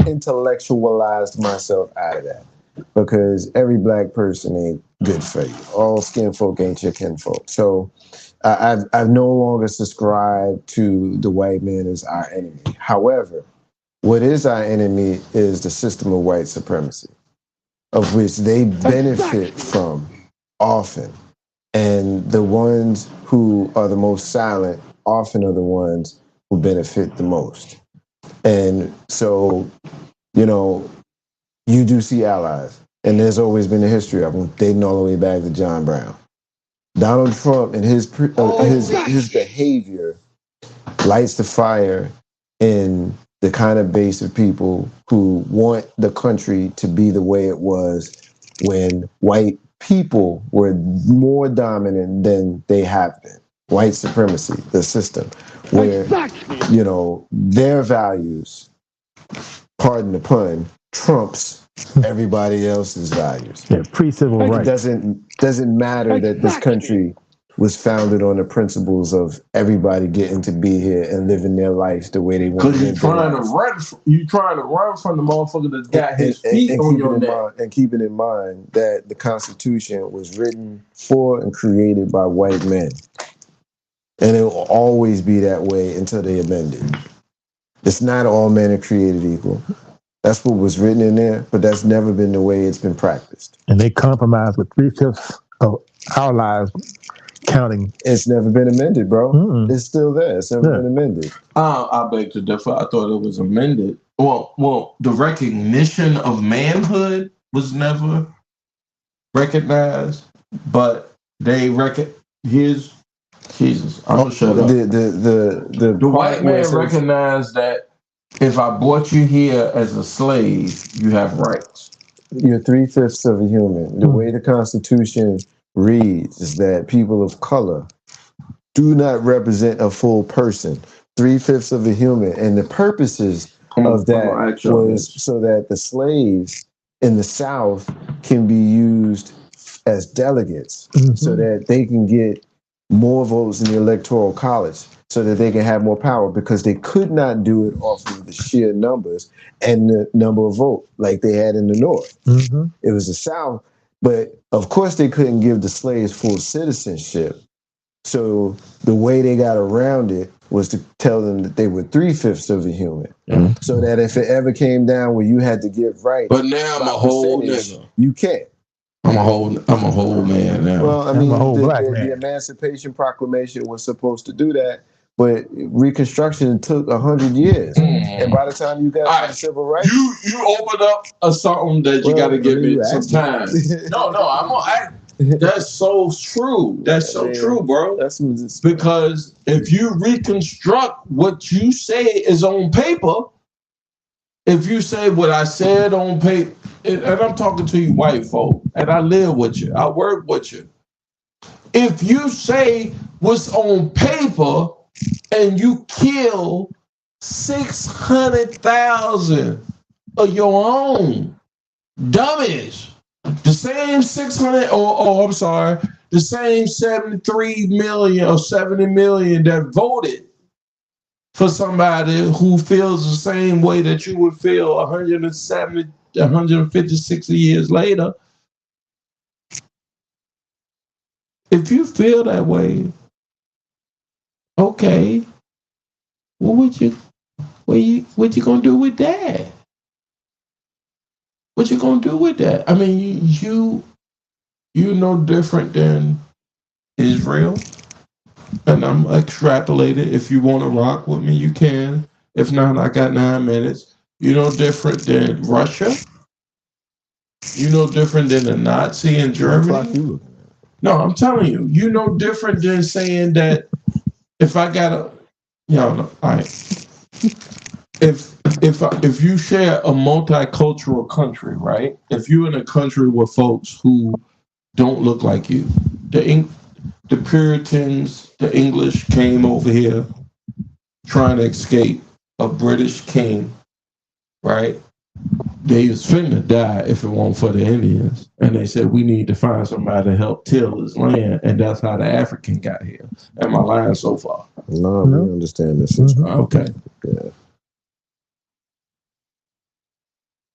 [SPEAKER 1] intellectualized myself out of that because every Black person ain't good for you. All skin folk ain't your kinfolk. So I've no longer subscribed to the white man as our enemy. However, what is our enemy is the system of white supremacy, of which they benefit from often. And the ones who are the most silent often are the ones who benefit the most. And so, you know, you do see allies, and there's always been a history of them, dating all the way back to John Brown. Donald Trump and his behavior lights the fire in the kind of base of people who want the country to be the way it was when white people were more dominant than they have been. White supremacy, the system, where, you know, their values, pardon the pun, trumps everybody else's values.
[SPEAKER 6] Yeah, pre-civil rights.
[SPEAKER 1] It doesn't matter that this country was founded on the principles of everybody getting to be here and living their life the way they want to live.
[SPEAKER 2] Because you trying to run from the motherfucker that's got his feet on your neck.
[SPEAKER 1] And keeping in mind that the Constitution was written for and created by white men. And it will always be that way until they amend it. It's not all men are created equal. That's what was written in there, but that's never been the way it's been practiced.
[SPEAKER 6] And they compromise with 3/5 of our lives counting.
[SPEAKER 1] It's never been amended, bro. Mm-mm. It's still there. It's never been amended.
[SPEAKER 2] I beg to differ. I thought it was amended. Well, the recognition of manhood was never recognized, but they here's Jesus. I'm gonna shut up.
[SPEAKER 1] The
[SPEAKER 2] white man recognized that if I brought you here as a slave, you have rights.
[SPEAKER 1] You're 3/5 of a human. The way the Constitution reads is that people of color do not represent a full person. 3/5 of a human, and the purposes of that was so that the slaves in the South can be used as delegates, so that they can get more votes in the Electoral College, so that they can have more power, because they could not do it off of the sheer numbers and the number of votes like they had in the North. It was the South, but of course they couldn't give the slaves full citizenship. So the way they got around it was to tell them that they were 3/5 of a human, so that if it ever came down where you had to give rights,
[SPEAKER 2] but now I'm a whole nigga.
[SPEAKER 1] You can't.
[SPEAKER 2] I'm a whole man now.
[SPEAKER 1] Well, I mean, the Emancipation Proclamation was supposed to do that, but Reconstruction took 100 years, and by the time you got to the Civil Rights,
[SPEAKER 2] you opened up something that you got to give me some time. No, I'm gonna. That's so true. That's so true, bro. Because if you reconstruct what you say is on paper, if you say what I said on paper, and I'm talking to you white folk, and I live with you, I work with you. If you say what's on paper and you kill 600,000 of your own dummies, the same 600, I'm sorry, the same 73 million or 70 million that voted for somebody who feels the same way that you would feel 170, 150, 60 years later. If you feel that way, okay, what you gonna do with that? What you gonna do with that? I mean, you no different than Israel, and I'm extrapolating. If you want to rock with me, you can. If not, I got 9 minutes. You no different than Russia. You no different than a Nazi in Germany. No, I'm telling you, you no different than saying that if I got a, all right. If you share a multicultural country, right? If you're in a country with folks who don't look like you, the Puritans, the English came over here trying to escape a British king, right? They was finna die if it weren't for the Indians. And they said, we need to find somebody to help till this land. And that's how the African got here. Am I lying so far?
[SPEAKER 1] No, we understand this.
[SPEAKER 2] Okay.
[SPEAKER 1] Yeah.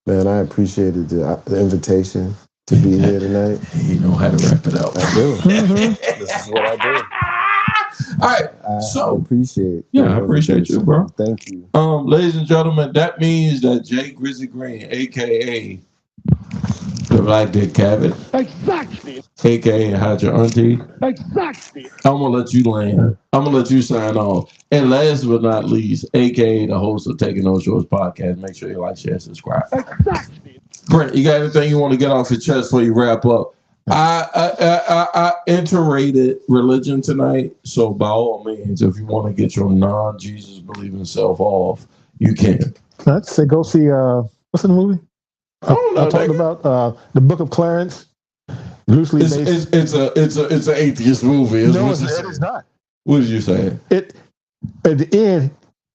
[SPEAKER 1] Man, I appreciated the invitation to be here tonight.
[SPEAKER 2] You know how to wrap it up.
[SPEAKER 1] I do. This is what I do.
[SPEAKER 2] All right.
[SPEAKER 1] I appreciate.
[SPEAKER 2] Yeah, I appreciate you, bro.
[SPEAKER 1] Thank you.
[SPEAKER 2] Ladies and gentlemen, that means that Jay Grizzly Green, aka the Black Dick Cabot,
[SPEAKER 5] Exactly.
[SPEAKER 2] aka Hide Your Auntie.
[SPEAKER 5] Exactly.
[SPEAKER 2] I'm gonna let you land. I'm gonna let you sign off. And last but not least, aka the host of Taking No Shorts podcast. Make sure you like, share, subscribe.
[SPEAKER 5] Exactly.
[SPEAKER 2] Brent, you got anything you want to get off your chest before you wrap up? I iterated religion tonight, so by all means, if you want to get your non-Jesus believing self off, you can.
[SPEAKER 6] I'd say go see what's in the movie?
[SPEAKER 2] I don't know.
[SPEAKER 6] I talked about the Book of Clarence, loosely based.
[SPEAKER 2] It's an atheist movie.
[SPEAKER 6] No, it is not.
[SPEAKER 2] What did you say?
[SPEAKER 6] At the end,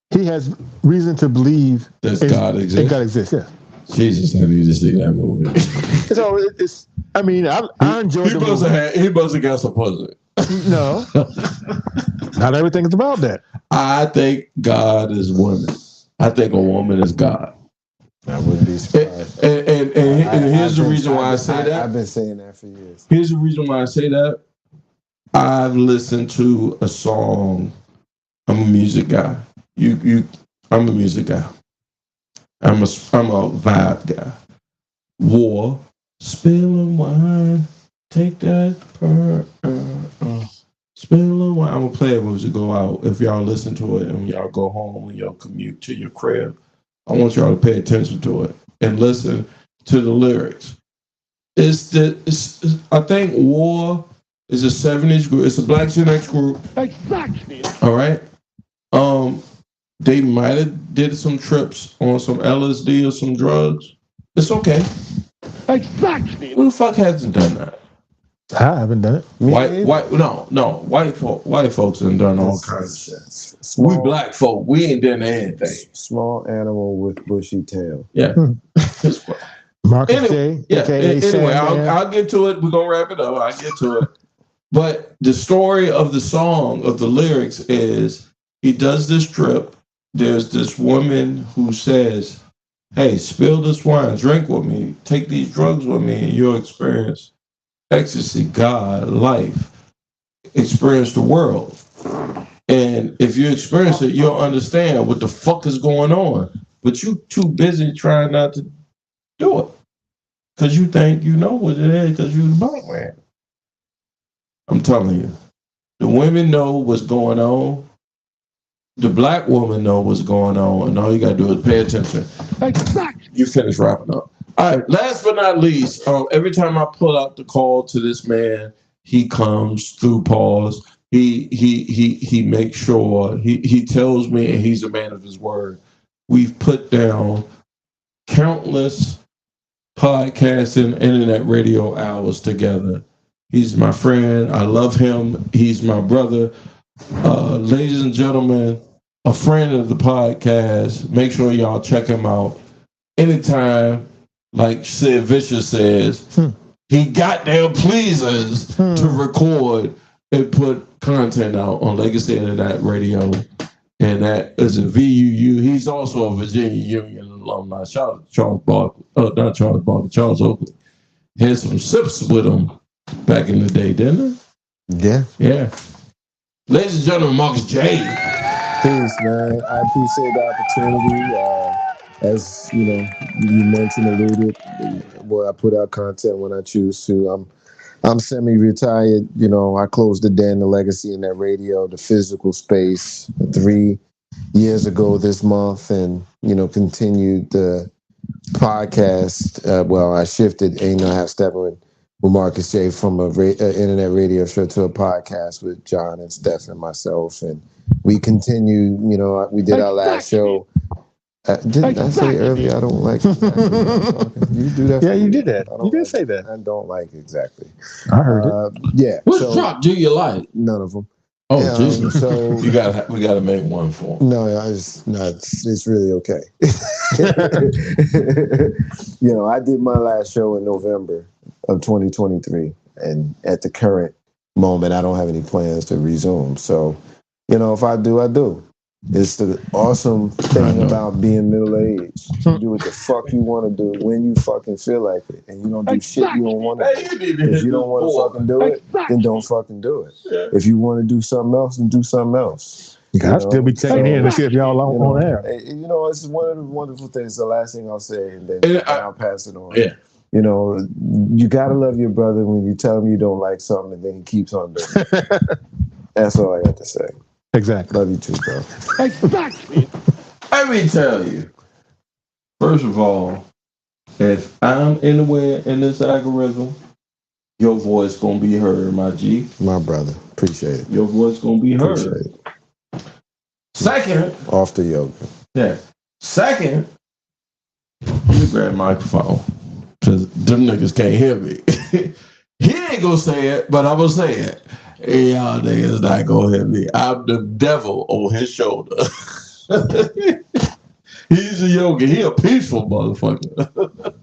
[SPEAKER 6] he has reason to believe
[SPEAKER 2] that God exists.
[SPEAKER 6] God exists. Yeah.
[SPEAKER 2] Jesus, I need to see that movie.
[SPEAKER 6] So it's. I mean, I enjoyed the movie.
[SPEAKER 2] He must have got some pussy.
[SPEAKER 6] No, not everything is about that.
[SPEAKER 2] I think God is woman. I think a woman is God.
[SPEAKER 1] I wouldn't be surprised.
[SPEAKER 2] And here's the reason why I say that.
[SPEAKER 1] I've been saying that for years.
[SPEAKER 2] Here's the reason why I say that. I've listened to a song. I'm a music guy. I'm a music guy. I'm a vibe guy. War, spilling wine, take that spilling wine. I'm gonna play it when you go out. If y'all listen to it and y'all go home and y'all commute to your crib, I want y'all to pay attention to it and listen to the lyrics. I think War is a 7-inch group. It's a Black Gen X group.
[SPEAKER 5] Exactly.
[SPEAKER 2] All right. They might have did some trips on some LSD or some drugs. It's okay.
[SPEAKER 5] Exactly.
[SPEAKER 2] Who the fuck hasn't done that?
[SPEAKER 6] I haven't done it.
[SPEAKER 2] White folks have done all kinds of shit. We black folk, we ain't done anything.
[SPEAKER 1] Small animal with bushy tail.
[SPEAKER 2] Yeah.
[SPEAKER 6] Marcus J.
[SPEAKER 2] Yeah. Anyway, I'll get to it. We're gonna wrap it up. I'll get to it. But the story of the song, of the lyrics, is he does this trip. There's this woman who says, hey, spill this wine, drink with me, take these drugs with me, and you'll experience ecstasy, God, life, experience the world. And if you experience it, you'll understand what the fuck is going on. But you too busy trying not to do it. Because you think you know what it is because you're the black man. I'm telling you, the women know what's going on. The black woman know what's going on, and all you gotta do is pay attention. You finish wrapping up. All right. Last but not least, every time I pull out the call to this man, he comes through pause. He makes sure he tells me, and he's a man of his word. We've put down countless podcasts and internet radio hours together. He's my friend. I love him. He's my brother. Ladies and gentlemen, a friend of the podcast. Make sure y'all check him out. Anytime, like Sid Vicious says, he goddamn pleases to record and put content out on Legacy Internet Radio. And that is a VUU. He's also a Virginia Union alumni. Shout out to Charles Barkley. Not Charles Barkley, Charles Oakley. Had some sips with him back in the day, didn't
[SPEAKER 1] Yeah.
[SPEAKER 2] Yeah. Ladies and gentlemen, Marcus J.
[SPEAKER 1] Peace, man. I appreciate the opportunity. As you know, you mentioned, alluded. Boy, I put out content when I choose to. I'm semi-retired. You know, I closed the den, the Legacy in that radio, the physical space 3 years ago this month, and continued the podcast. I shifted 8.5 Stepping with Marcus J from a internet radio show to a podcast with John and Steph and myself, and we continue. We did our last show. Didn't I say earlier I don't like exactly you do that?
[SPEAKER 6] Yeah, you did that. You did
[SPEAKER 1] like
[SPEAKER 6] say that.
[SPEAKER 1] I don't like exactly.
[SPEAKER 6] I heard it.
[SPEAKER 1] Yeah.
[SPEAKER 2] Which drop do you like?
[SPEAKER 1] None of them.
[SPEAKER 2] Oh, Jesus.
[SPEAKER 1] So
[SPEAKER 2] we gotta make one for him.
[SPEAKER 1] No, it's really okay. I did my last show in November of 2023, and at the current moment, I don't have any plans to resume. So, if I do, I do. It's the awesome thing about being middle-aged. You do what the fuck you want to do when you fucking feel like it, and you don't do shit you don't want to do. If you don't want to fucking do it, then don't fucking do it. Yeah. If you want to do something else, then do something else.
[SPEAKER 6] I'll still be checking in to see if y'all on air.
[SPEAKER 1] It's one of the wonderful things. The last thing I'll say, and then I'll pass it on.
[SPEAKER 2] Yeah.
[SPEAKER 1] You gotta love your brother when you tell him you don't like something, and then he keeps on doing it. That's all I got to say.
[SPEAKER 6] Exactly.
[SPEAKER 1] Love you too, bro.
[SPEAKER 5] Exactly.
[SPEAKER 2] Let me tell you. First of all, if I'm anywhere in this algorithm, your voice gonna be heard, my G.
[SPEAKER 1] My brother. Appreciate it.
[SPEAKER 2] Your voice gonna be heard.
[SPEAKER 1] Appreciate it.
[SPEAKER 2] Second.
[SPEAKER 1] Off the yoga.
[SPEAKER 2] Yeah. Second, you grab the microphone. Because them niggas can't hear me. He ain't gonna say it, but I'm gonna say it. Hey, y'all niggas not gonna hit me. I'm the devil on his shoulder. He's a yogi. He a peaceful motherfucker.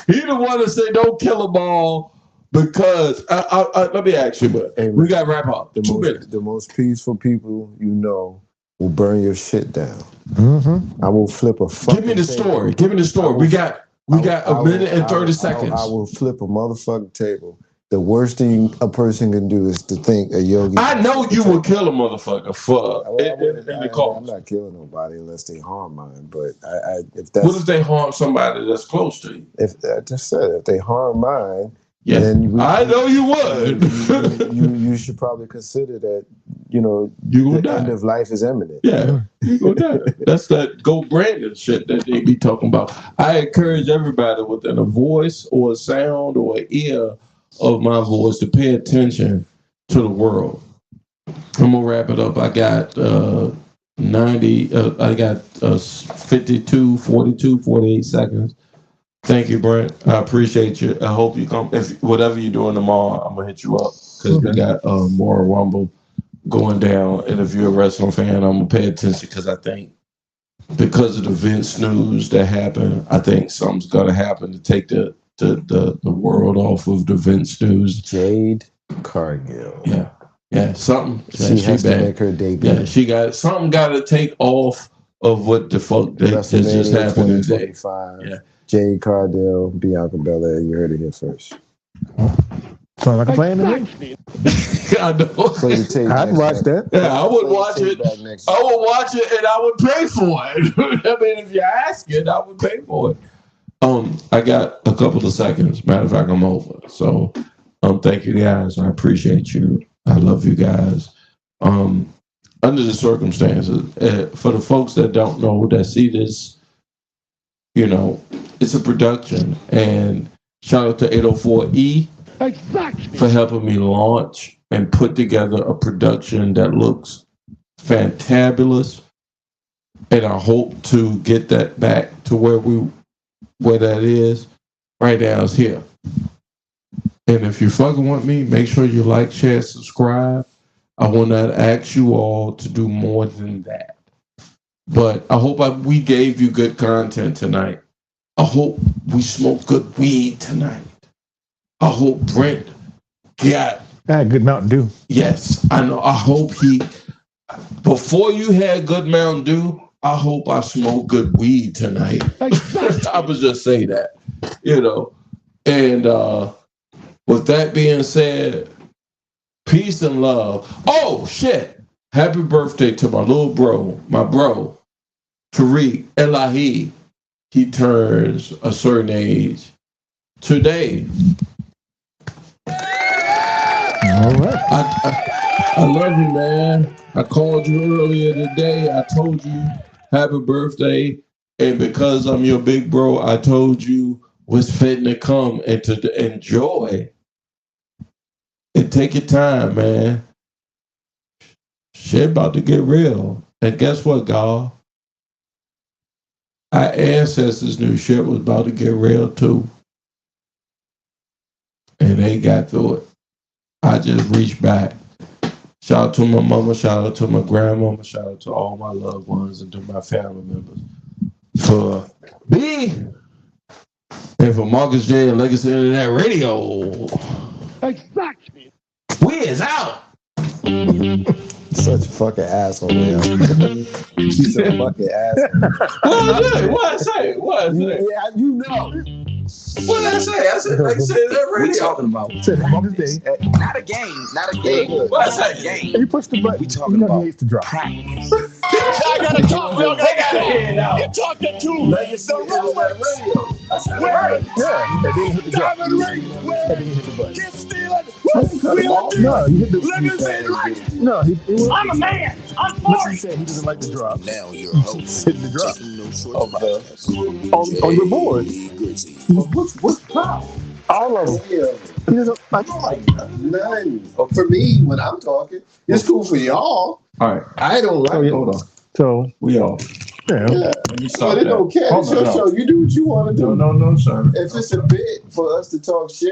[SPEAKER 2] He the one that say don't kill them all because let me ask you, but we got to wrap up.
[SPEAKER 1] The most peaceful people will burn your shit down.
[SPEAKER 6] Mm-hmm.
[SPEAKER 1] I will flip a fucking.
[SPEAKER 2] Give me the story. Give me the story. We got a minute and 30 seconds.
[SPEAKER 1] I will flip a motherfucking table. The worst thing a person can do is to think a yogi.
[SPEAKER 2] I know you would kill a motherfucker for
[SPEAKER 1] I'm not killing nobody unless they harm mine. But if that's
[SPEAKER 2] what if they harm somebody that's close to you?
[SPEAKER 1] If I just said if they harm mine,
[SPEAKER 2] yeah,
[SPEAKER 1] then
[SPEAKER 2] I know you would.
[SPEAKER 1] you should probably consider that you
[SPEAKER 2] gonna
[SPEAKER 1] the
[SPEAKER 2] die.
[SPEAKER 1] end of life is imminent.
[SPEAKER 2] Yeah, you gonna die. That's that Go Brandon shit that they be talking about. I encourage everybody within a voice or a sound or an ear of my voice to pay attention to the world. I'm gonna wrap it up. I got 52, 42, 48 seconds. Thank you, Brent. I appreciate you. I hope you come. If whatever you're doing tomorrow, I'm gonna hit you up because we got more Rumble going down. And if you're a wrestling fan, I'm gonna pay attention because I think because of the Vince news that happened, I think something's gonna happen to take the world off of the Vince news.
[SPEAKER 1] Jade Cargill.
[SPEAKER 2] Yeah, something.
[SPEAKER 1] She has to make her debut.
[SPEAKER 2] Yeah, she got something. Got to take off of what the fuck that just happened today. Yeah.
[SPEAKER 1] Jade Cargill, Bianca Belair. You heard it here first.
[SPEAKER 6] Sounds like a plan to me.
[SPEAKER 2] I know.
[SPEAKER 6] I'd watch that.
[SPEAKER 2] Yeah, I would watch it. I would watch it, and I would pay for it. I mean, if you ask it, I would pay for it. I got a couple of seconds. Matter of fact, I'm over. So, thank you guys. I appreciate you. I love you guys. Under the circumstances, for the folks that don't know, that see this, it's a production. And shout out to 804E for helping me launch and put together a production that looks fantabulous. And I hope to get that back to where that is. Right now it's here. And if you fucking with me, make sure you like, share, subscribe. I will not ask you all to do more than that. But I hope we gave you good content tonight. I hope we smoked good weed tonight. I hope Brent got
[SPEAKER 6] good Mountain Dew.
[SPEAKER 2] Yes, I know. I hope before you had good Mountain Dew, I hope I smoked good weed tonight. I would just say that, And with that being said, peace and love. Oh, shit. Happy birthday to my little bro, Tariq Elahi. He turns a certain age today.
[SPEAKER 6] All right.
[SPEAKER 2] I love you, man. I called you earlier today. I told you happy birthday. And because I'm your big bro, I told you what's fitting to come and to enjoy. And take your time, man. Shit about to get real. And guess what, God? Our ancestors knew shit was about to get real too. And they got through it. I just reached back. Shout out to my mama, shout out to my grandmama, shout out to all my loved ones and to my family members. For me and for Marcus J and Legacy Internet Radio.
[SPEAKER 5] Exactly.
[SPEAKER 2] We is out.
[SPEAKER 1] Such a fucking asshole, man. She's a fucking asshole.
[SPEAKER 2] What I say?
[SPEAKER 1] Yeah, you know.
[SPEAKER 2] What did I say? I said, like I said, that radio.
[SPEAKER 3] We talking about not a game, not a game.
[SPEAKER 2] What I say?
[SPEAKER 6] You push the button.
[SPEAKER 3] We talking about
[SPEAKER 6] to drop.
[SPEAKER 3] practice.
[SPEAKER 4] I gotta talk. We all
[SPEAKER 2] They got to hear it out.
[SPEAKER 4] You're talking to
[SPEAKER 2] Legacy Internet Radio. That's right.
[SPEAKER 6] Yeah. And then you hit the drop.
[SPEAKER 4] Diamond Ring.
[SPEAKER 6] And then you hit the button.
[SPEAKER 4] Get stealing. Wheeling
[SPEAKER 6] No, you hit the
[SPEAKER 4] Legacy.
[SPEAKER 6] No,
[SPEAKER 5] I'm a man. I'm
[SPEAKER 6] What's
[SPEAKER 5] 40.
[SPEAKER 6] he said? He doesn't like the drop.
[SPEAKER 8] Now your host,
[SPEAKER 6] Hit the drop.
[SPEAKER 8] Taking No Shorts Podcast.
[SPEAKER 6] On your board.
[SPEAKER 8] Grizzy.
[SPEAKER 2] What's the problem?
[SPEAKER 6] All of them. He doesn't like
[SPEAKER 1] None. For me, when I'm talking, it's cool for y'all.
[SPEAKER 2] All right. I don't like Hold on.
[SPEAKER 6] So
[SPEAKER 2] We all.
[SPEAKER 6] yeah.
[SPEAKER 2] Let me stop
[SPEAKER 1] But it don't care.
[SPEAKER 2] Hold
[SPEAKER 1] It's
[SPEAKER 2] on,
[SPEAKER 1] your
[SPEAKER 2] no.
[SPEAKER 1] show. You do what you want to do.
[SPEAKER 2] No, sir.
[SPEAKER 1] If it's a bit for us to talk shit